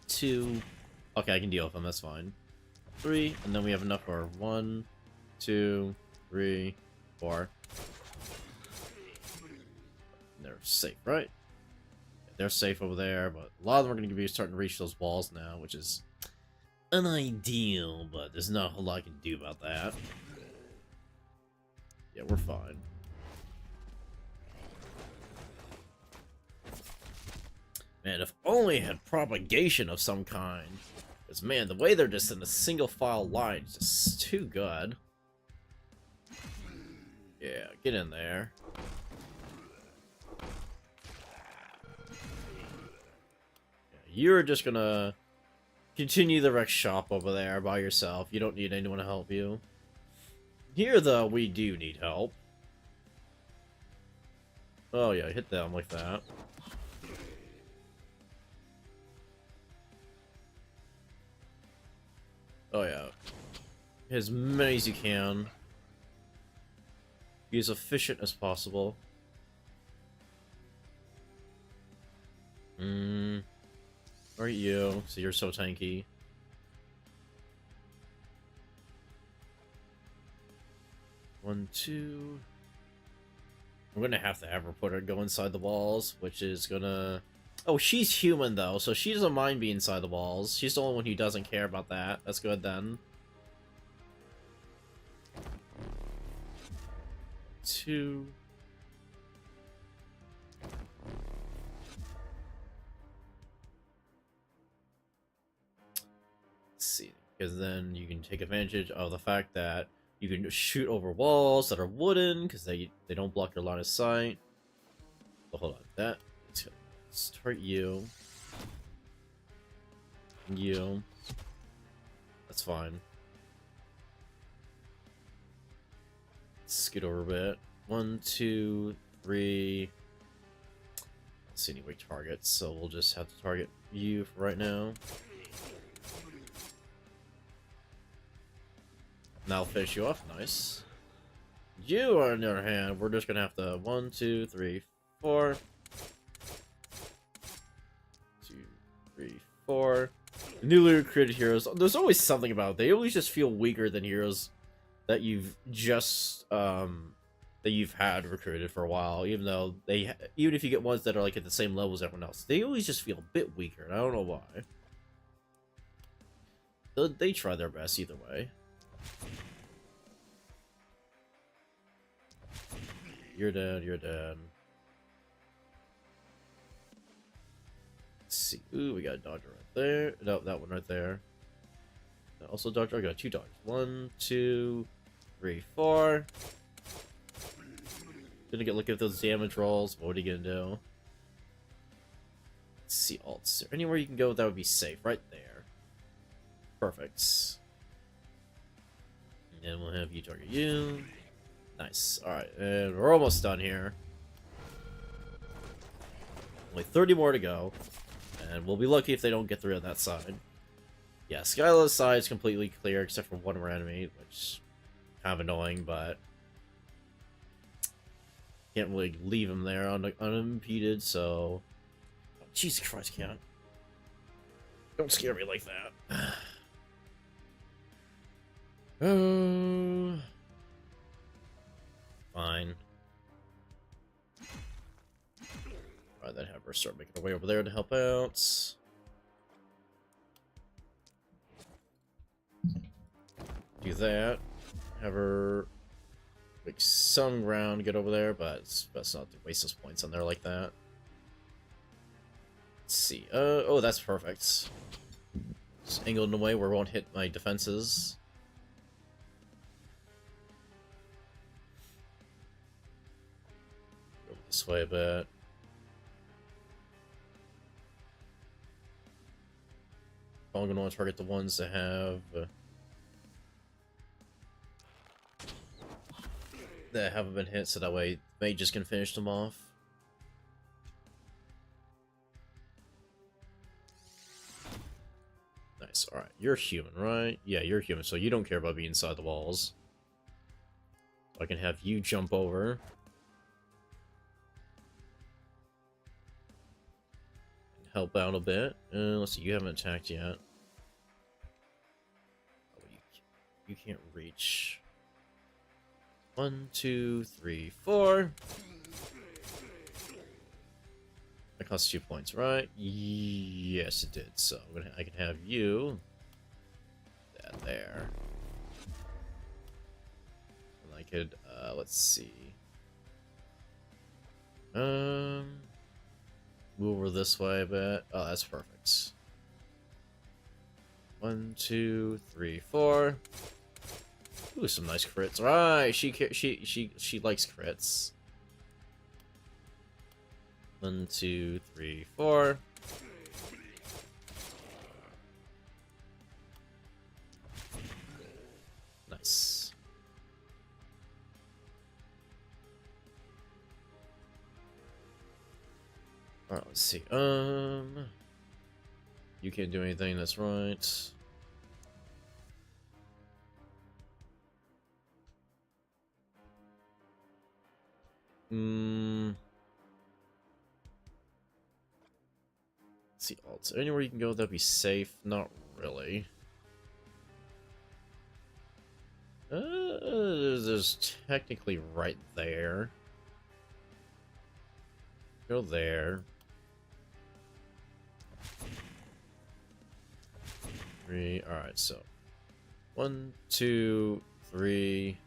Speaker 1: 2. Okay, I can deal with them. That's fine. 3, and then we have enough for 1, 2, 3, 4. They're safe, right? Yeah, they're safe over there, but a lot of them are going to be starting to reach those walls now, which is unideal, but there's not a whole lot I can do about that. Yeah, we're fine. Man, if only it had propagation of some kind. Because, man, the way they're just in a single file line is just too good. Yeah, get in there. Yeah, you're just gonna continue the wreck shop over there by yourself. You don't need anyone to help you. Here, though, we do need help. Oh, yeah, hit them like that. Oh, yeah. As many as you can. Be as efficient as possible. Where are you? So you're so tanky. One, two. I'm gonna have her put her go inside the walls, which is gonna... Oh, she's human though, so she doesn't mind being inside the walls. She's the only one who doesn't care about that. That's good then. 2. Let's see, because then you can take advantage of the fact that you can shoot over walls that are wooden because they don't block your line of sight. So hold on, let's start you. You. That's fine. Scoot over a bit. 1, 2, 3. I don't see any weak targets, so we'll just have to target you for right now. Now I'll finish you off. Nice. You, on the other hand, we're just gonna have to 1, 2, 3, 4. 2, 3, 4. Newly recruited heroes. There's always something about it. They always just feel weaker than heroes that you've just that you've had recruited for a while. Even though even if you get ones that are like at the same level as everyone else, they always just feel a bit weaker. And I don't know why. They try their best either way. You're dead, you're dead. Let's see. Ooh, we got a dodger right there. No, that one right there. Also, Doctor, I got 2 dogs. 1, 2, 3, 4. Gonna get look at those damage rolls. What are you gonna do? Let's see, alts. Anywhere you can go that would be safe, right there. Perfect. And then we'll have you target you. Nice. Alright, and we're almost done here. Only 30 more to go. And we'll be lucky if they don't get through on that side. Yeah, Skyla's side is completely clear except for one more enemy, which is kind of annoying, but can't really leave him there unimpeded, so... Oh, Jesus Christ, Cat. Don't scare me like that. Oh... Fine. Alright, then have her start making her way over there to help out. Do that. Have her make some ground, get over there, but it's best not to waste those points on there like that. Let's see. Oh, that's perfect. Just angled in a way where it won't hit my defenses. Go this way a bit. I'm going to want to target the ones that have... that haven't been hit, so that way mages can finish them off. Nice. Alright, you're human, right? Yeah, you're human, so you don't care about being inside the walls. So I can have you jump over. And help out a bit. Let's see, you haven't attacked yet. Oh, you can't reach. 1, 2, 3, 4. That costs 2 points, right? Yes, it did. So I can have you. That there. And I could, let's see. Move over this way a bit. Oh, that's perfect. 1, 2, 3, 4. Ooh, some nice crits. Right, she likes crits. 1, 2, 3, 4. Nice. Alright, let's see. You can't do anything, that's right. Let's see, alt. Anywhere you can go that'd be safe? Not really. There's technically right there. Go there. 3. Alright, so 1, 2, 3,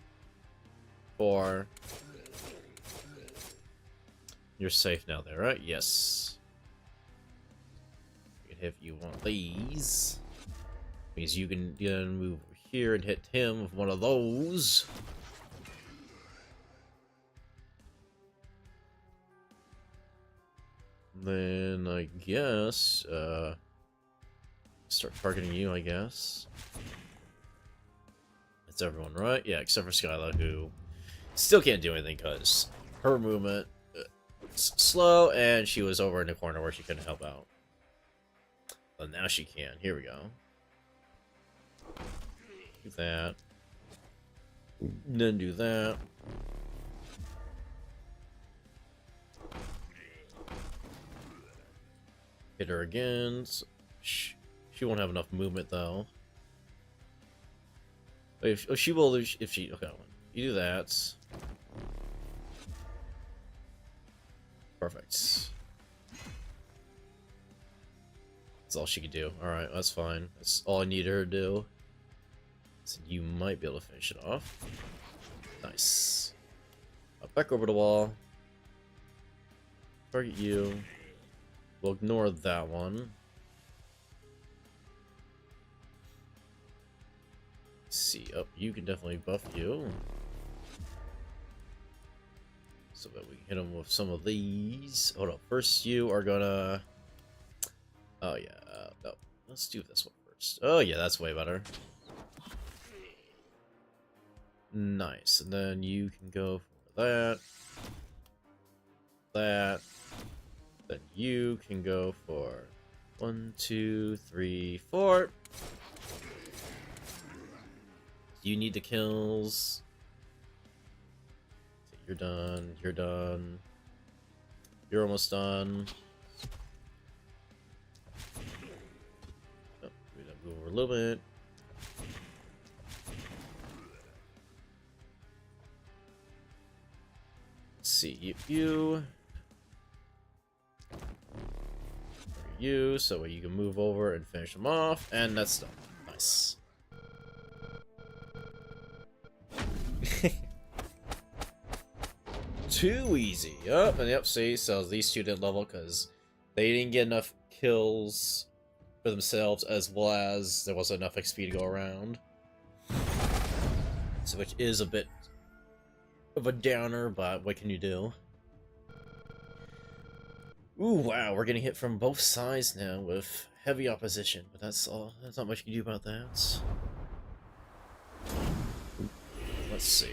Speaker 1: 4. You're safe now there, right? Yes. I can hit you one of these. Means you can move over here and hit him with one of those. Then I guess start targeting you, I guess. That's everyone, right? Yeah, except for Skyla, who still can't do anything because her movement is slow and she was over in the corner where she couldn't help out. But now she can. Here we go. Do that. And then do that. Hit her again. So she won't have enough movement though. If she will, if she okay, you do that. Perfect. That's all she could do. All right, that's fine. That's all I need her to do. So you might be able to finish it off. Nice. Back over the wall. Target you. We'll ignore that one. Let's see. Oh, you can definitely buff you. So that we can hit him with some of these. Hold on. First, you are gonna... Oh, yeah. No. Let's do this one first. Oh, yeah, that's way better. Nice. And then you can go for that. That. Then you can go for 1, 2, 3, 4. You need the kills. You're done. You're done. You're almost done. Oh, we gotta move over a little bit. Let's see. You. So you can move over and finish them off. And that's done. Nice. Too easy. Yep, and yep, see, so these two didn't level because they didn't get enough kills for themselves, as well as there wasn't enough XP to go around. So, which is a bit of a downer, but what can you do? Ooh, wow, we're getting hit from both sides now with heavy opposition, but that's all. There's not much you can do about that. Let's see.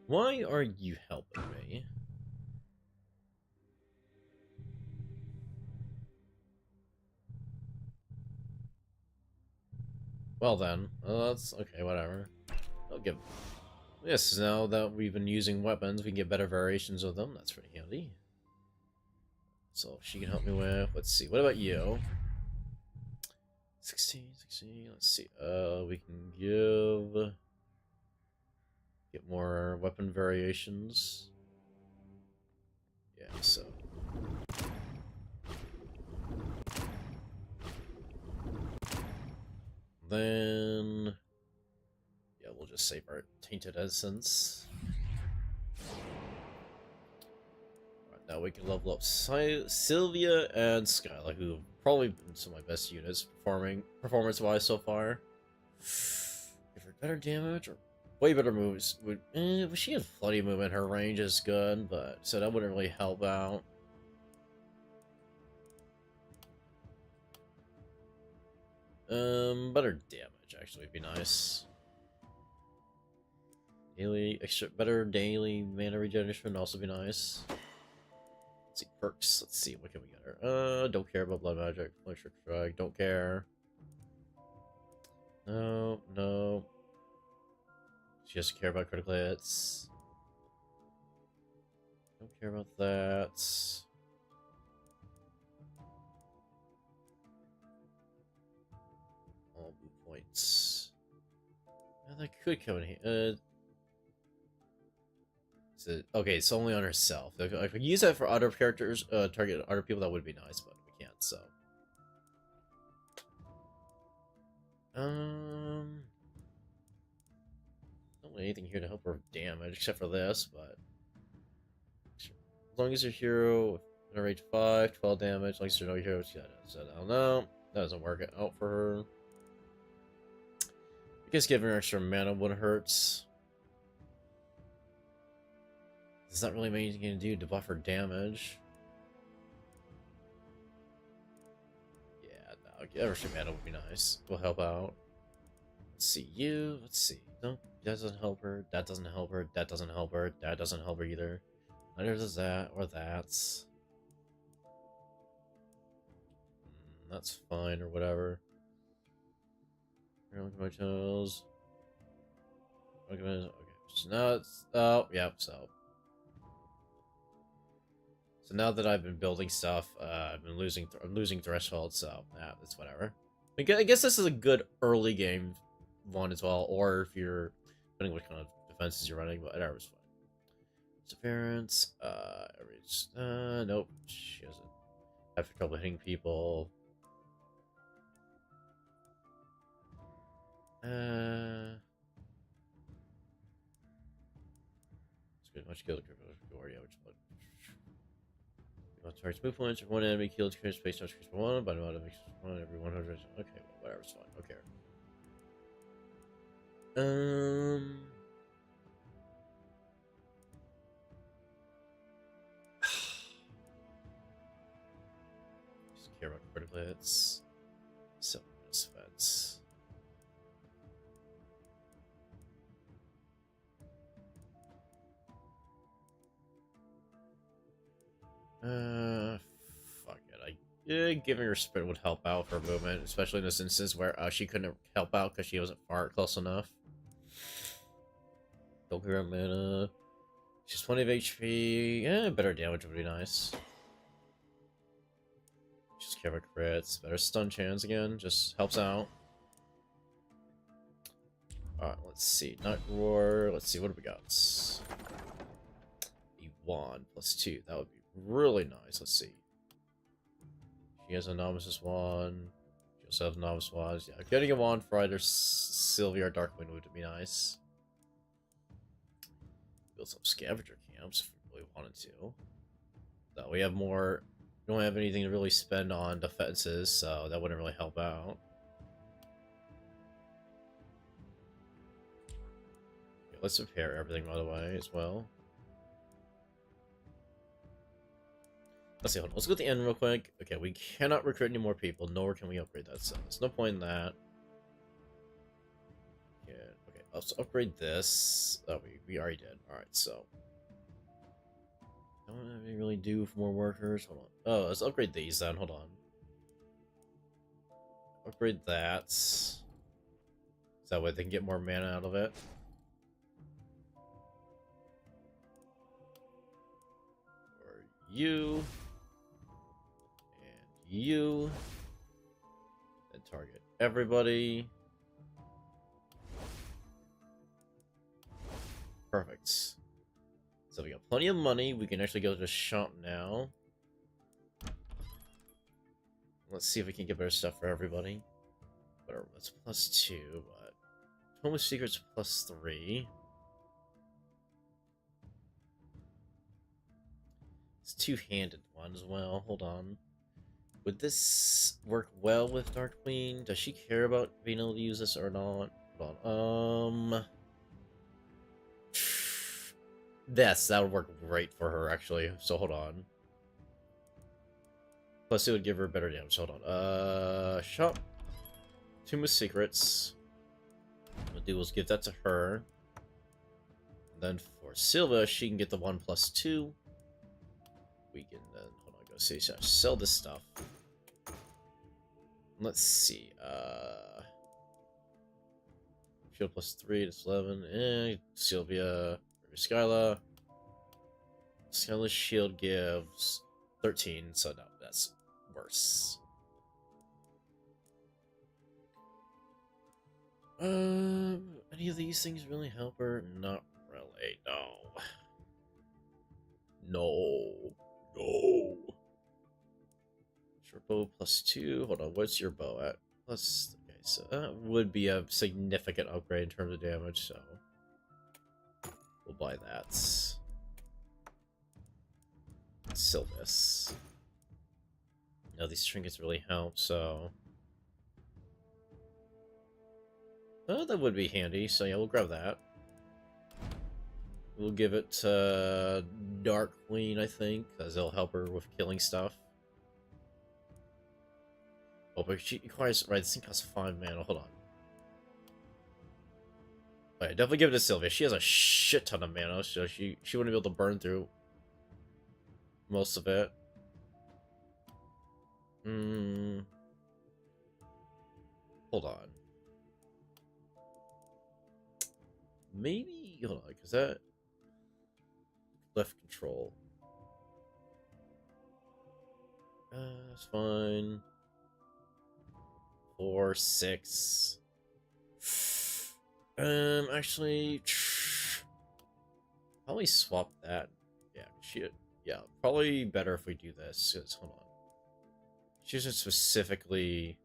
Speaker 1: Why are you helping me? Well then, that's okay, whatever. I'll give... Yes, now that we've been using weapons, we can get better variations of them. That's pretty handy. So she can help me with... Let's see, what about you? 16, let's see. We can get more weapon variations. Yeah, so... Then... Yeah, we'll just save our Tainted Essence. Right, now we can level up Sylvia and Skyla, who have probably been some of my best units performance-wise so far. Give her better damage or way better moves. She has plenty of movement. Her range is good, but so that wouldn't really help out. Better damage actually would be nice. Better daily mana regeneration would also be nice. Let's see, perks. Let's see, what can we get her? Don't care about blood magic. Electric drag, don't care. No. She doesn't care about critical hits. Don't care about that. All blue points. Yeah, that could come in here. Okay, it's only on herself. If we use that for other characters, target other people, that would be nice, but we can't, so. Don't anything here to help her with damage, except for this, but... As long as your hero, rate 5, 12 damage, as long as there's no heroes, yeah, so I don't know. That doesn't work out for her. I guess giving her extra mana wouldn't hurt. There's not really anything you can do to buff her damage. Yeah, no, extra mana would be nice. Will help out. Let's see you. Let's see. No, that doesn't help her. That doesn't help her. That doesn't help her. That doesn't help her either. Neither does that or that. That's fine or whatever. Look at my toes. Okay, so now it's... Oh, yeah, so now that I've been building stuff, I've been losing thresholds, so yeah, it's whatever. I guess this is a good early game one as well, or if you're depending what kind of defenses you're running, but whatever's fine. Severance, nope, she doesn't have trouble hitting people. It's good, much skill to Gloria, which Target's move points. If one enemy killed, creates space charge for one, but no other makes one every 100. Okay, well, whatever's fine. Okay. Just care about critical hits. Self defense. Fuck it. Giving her sprint would help out for a movement, especially in this instance where she couldn't help out because she wasn't far close enough. Don't care mana. She's 20 of HP. Yeah, better damage would be nice. Just care about crits. Better stun chance again. Just helps out. Alright, let's see. Night Roar. Let's see, what do we got? A wand +2. That would be really nice. Let's see. She has a Novice's wand. She also has Novice wands. Yeah, getting a wand for either Sylvia or Darkwind would be nice. Build some scavenger camps if we really wanted to. Though we have more. We don't have anything to really spend on defenses, so that wouldn't really help out. Okay, let's repair everything by the way as well. Let's see, hold on. Let's go to the end real quick. Okay, we cannot recruit any more people, nor can we upgrade that, so there's no point in that. Yeah, okay, let's upgrade this. Oh, we already did. Alright, so. Don't have any really do for more workers. Hold on. Oh, let's upgrade these then. Hold on. Upgrade that. So that way they can get more mana out of it. Or you. You, and target everybody. Perfect. So we got plenty of money. We can actually go to the shop now. Let's see if we can get better stuff for everybody. Whatever, that's +2, but Tome of Secrets +3. It's two-handed one as well. Hold on. Would this work well with Dark Queen? Does she care about being able to use this or not? Hold on. Yes, that would work great for her, actually. So, hold on. Plus, it would give her better damage. Hold on. Shop. Tomb of Secrets. What we'll do is give that to her. And then for Silva, she can get the 1+2. We can then, hold on, go see, sell this stuff. Let's see, shield +3, that's 11, Sylvia, Skyla. Skyla's shield gives 13, so no, that's worse. Any of these things really help her? Not really, no. No. Short bow +2. Hold on, what's your bow at? Plus, okay, so that would be a significant upgrade in terms of damage, so we'll buy that. Sell this. No, these trinkets really help, so that would be handy, so yeah, we'll grab that. We'll give it to Dark Queen, I think, because it'll help her with killing stuff. Oh, but she requires... Right, this thing costs 5 mana. Hold on. Alright, definitely give it to Sylvia. She has a shit ton of mana, so she wouldn't be able to burn through most of it. Hold on. Maybe... Hold on, because that... Left control. That's fine. 4, 6. Actually, probably swap that. Yeah, probably better if we do this. Cause, hold on. She doesn't specifically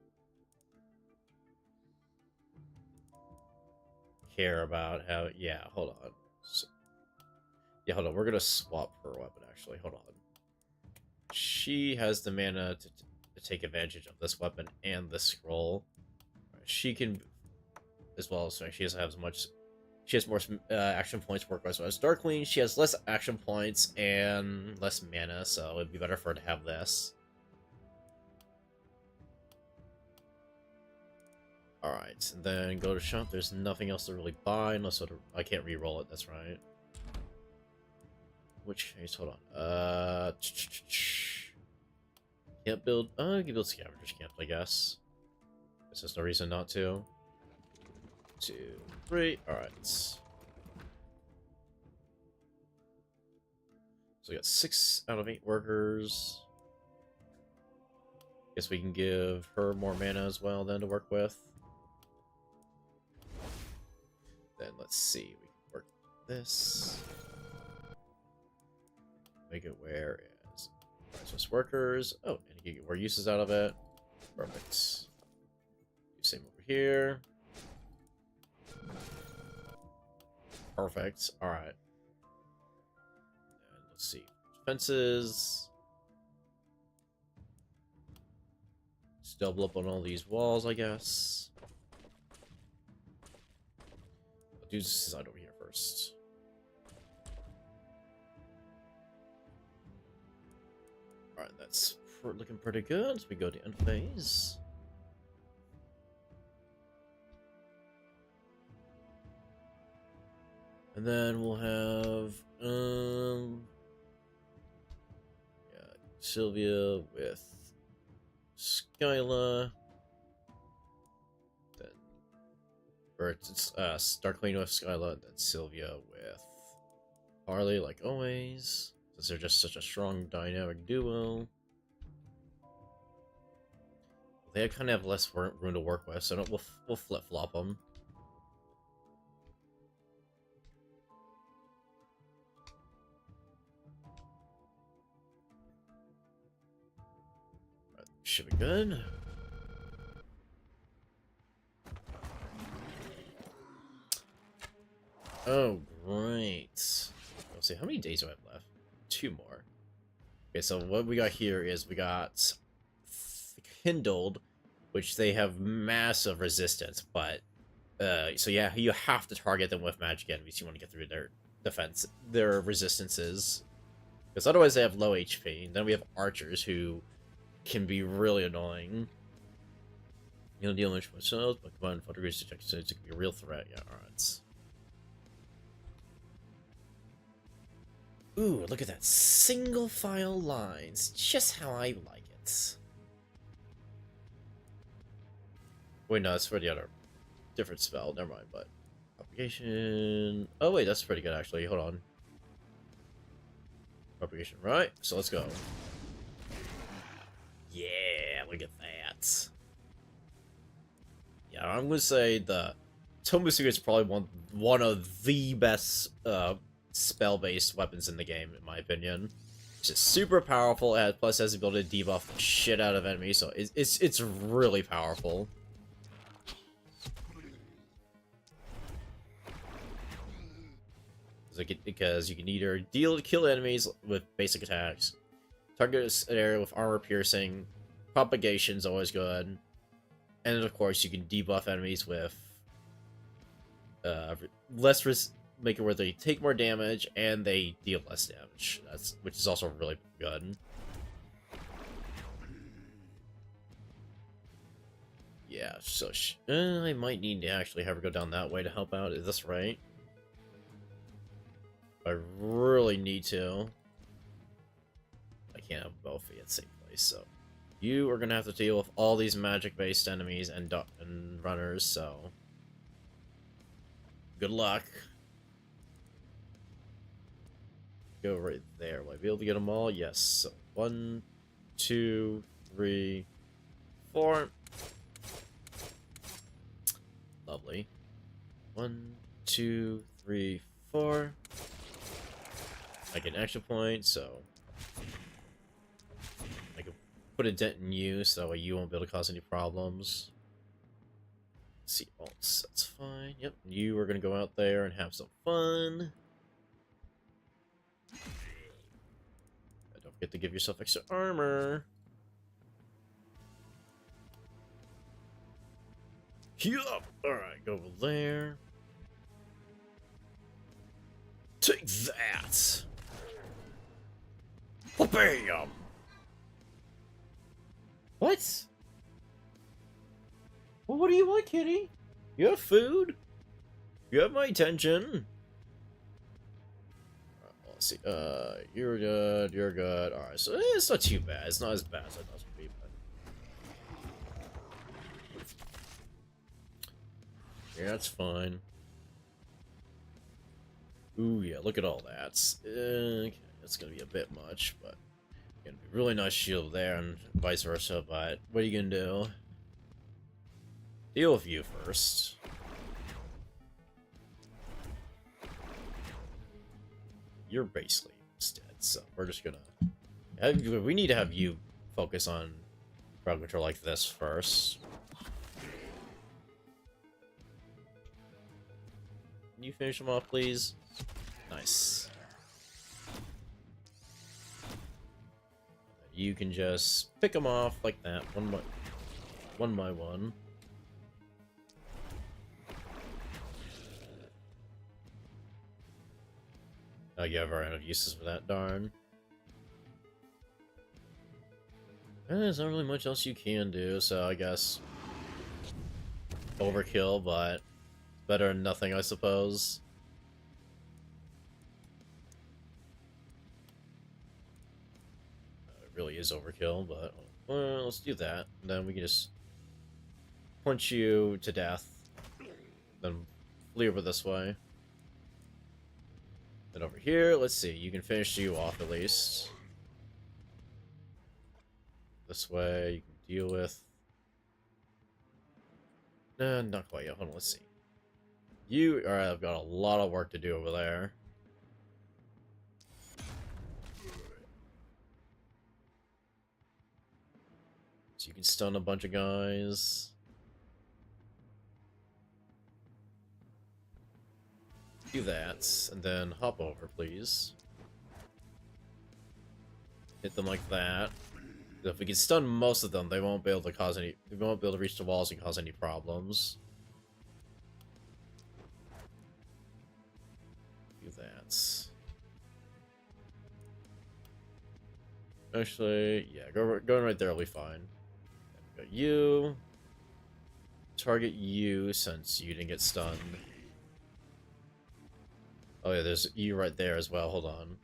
Speaker 1: care about how. Yeah, hold on. So, yeah, hold on. We're gonna swap her weapon. Actually, hold on. She has the mana to take advantage of this weapon and this scroll. She can, as well as she doesn't have as much. She has more action points to work with. So as Darkling, she has less action points and less mana, so it'd be better for her to have this. Alright, and then go to shop. There's nothing else to really buy unless I can't re-roll it, that's right. Which case, hold on. Can't build. You can build scavengers camp, I guess. There's no reason not to. 2, 3. Alright. So we got 6 out of 8 workers. Guess we can give her more mana as well then to work with. Then let's see. We can work this. Make it where is priceless workers. Oh, and you can get more uses out of it. Perfect. Do same over here. Perfect. Alright. And let's see. Fences. Just double up on all these walls, I guess. I'll do this side over here first. Alright, that's looking pretty good. So we go to end phase. And then we'll have yeah, Sylvia with Skyla. Then or it's Darkling with Skyla, and then Sylvia with Harley, like always. Since they're just such a strong dynamic duo. They kind of have less room to work with, so we'll flip-flop them. Should be good. Oh, great. Let's see, how many days do I have left? 2 more. Okay, so what we got here is we got Kindled, which they have massive resistance, but so yeah, you have to target them with magic enemies. You want to get through their defense, their resistances, because otherwise they have low HP. And then we have archers who can be really annoying. You don't deal much myself, but combined with other so it can be a real threat. Yeah, alright. Ooh, look at that. Single file lines. Just how I like it. Wait, no, that's for the other different spell. Never mind, but propagation. Oh wait, that's pretty good actually. Hold on. Propagation, right? So let's go. Yeah, look at that. Yeah, I'm gonna say the Tomusuga is probably one of the best spell-based weapons in the game, in my opinion. It's just super powerful, and plus has the ability to debuff the shit out of enemies, so it's really powerful. Because you can either kill enemies with basic attacks, target an area with armor piercing, propagation's always good, and of course you can debuff enemies with make it where they take more damage and they deal less damage. Which is also really good. Yeah, so I might need to actually have her go down that way to help out. Is this right? I really need to. I can't have both be at the same place, so you are gonna have to deal with all these magic-based enemies and runners. So good luck. Go right there. Will I be able to get them all? Yes. So 1, 2, 3, 4. Lovely. 1, 2, 3, 4. I get an action point, so I can put a dent in you, so that way you won't be able to cause any problems. Let's see, alts, that's fine. Yep, you are going to go out there and have some fun. Don't forget to give yourself extra armor. Yup! Alright, go over there. Take that! Bam! What? Well, what do you want, kitty? You have food? You have my attention? Let's see. You're good. You're good. Alright, so it's not too bad. It's not as bad as I thought it would be, but... yeah, that's fine. Ooh, yeah, look at all that. Okay, that's gonna be a bit much, but... gonna be really nice shield there, and vice versa, but... what are you gonna do? Deal with you first. You're basically dead, so we're just gonna... we need to have you focus on crowd control like this first. Can you finish him off, please? Nice. You can just pick them off like that, one by one. Oh, you have run out of uses for that, darn. There's not really much else you can do, so I guess overkill, but better than nothing, I suppose. It really is overkill, but well, let's do that. And then we can just punch you to death, then flee over this way. Then over here, let's see, you can finish you off at least. This way, you can deal with... nah, not quite yet. Hold on, let's see. You... alright, I've got a lot of work to do over there. So you can stun a bunch of guys. Do that, and then hop over, please. Hit them like that. If we can stun most of them, they won't be able to cause any... they won't be able to reach the walls and cause any problems. Do that. Actually, yeah, going right there will be fine. Got you. Target you since you didn't get stunned. Oh yeah, there's you right there as well. Hold on.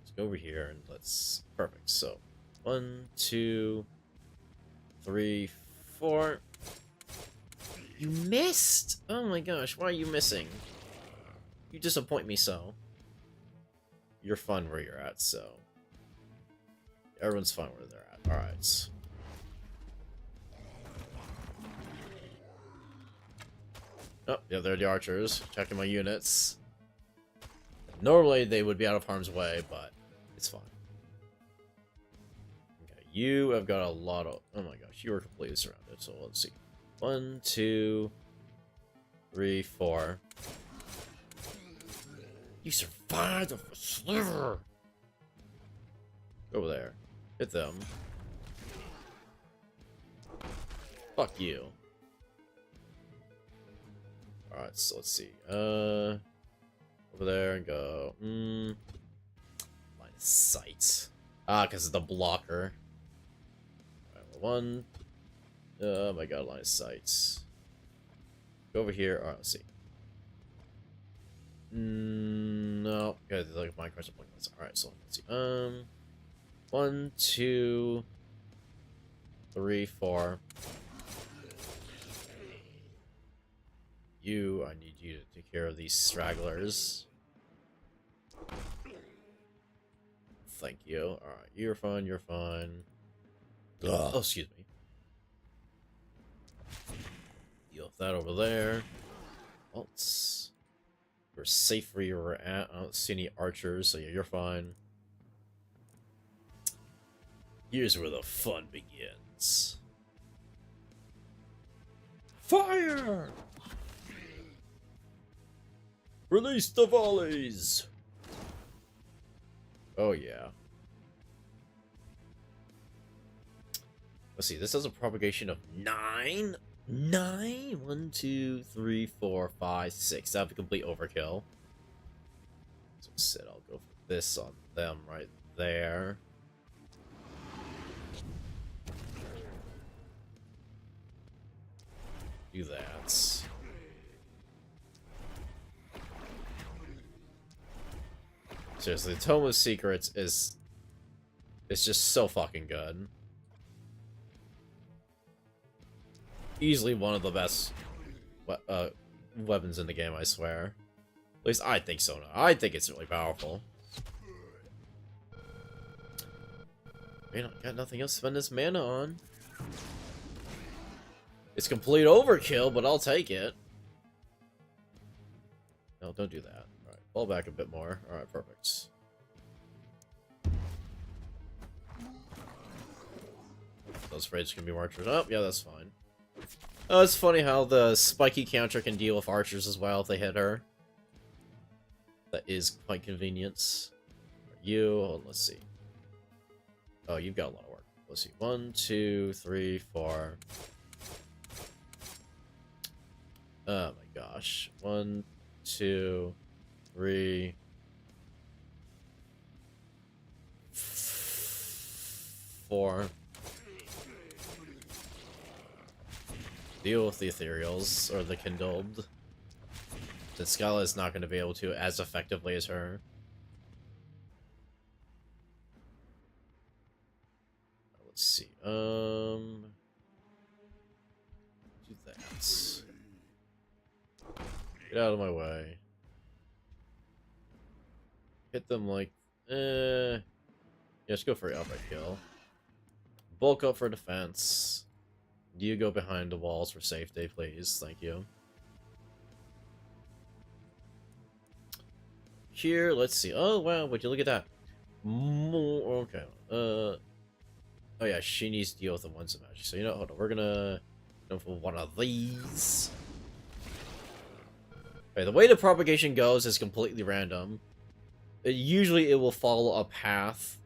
Speaker 1: Let's go over here and let's... perfect. So, 1, 2, 3, 4. You missed! Oh my gosh, why are you missing? You disappoint me so. You're fun where you're at, so... everyone's fine where they're at. Alright. Oh, yeah, they're the archers. Checking my units. Normally, they would be out of harm's way, but it's fine. Okay, you have got a lot of... oh my gosh, you are completely surrounded, so let's see. 1, 2, 3, 4. You survived a sliver! Go over there. Hit them. Fuck you. Alright, so let's see. Over there and go. Line of sight. Ah, because of the blocker. Alright, 1. Oh my god, line of sight. Go over here. Alright, let's see. No. Okay, like my question points. Alright, so let's see. 1, 2, 3, 4. You, I need you to take care of these stragglers. Thank you. Alright, you're fine, you're fine. Ugh. Oh, excuse me. Deal with that over there. Well, we're safe where you were at. I don't see any archers, so yeah, you're fine. Here's where the fun begins. Fire! Release the volleys! Oh, yeah. Let's see, this has a propagation of 9? 9? 1, 2, 3, 4, 5, 6. That'd be complete overkill. So instead, I'll go for this on them right there. Do that. Seriously, the Tome of Secrets is just so fucking good. Easily one of the best weapons in the game, I swear. At least I think so now. I think it's really powerful. Man, I got nothing else to spend this mana on. It's complete overkill, but I'll take it. No, don't do that. Alright, fall back a bit more. Alright, perfect. Those raids can be archers. Oh, yeah, that's fine. Oh, it's funny how the spiky counter can deal with archers as well if they hit her. That is quite convenient. You, let's see. Oh, you've got a lot of work. Let's see. 1, 2, 3, 4. Oh my gosh. 1, 2, 3, 4. Deal with the ethereals, or the kindled. That Skyla is not going to be able to as effectively as her. Let's see. Do that. Get out of my way. Hit them like, yeah, just go for an outright kill. Bulk up for defense. You go behind the walls for safety, please. Thank you. Here, let's see. Oh, wow, would you look at that? More, okay. Oh, yeah, she needs to deal with the ones of magic. So, you know, hold on. We're gonna go for one of these. Okay, the way the propagation goes is completely random. Usually, it will follow a path.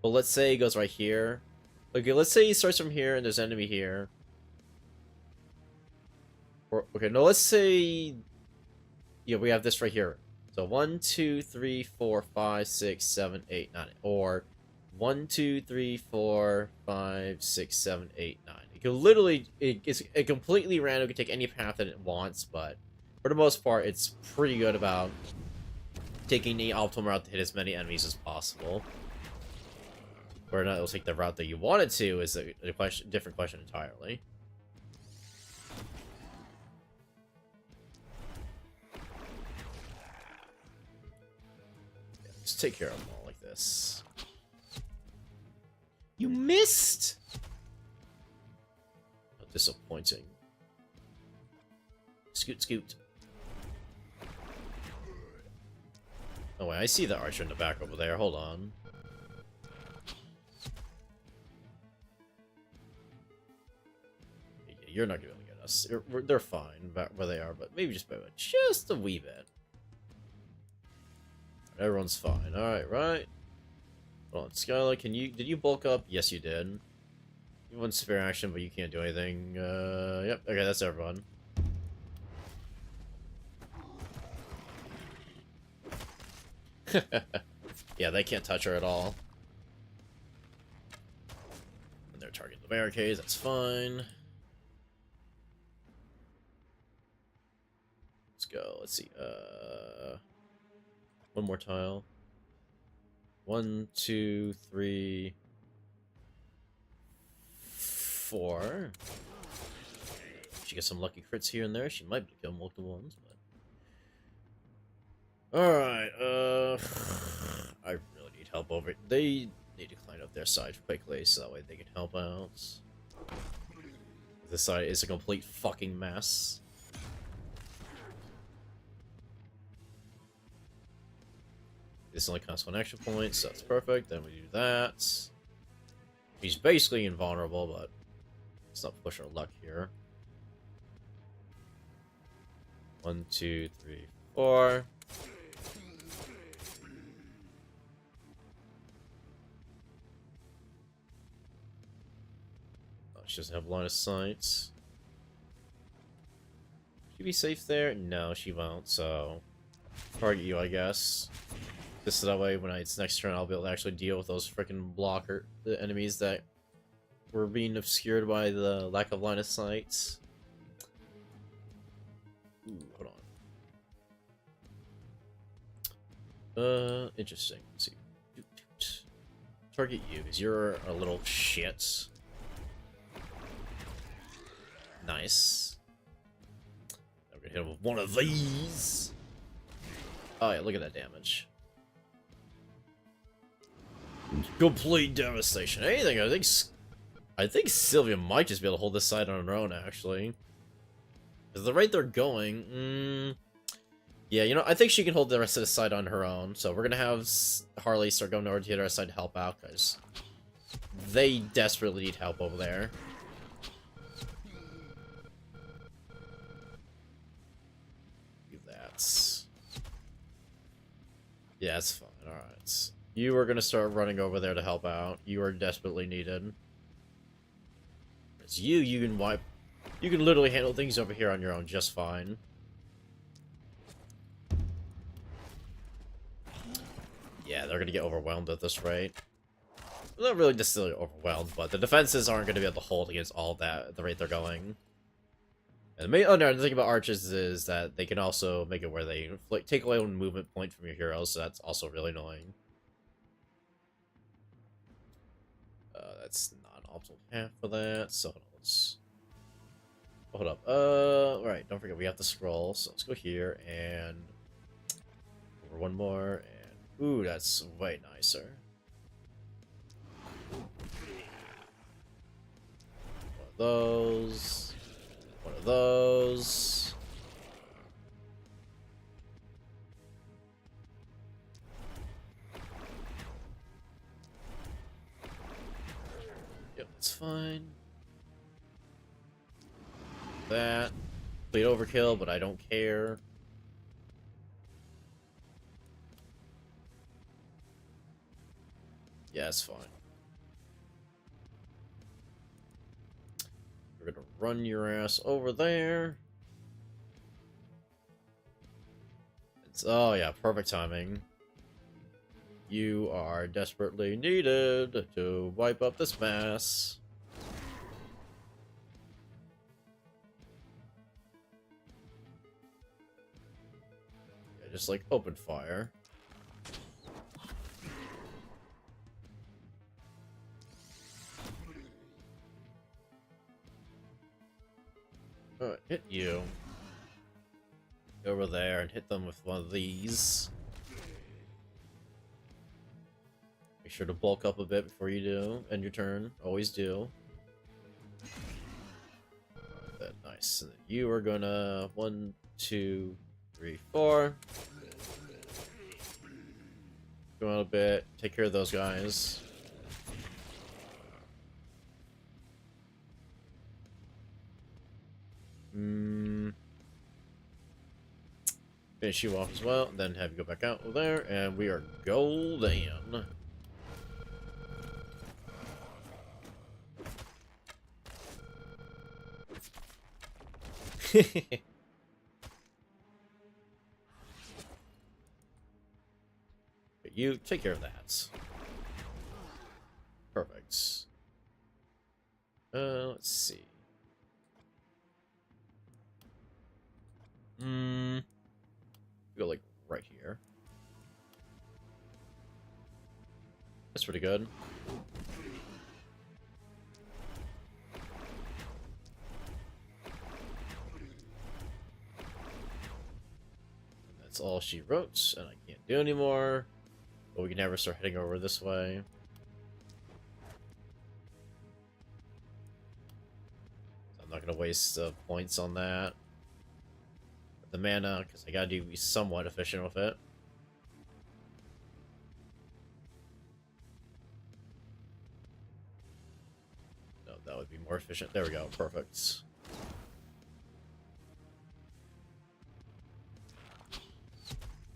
Speaker 1: But let's say it goes right here. Okay, let's say he starts from here and there's an enemy here. Or, okay, no, let's say... Yeah, we have this right here. So 1, 2, 3, 4, 5, 6, 7, 8, 9. Or 1, 2, 3, 4, 5, 6, 7, 8, 9. It can literally... It's a completely random. It can take any path that it wants, but... For the most part, it's pretty good about taking the optimal route to hit as many enemies as possible. Whether or not it'll take the route that you want it to is a different question entirely. Yeah, just take care of them all like this. You missed! Oh, disappointing. Scoot, scoot. Oh wait, I see the archer in the back over there. Hold on. You're not gonna get us. They're fine where they are, but maybe just by just a wee bit. Everyone's fine. All right, right. Hold on, Skyla, did you bulk up? Yes, you did. You want spare action, but you can't do anything. Yep. Okay, that's everyone. Yeah, they can't touch her at all. And they're targeting the barricades. That's fine. Go. Let's see. One more tile. 1, 2, 3, 4. She gets some lucky crits here and there. She might kill multiple ones, but alright, I really need help over it. They need to clean up their side quickly so that way they can help out. This side is a complete fucking mess. This only costs 1 action point, so that's perfect. Then we do that. He's basically invulnerable, but let's not push our luck here. 1, 2, 3, 4. Oh, she doesn't have line of sight. She be safe there? No, she won't, so... target you, I guess. Just so that way, when it's next turn, I'll be able to actually deal with those freaking the enemies that were being obscured by the lack of line of sight. Ooh, hold on. Interesting. Let's see. Target you, because you're a little shit. Nice. I'm gonna hit him with one of these. Oh yeah, look at that damage. Complete devastation. Anything, I think Sylvia might just be able to hold this side on her own, actually. Because the rate they're going, yeah, you know, I think she can hold the rest of the side on her own. So we're gonna have Harley start going over to the other side to help out, because they desperately need help over there. That's... yeah, it's fine. Alright. You are gonna start running over there to help out. You are desperately needed. It's you can wipe... you can literally handle things over here on your own just fine. Yeah, they're gonna get overwhelmed at this rate. Not really necessarily overwhelmed, but the defenses aren't gonna be able to hold against all that at the rate they're going. And the main, oh no, the thing about archers is that they can also make it where they take away one movement point from your heroes, so that's also really annoying. That's not an optimal path for that, so let's... hold up. Right, don't forget we have to scroll, so let's go here and over one more, and ooh, that's way nicer. One of those. One of those. Yep, that's fine. That. Complete overkill, but I don't care. Yeah, it's fine. We're gonna run your ass over there. It's, oh yeah, perfect timing. You are desperately needed to wipe up this mess. Yeah, just like open fire. Alright, hit you. Go over there and hit them with one of these. Make sure to bulk up a bit before you do. End your turn. Always do. Alright, that nice. And then you are gonna 1, 2, 3, 4. Go out a bit. Take care of those guys. Finish you off as well, then have you go back out there, and we are golden. You take care of that. Perfect. Let's see. Go like right here. That's pretty good. And that's all she wrote, and I can't do anymore. But we can never start heading over this way. So I'm not gonna waste points on that. The mana, because I gotta be somewhat efficient with it. No, that would be more efficient. There we go. Perfect.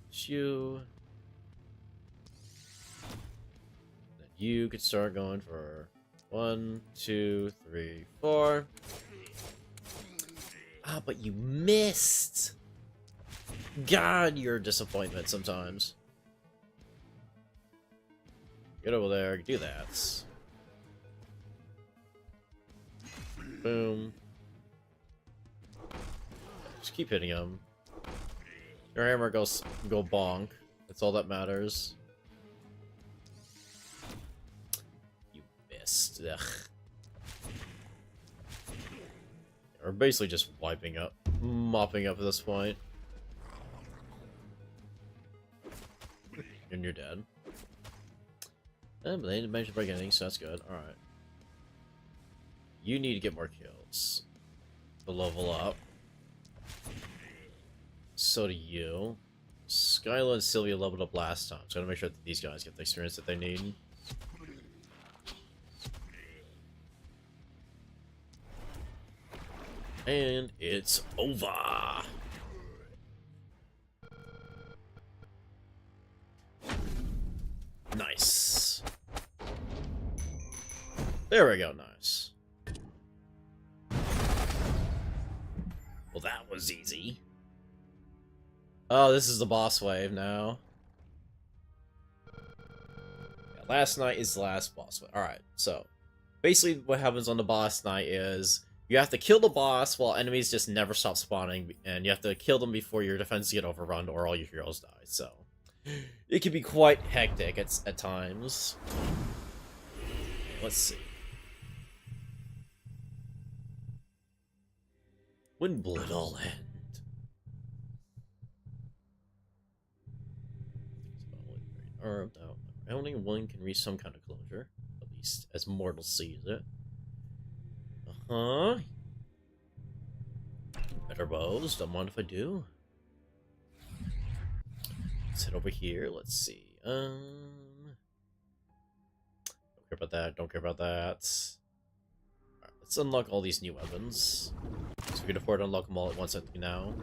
Speaker 1: You. Then you could start going for 1, 2, 3, 4. Ah, but you missed! God, you're a disappointment sometimes. Get over there, do that. Boom. Just keep hitting him. Your hammer goes go bonk. That's all that matters. You missed. Ugh. We're basically just wiping up, mopping up at this point. And you're dead. But they didn't mention break anything, so that's good. Alright. You need to get more kills to level up. So do you. Skyla and Sylvia leveled up last time, so I gotta make sure that these guys get the experience that they need. And it's over! Nice. There we go, nice. Well, that was easy. Oh, this is the boss wave now. Yeah, last night is the last boss wave. Alright, so basically what happens on the boss night is you have to kill the boss while enemies just never stop spawning, and you have to kill them before your defenses get overrun or all your heroes die, so it can be quite hectic at times. Let's see. When will it all end? Only one can reach some kind of closure, at least as mortal sees it. Uh-huh. Better bows, don't mind if I do. Let's head over here, let's see. Don't care about that, don't care about that. Alright, let's unlock all these new weapons. So we can afford to unlock them all at once, I think now.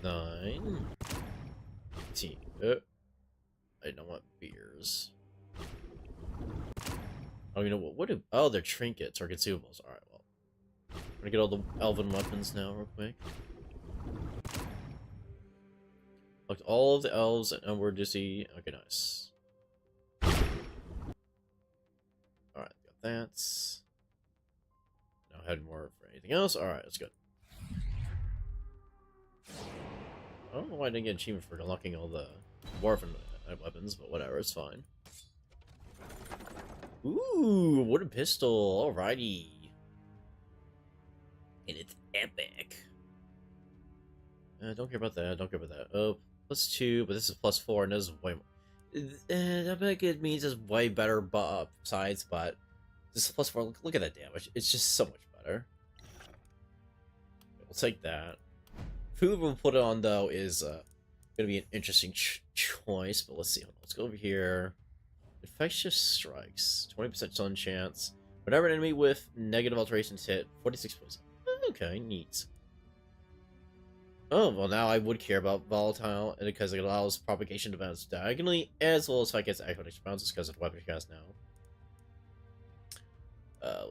Speaker 1: 9. 10. I don't want beers. Oh, you know what do... Oh, they're trinkets or consumables. Alright, well. I'm gonna get all the elven weapons now real quick. Looked all of the elves and Onward to see. Okay, nice. Alright, got that. Now head more for anything else. Alright, that's good. I don't know why I didn't get an achievement for unlocking all the dwarven weapons, but whatever, it's fine. Ooh, wooden pistol, alrighty. And it's epic. Don't care about that, don't care about that. Oh, +2, but this is +4, and this is way more. I think it means it's way better sides, but this is +4. Look at that damage. It's just so much better. We'll take that. Food we'll put it on, though, is gonna be an interesting choice, but let's see. Let's go over here. Infectious strikes, 20% stun chance. Whenever an enemy with negative alterations hit, 46 points. Okay, neat. Oh, well, now I would care about volatile because it allows propagation to bounce diagonally, as well as if I get actual extra bounces because of the weapon cast now.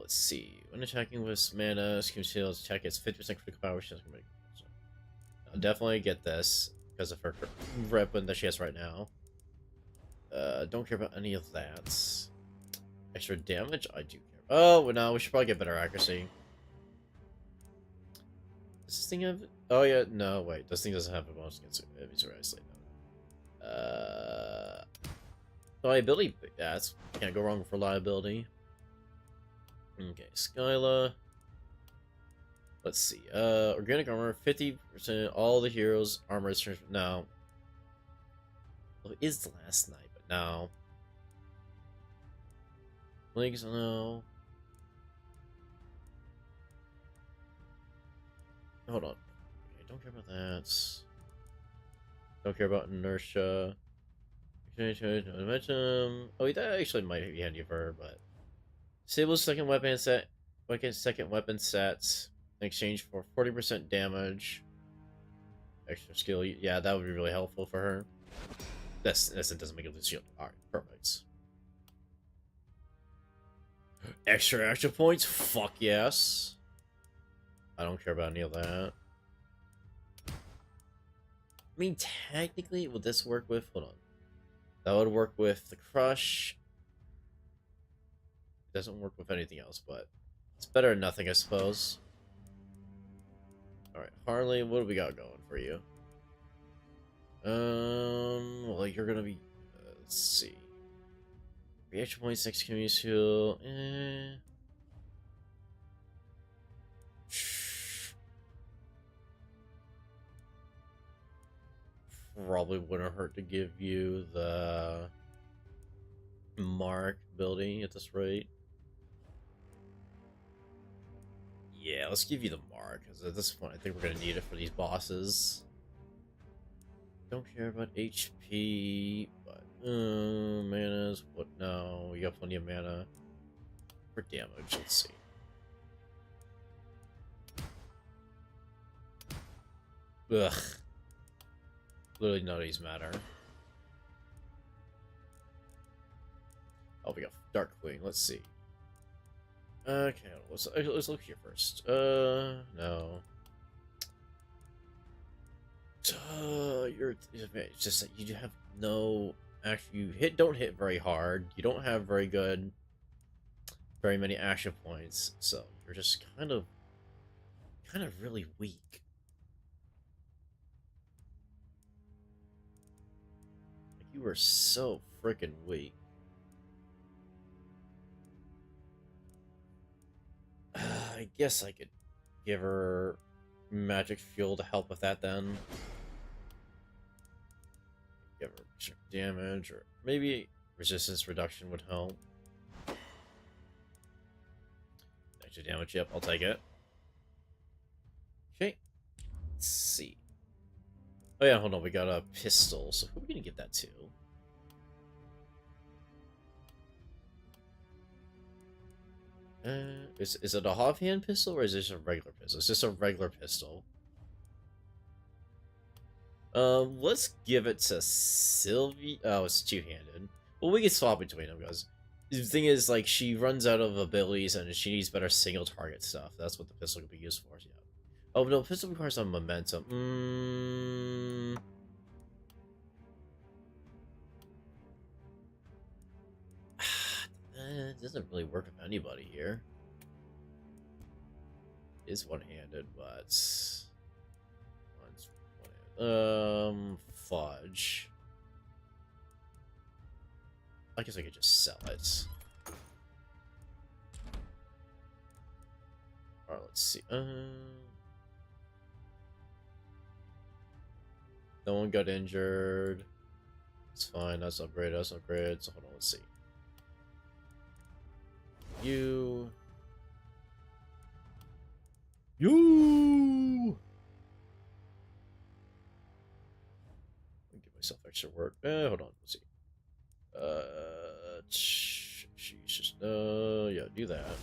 Speaker 1: Let's see. When attacking with mana, Skim Shields attack gets 50% critical power. I'll definitely get this because of her weapon that she has right now. Don't care about any of that. Extra damage? I do care. Oh, well, no, we should probably get better accuracy. Does this thing have... Oh, yeah, no, wait. This thing doesn't have a bonus against enemies or isolated. Liability? Yeah, can't go wrong with reliability. Okay, Skyla. Let's see. Organic armor, 50%. All the heroes' armor is... No. Well, it is the last night, but no. Legs, no. Hold on. Okay, don't care about that. Don't care about inertia. Momentum. Oh, that actually might be handy for her, but... Disable second weapon set. Second weapon sets. In exchange for 40% damage. Extra skill. Yeah, that would be really helpful for her. This it doesn't make it lose shield. Alright, perfect. Extra action points? Fuck yes. I don't care about any of that. I mean, technically, would this work with... Hold on. That would work with the Crush. It doesn't work with anything else, but it's better than nothing, I suppose. Alright, Harley, what do we got going for you? Well, you're gonna be... let's see. Reaction points next community seal. Probably wouldn't hurt to give you the mark ability at this rate. Yeah, let's give you the mark, because at this point I think we're going to need it for these bosses. Don't care about HP, but mana's what? No, we got plenty of mana for damage. Let's see. Ugh. Literally none of these matter. Oh, we got Dark Queen. Let's see. Okay, let's look here first. No. It's just that you have no. Actually, you don't hit very hard. You don't have very many action points. So you're just kind of really weak. Like you were so freaking weak. I guess I could give her magic fuel to help with that then. Give her extra damage, or maybe resistance reduction would help. Extra damage, yep, I'll take it. Okay, let's see. Oh yeah, hold on, we got a pistol, so who are we gonna give that to? Is it a offhand pistol, or is this a regular pistol? It's just a regular pistol. Let's give it to Sylvie. Oh, it's two-handed. Well, we can swap between them, guys. The thing is, like, she runs out of abilities, and she needs better single target stuff. That's what the pistol could be used for, yeah. Oh, no, pistol requires some momentum. It doesn't really work with anybody here. It is one-handed, but... Fudge. I guess I could just sell it. Alright, let's see. No one got injured. It's fine, that's upgrade, So hold on, let's see. You. Give myself extra work. Hold on, let's see. Jesus, yeah, do that.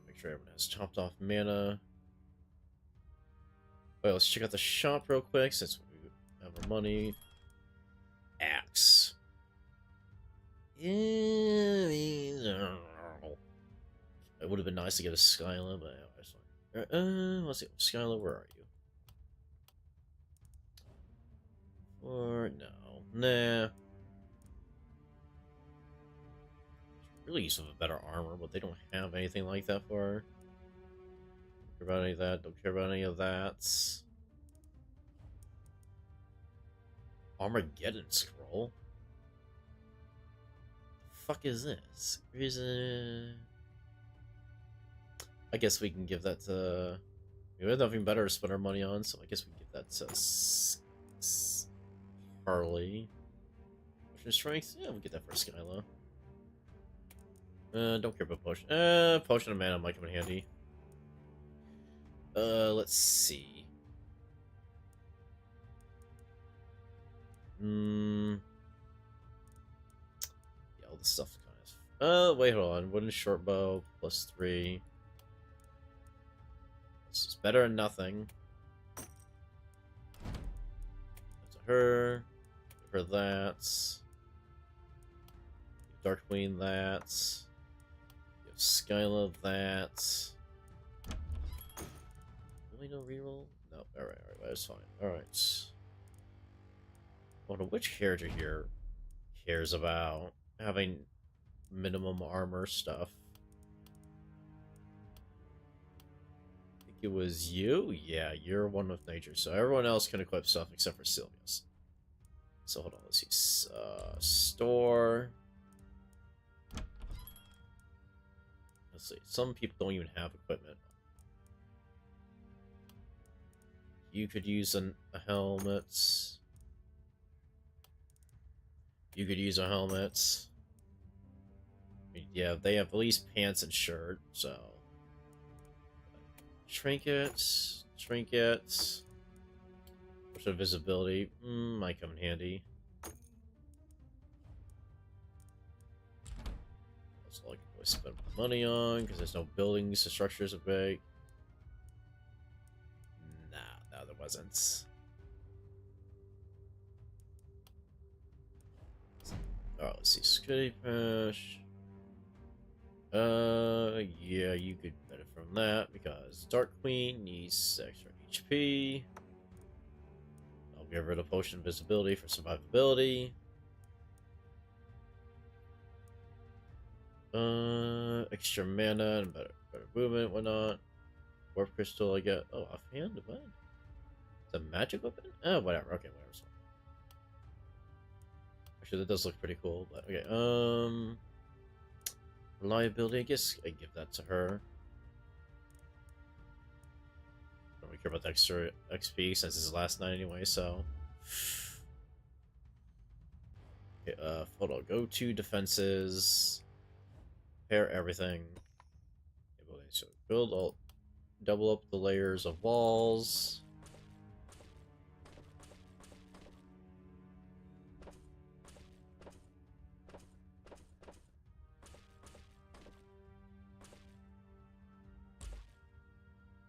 Speaker 1: Make sure everyone has topped off mana. Well, let's check out the shop real quick since we have our money. Axe. It would have been nice to get a Skyla, but it's fine. Let's see, Skyla, where are you? Or no, nah. Really use of a better armor, but they don't have anything like that for her. Don't care about any of that. Don't care about any of that. Armageddon scroll. The fuck is this? Reason. I guess we can give that to. We have nothing better to spend our money on, so I guess we can give that to Harley. Potion strength? Yeah, we'll get that for Skyla. Don't care about potion. Potion of mana might come in handy. Let's see. Yeah, all this stuff kind of. Wait, hold on. Wooden short bow +3. This is better than nothing. That's her. Give her that. Dark Queen that. You have Skyla that. Really no reroll? No, alright, that's fine. Alright. I wonder which character here cares about having minimum armor stuff. I think it was you? Yeah, you're one with nature, so everyone else can equip stuff except for Sylvia's. So hold on, let's see. Store. Let's see. Some people don't even have equipment. You could use a helmet. You could use a helmet. I mean, yeah, they have at least pants and shirt, so. Trinkets. Trinkets. Push of visibility. Might come in handy. Also, like, I spend money on because there's no buildings or structures of big. Nah, no, there wasn't. Oh, let's see. Security Pash. Yeah, you could benefit from that because Dark Queen needs extra HP. I'll get rid of Potion Visibility for survivability. Extra mana and better movement, whatnot. Warp Crystal, I get. Oh, offhand? What? It's a magic weapon? Oh, whatever. Okay, whatever. Actually, that does look pretty cool, but okay. Reliability, I guess I give that to her. Don't really care about the extra XP since it's the last night anyway, so. Okay, hold on. Go to defenses. Repair everything. So build all. Double up the layers of walls.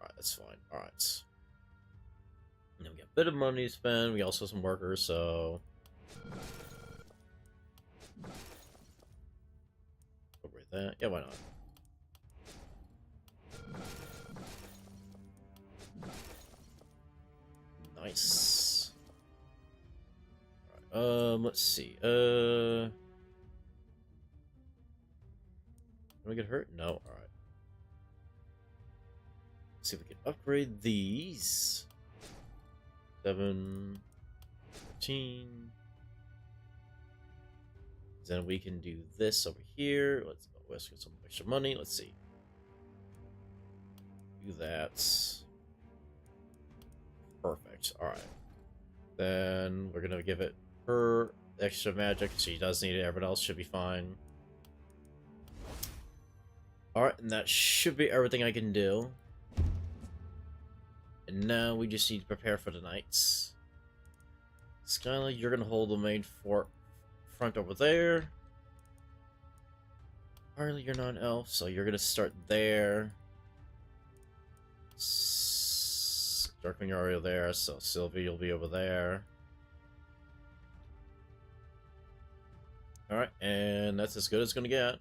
Speaker 1: Alright, that's fine. Alright. And then we got a bit of money to spend. We also have some workers, so. Over that. Yeah, why not? Nice. Alright, let's see. Did I get hurt? No. Alright. Let's see if we can upgrade these. 7, 13. Then we can do this over here. Let's get some extra money. Let's see. Do that. Perfect. Alright. Then we're gonna give it her extra magic. She does need it. Everyone else should be fine. Alright, and that should be everything I can do. And now we just need to prepare for the nights. Skyla, you're gonna hold the main front over there. Harley, you're not an elf, so you're gonna start there. Darkwing, you're already there, so Sylvie, you'll be over there. Alright, and that's as good as it's gonna get.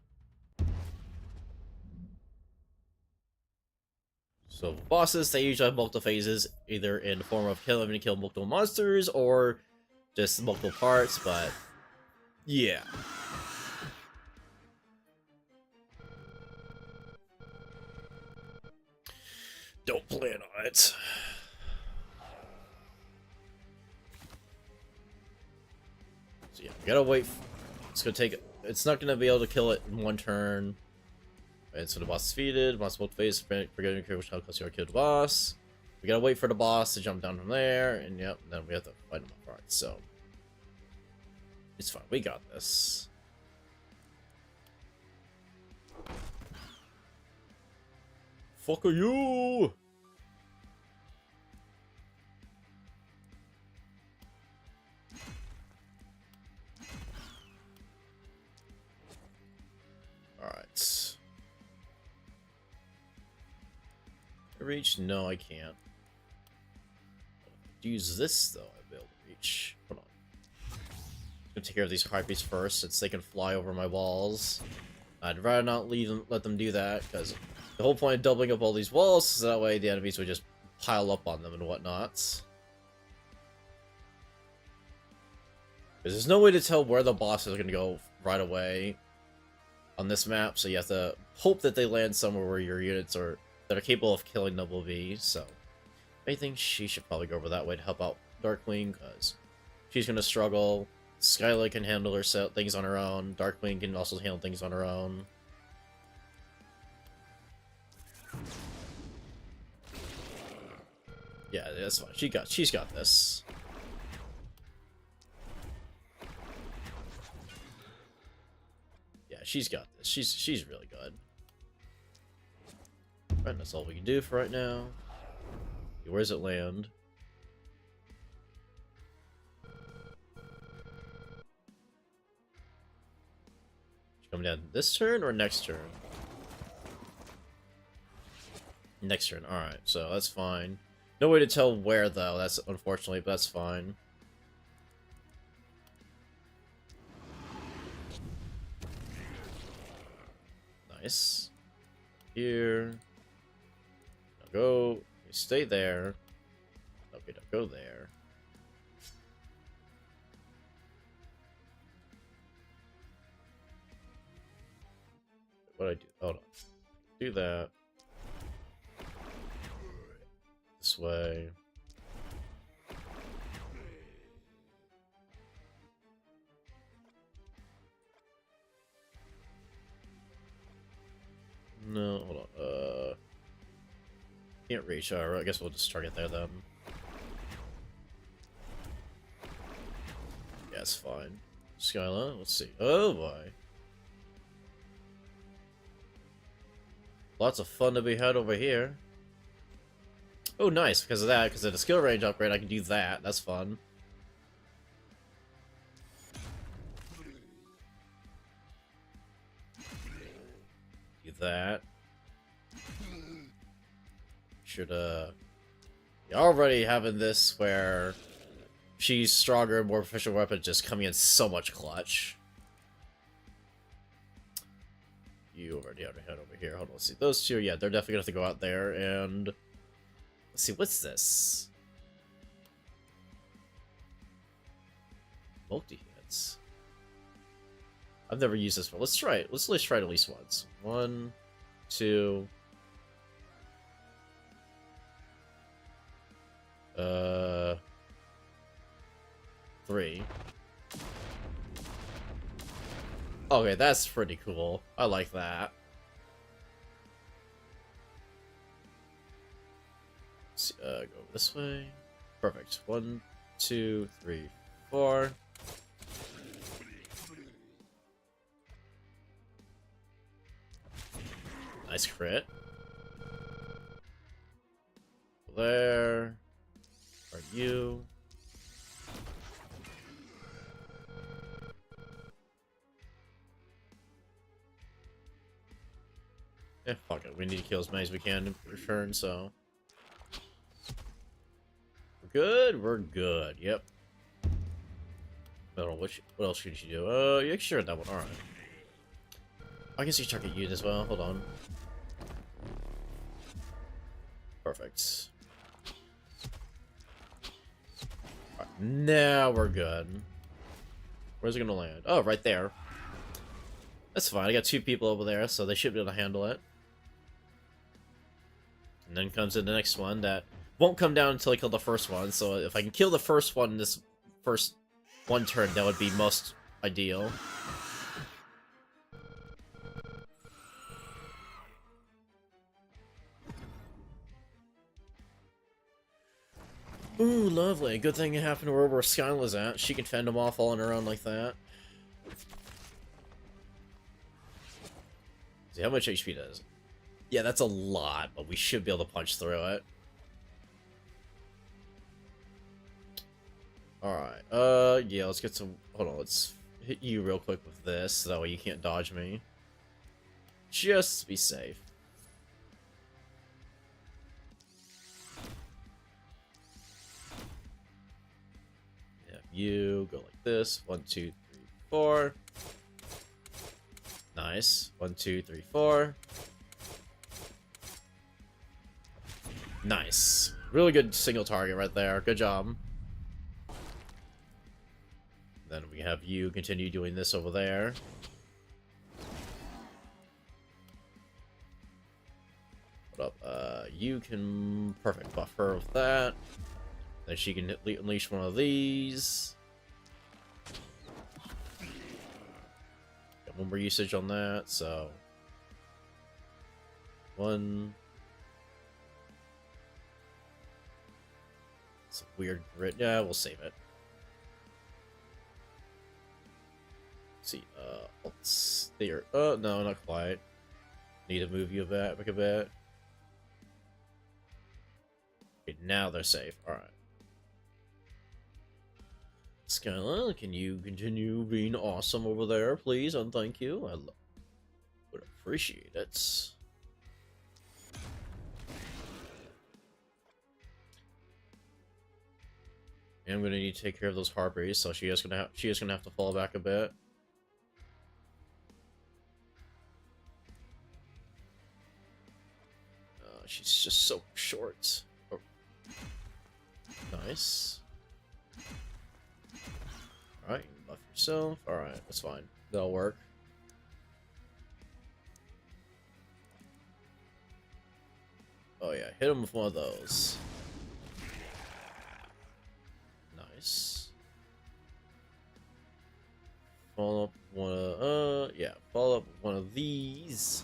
Speaker 1: So bosses, they usually have multiple phases, either in the form of having to kill multiple monsters, or just multiple parts, but yeah. Don't plan on it. So yeah, we gotta wait. It's gonna take. It's not gonna be able to kill it in one turn. And so the boss is defeated. Multiple phase. Forgetting which how close you are to kill the boss. We gotta wait for the boss to jump down from there, and yep, then we have to fight him apart. So it's fine. We got this. Fuck are you? Alright. Reach? No, I can't. Use this though, I'll be able to reach. Hold on. Gonna take care of these Harpies first, since they can fly over my walls. I'd rather not let them do that, because the whole point of doubling up all these walls is that way the enemies would just pile up on them and whatnot. Because there's no way to tell where the bosses are going to go right away on this map, so you have to hope that they land somewhere where your units are that are capable of killing them will be, so I think she should probably go over that way to help out Darkwing, because she's going to struggle. Skyla can handle her things on her own. Darkwing can also handle things on her own. Yeah, that's fine. She's got this. Yeah, she's got this. She's really good. Right, that's all we can do for right now. Where does it land? Coming down this turn or next turn? Next turn, alright, so that's fine. No way to tell where, though, that's unfortunately, but that's fine. Nice. Here. Now go. Stay there. Okay, now go there. What do I do? Hold on. Do that. This way. No, hold on. Can't reach. Alright, I guess we'll just target there then. Yeah, it's fine. Skyla, let's see. Oh boy. Lots of fun to be had over here. Oh, nice. Because of that, because of the skill range upgrade, I can do that. That's fun. Do that. Should, You're already having this where she's stronger and more proficient weapons just coming in so much clutch. You already have to head over here. Hold on, let's see. Those two, yeah, they're definitely gonna have to go out there and... Let's see, what's this? Multi-hits. I've never used this one. Let's try it. Let's try it at least once. 1, 2... 3. Okay, that's pretty cool. I like that. Let's see, go this way. Perfect. 1, 2, 3, 4. Nice crit. There. Are you? Yeah, fuck it. We need to kill as many as we can in return, so... We're good? We're good. Yep. I don't know, what else should you do? Yeah, sure, that one. Alright. I can see target you as well. Hold on. Perfect. Right, now we're good. Where's it gonna land? Oh, right there. That's fine. I got 2 people over there, so they should be able to handle it. And then comes in the next one that won't come down until I kill the first one. So if I can kill the first one in this first one turn, that would be most ideal. Ooh, lovely. Good thing it happened where Skyla's at. She can fend them off all on her own like that. See how much HP does. Yeah, that's a lot, but we should be able to punch through it. Alright, yeah, let's get some... Hold on, let's hit you real quick with this, so that way you can't dodge me. Just to be safe. you go like this. 1, 2, 3, 4. Nice. 1, 2, 3, 4. Nice. Really good single target right there. Good job. Then we have you continue doing this over there. What up? You can perfect buff her with that. Then she can unleash one of these. Got one more usage on that, so 1. It's a weird grid. Yeah, we'll save it. Let's see, let's there. Oh no, not quite. Need to move you back a bit. Okay, now they're safe. Alright. Skyla, can you continue being awesome over there, please? And thank you. I would appreciate it. And I'm gonna need to take care of those harpies, so she is gonna have to fall back a bit. She's just so short. Oh. Nice. Alright, buff yourself. Alright, that's fine. That'll work. Oh yeah, hit him with one of those. Nice. Follow up one of, yeah, follow up one of these.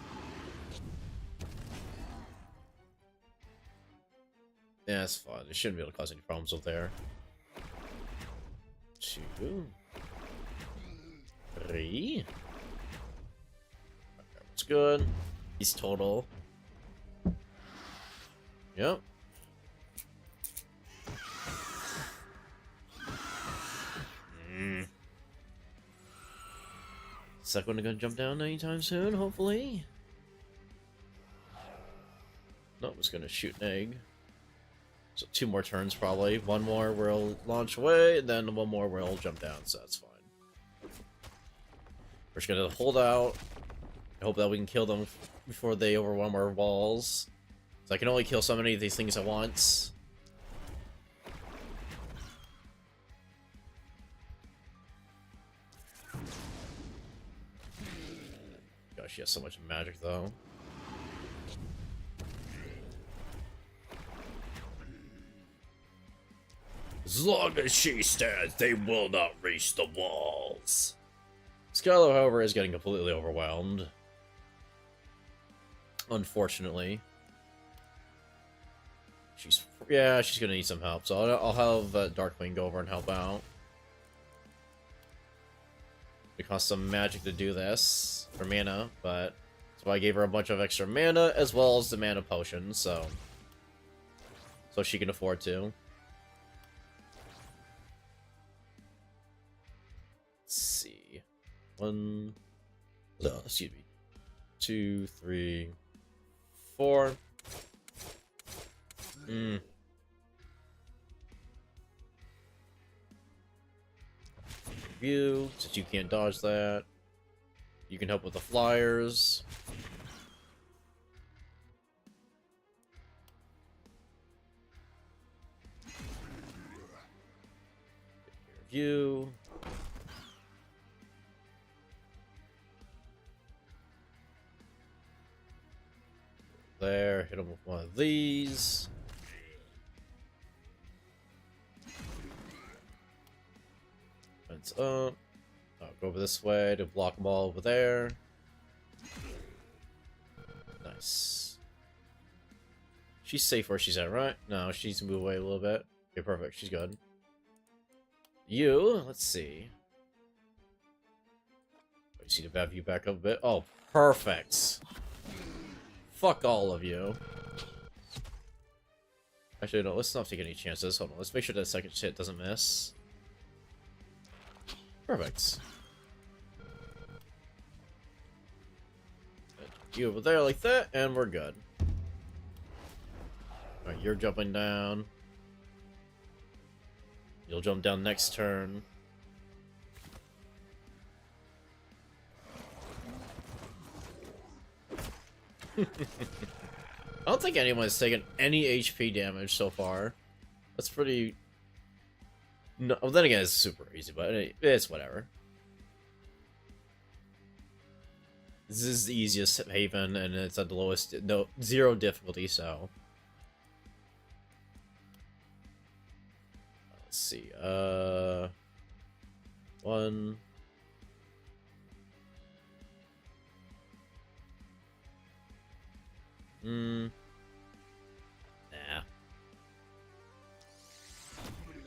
Speaker 1: Yeah, that's fine. It shouldn't be able to cause any problems up there. 2, 3. Okay, that's good. He's total. Yep. Second one gonna jump down anytime soon, hopefully. No, it's gonna shoot an egg. So 2 more turns probably. 1 more where it'll launch away, and then 1 more where it'll jump down, so that's fine. We're just gonna hold out. I hope that we can kill them before they overwhelm our walls. So I can only kill so many of these things at once. Gosh, she has so much magic though. As long as she stands, they will not reach the walls. Skylo, however, is getting completely overwhelmed. Unfortunately. She's gonna need some help, so I'll have Darkwing go over and help out. It costs some magic to do this, for mana, but so I gave her a bunch of extra mana, as well as the mana potion, so she can afford to. Let's see. 1, excuse me. 2, 3, 4. You, since you can't dodge that, you can help with the flyers. You. There, hit him with one of these. Fence up. I'll go over this way to block them all over there. Nice. She's safe where she's at, right? No, she needs to move away a little bit. Okay, perfect. She's good. You, let's see. I just need to bav you back up a bit. Oh, perfect. Fuck all of you. Actually, no, let's not take any chances. Hold on, let's make sure that second hit doesn't miss. Perfect. You over there like that, and we're good. Alright, you're jumping down. You'll jump down next turn. I don't think anyone's taken any HP damage so far. That's pretty... No, well, then again, it's super easy, but it's whatever. This is the easiest Haven, and it's at the lowest... No, 0 difficulty, so... Let's see, 1... Nah.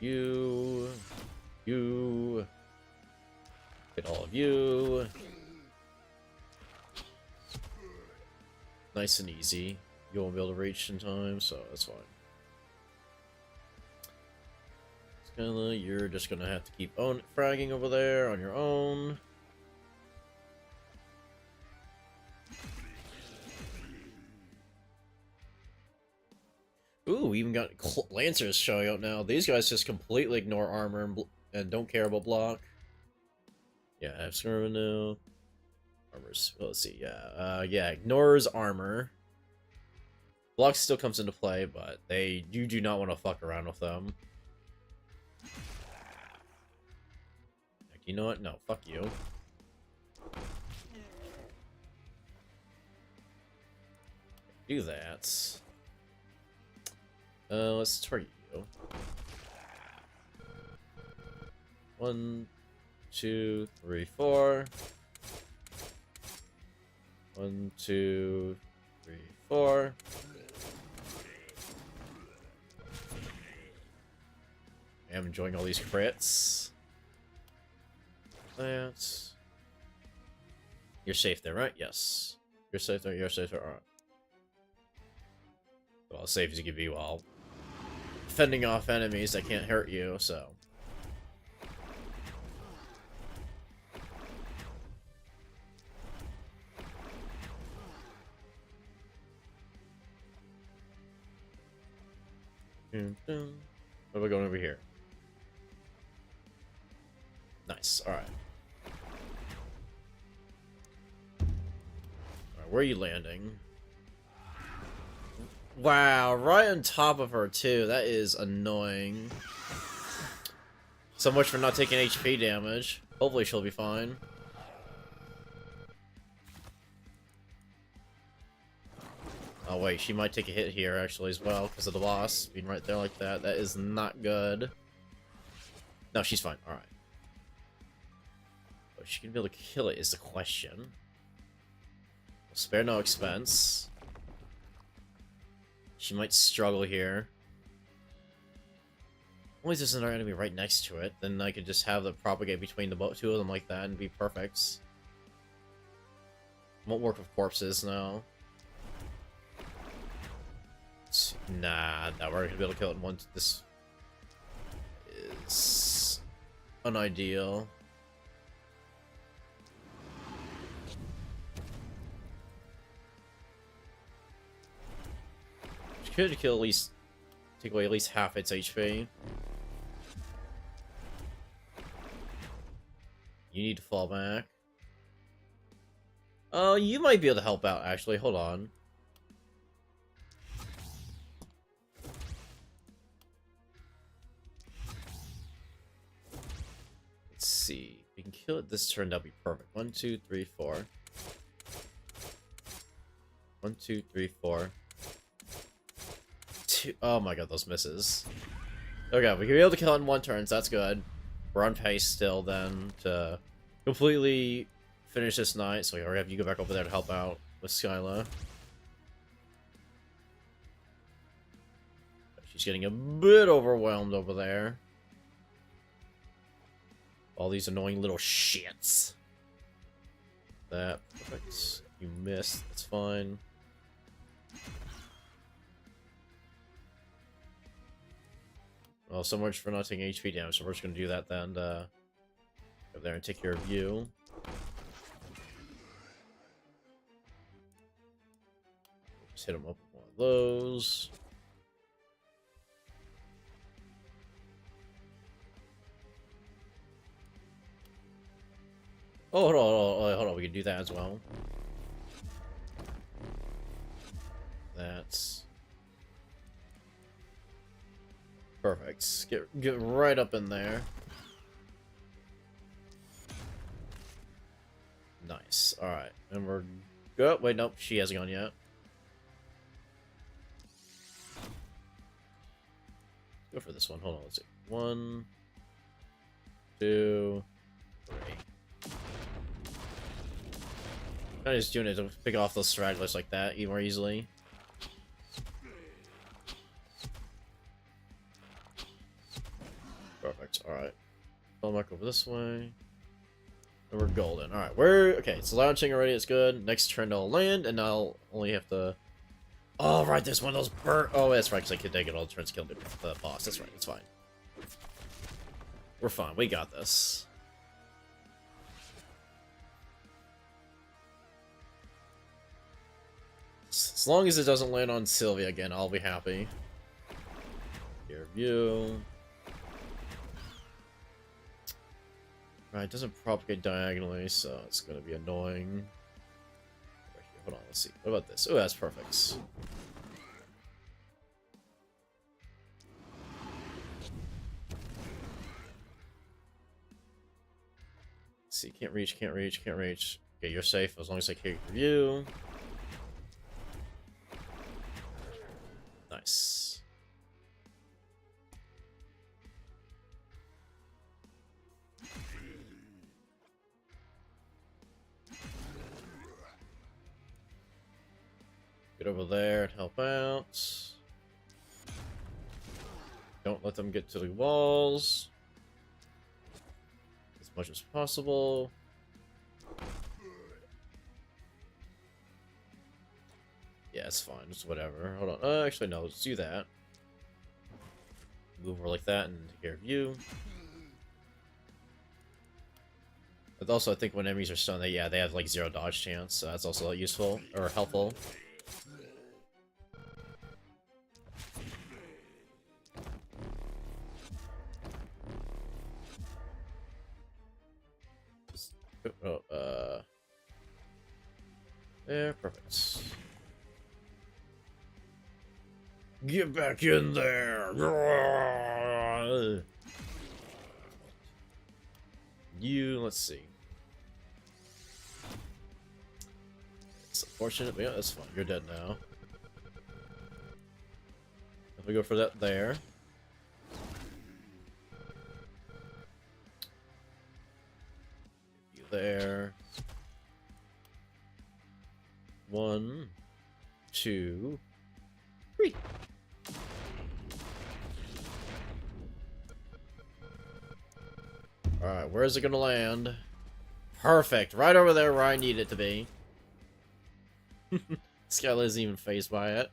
Speaker 1: You... Get all of you. Nice and easy. You won't be able to reach in time, so that's fine. Skyla, you're just gonna have to keep fragging over there on your own. Ooh, we even got Lancers showing up now. These guys just completely ignore armor and don't care about block. Yeah, I have Skirma now. Armors. Well, let's see. Yeah, ignores armor. Block still comes into play, but you do not want to fuck around with them. Like, you know what? No, fuck you. Do that. Let's target you. 1, 2, 3, 4. 1, 2, 3, 4. I'm enjoying all these crits. That. You're safe there, right? Yes. You're safe there. You're safe there. Alright. Well, as safe as you can be while fending off enemies that can't hurt you, so. What are we going over here? Nice, alright. Alright, where are you landing? Wow, right on top of her too. That is annoying. So much for not taking HP damage. Hopefully she'll be fine. Oh wait, she might take a hit here actually as well because of the boss being right there like that. That is not good. No, she's fine. Alright. But she can be able to kill it is the question. We'll spare no expense. She might struggle here. Only there's another enemy right next to it, then I could just have the propagate between the two of them like that and be perfect. Won't work with corpses now. Nah, we're gonna be able to kill it in one. This is unideal. Could kill at least, take away at least half its HP. You need to fall back. Oh, you might be able to help out actually. Hold on. Let's see. If we can kill it this turn, that'll be perfect. 1, 2, 3, 4. 1, 2, 3, 4. Oh my god, those misses. Okay, we can be able to kill it in one turn, so that's good. We're on pace still then to completely finish this night, so we already have you go back over there to help out with Skyla. She's getting a bit overwhelmed over there. All these annoying little shits. That, perfect. You missed, that's fine. Well, so much for not taking HP damage, so we're just gonna do that then. Go there and take care of you. Just hit him up with one of those. Oh, hold on, we can do that as well. That's perfect. Get right up in there. Nice. All right, and we're good. Wait, nope, she hasn't gone yet. Go for this one. Hold on, let's see. 1, 2, 3. I'm just doing it to pick off those stragglers like that even more easily. Perfect. Alright. Fall back over this way. And we're golden. Alright, we're... Okay, it's launching already. It's good. Next turn I'll land, and I'll only have to... Oh, right, there's one of those Oh, that's right, because I could take it all turns to kill the boss. That's right, it's fine. We're fine. We got this. As long as it doesn't land on Sylvia again, I'll be happy. Here, view. Right, it doesn't propagate diagonally, so it's gonna be annoying. Hold on, let's see. What about this? Oh, that's perfect. Let's see, can't reach, can't reach, can't reach. Okay, you're safe as long as I carry you. Nice. Get over there and help out. Don't let them get to the walls. As much as possible. Yeah, it's fine. It's whatever. Hold on. Actually, no. Let's do that. Move over like that and take care of you. But also, I think when enemies are stunned, they have like 0 dodge chance, so that's also useful or helpful. Oh, there, perfect. Get back in there! You, let's see. It's unfortunate, but yeah, that's fine. You're dead now. If we go for that there. You there. 1, 2, 3. Alright, where is it gonna land? Perfect! Right over there where I need it to be. Skylar isn't even phased by it.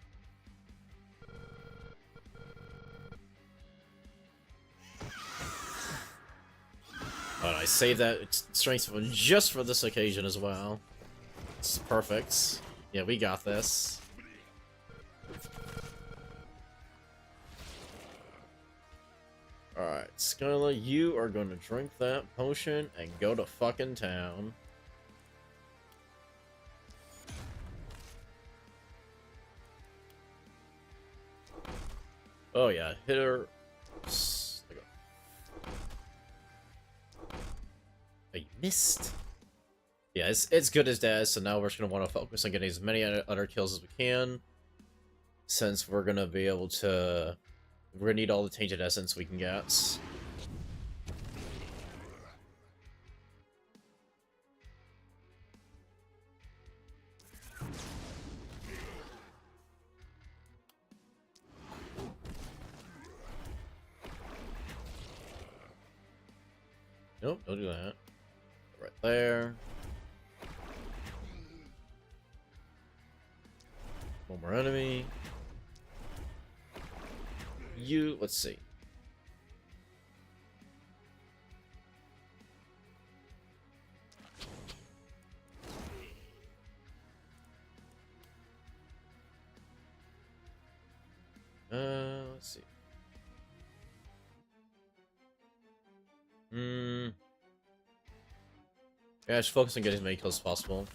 Speaker 1: Oh, I saved that strength one just for this occasion as well. It's perfect. Yeah, we got this. Alright, Skylar, you are going to drink that potion and go to fucking town. Oh yeah, hit her. Oh, you missed. Yeah, it's good as dead, so now we're just going to want to focus on getting as many other kills as we can. Since we're going to be able to... We're going to need all the Tainted Essence we can get. Nope, don't do that. Right there. One more enemy. You, let's see. Let's see. Yeah, just focus on getting as many kills as possible.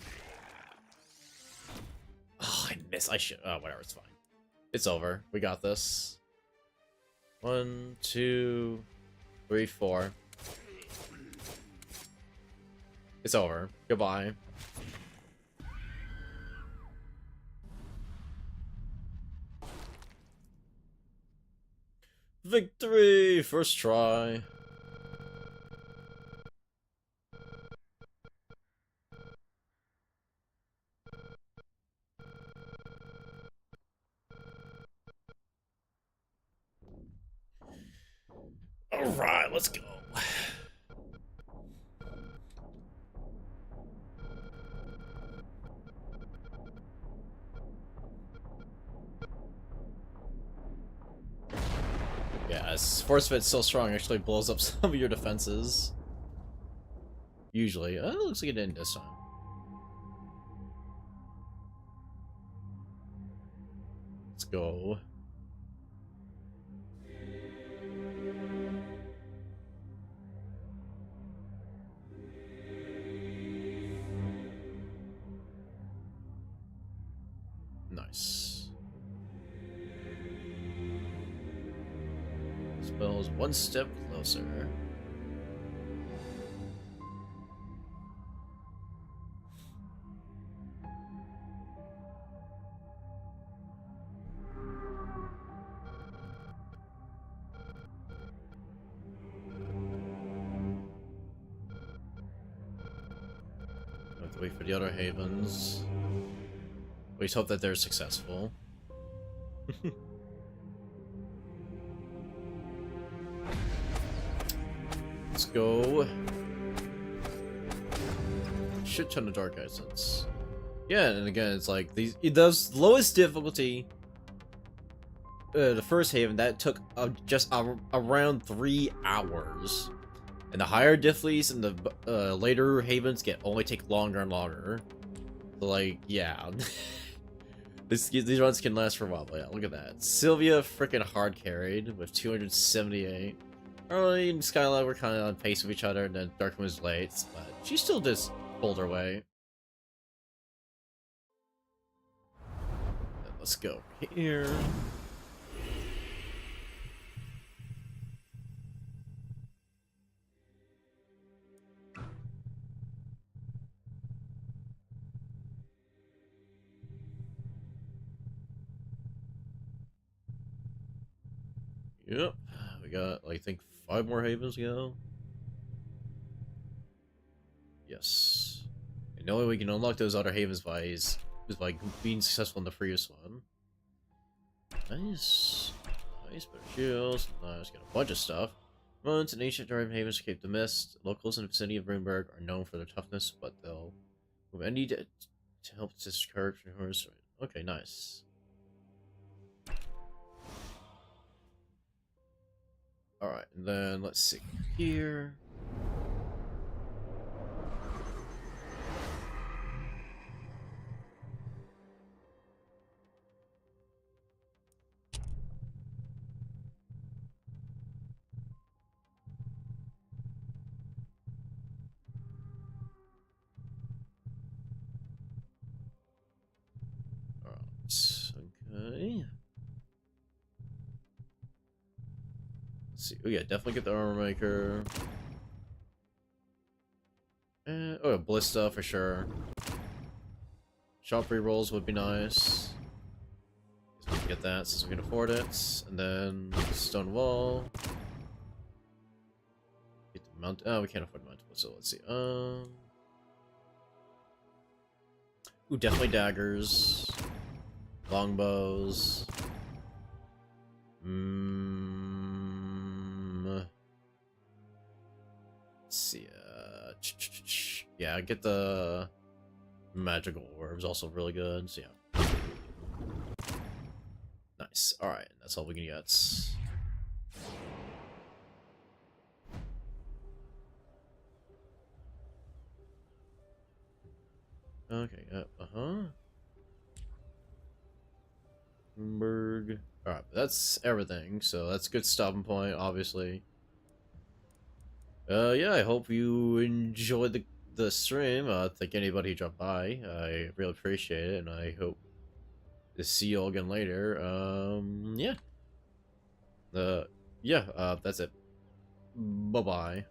Speaker 1: Oh, I missed. I should. Oh, whatever. It's fine. It's over. We got this. 1, 2, 3, 4. It's over. Goodbye. Victory! First try. Alright, let's go. Yes, Force Fit so strong actually blows up some of your defenses. Usually. It looks like it didn't this time. Let's go. Nice. Spell's one step closer. Have to wait for the other havens. We just hope that they're successful. Let's go. Shit ton of dark essence. Yeah, and again, it's like these. Those lowest difficulty. The first haven that took just around 3 hours, and the higher difficulties and the later havens only take longer and longer. So, like, yeah. These runs can last for a while, but yeah, look at that. Sylvia freaking hard carried with 278. Early and Skylight were kind of on pace with each other, and then Darkmoon was late, but she still just pulled her way. Let's go here. Yep, we got, I think, 5 more havens to go. Yes. And the only way we can unlock those other havens is by being successful in the previous one. Nice. Nice, better shields. Nice, got a bunch of stuff. Runs and ancient Draven havens escape the mist. Locals in the vicinity of Runeberg are known for their toughness, but they'll move any to help discourage horse. Okay, nice. Alright, and then let's see here. Okay. Let's see. Oh yeah, definitely get the armor maker. Oh, Ballista for sure. Shop rerolls would be nice. We can get that since we can afford it. And then stone wall. Get the mount. Oh, we can't afford mountable, so let's see. Ooh, definitely daggers. Longbows. Let's see. Yeah, get the magical orbs. Also really good. So yeah. Nice. All right, that's all we can get. Okay. Berg. Alright, that's everything, so that's a good stopping point, obviously. Yeah, I hope you enjoyed the stream. Thank anybody who dropped by. I really appreciate it, and I hope to see you all again later. Yeah. Yeah, that's it. Bye-bye.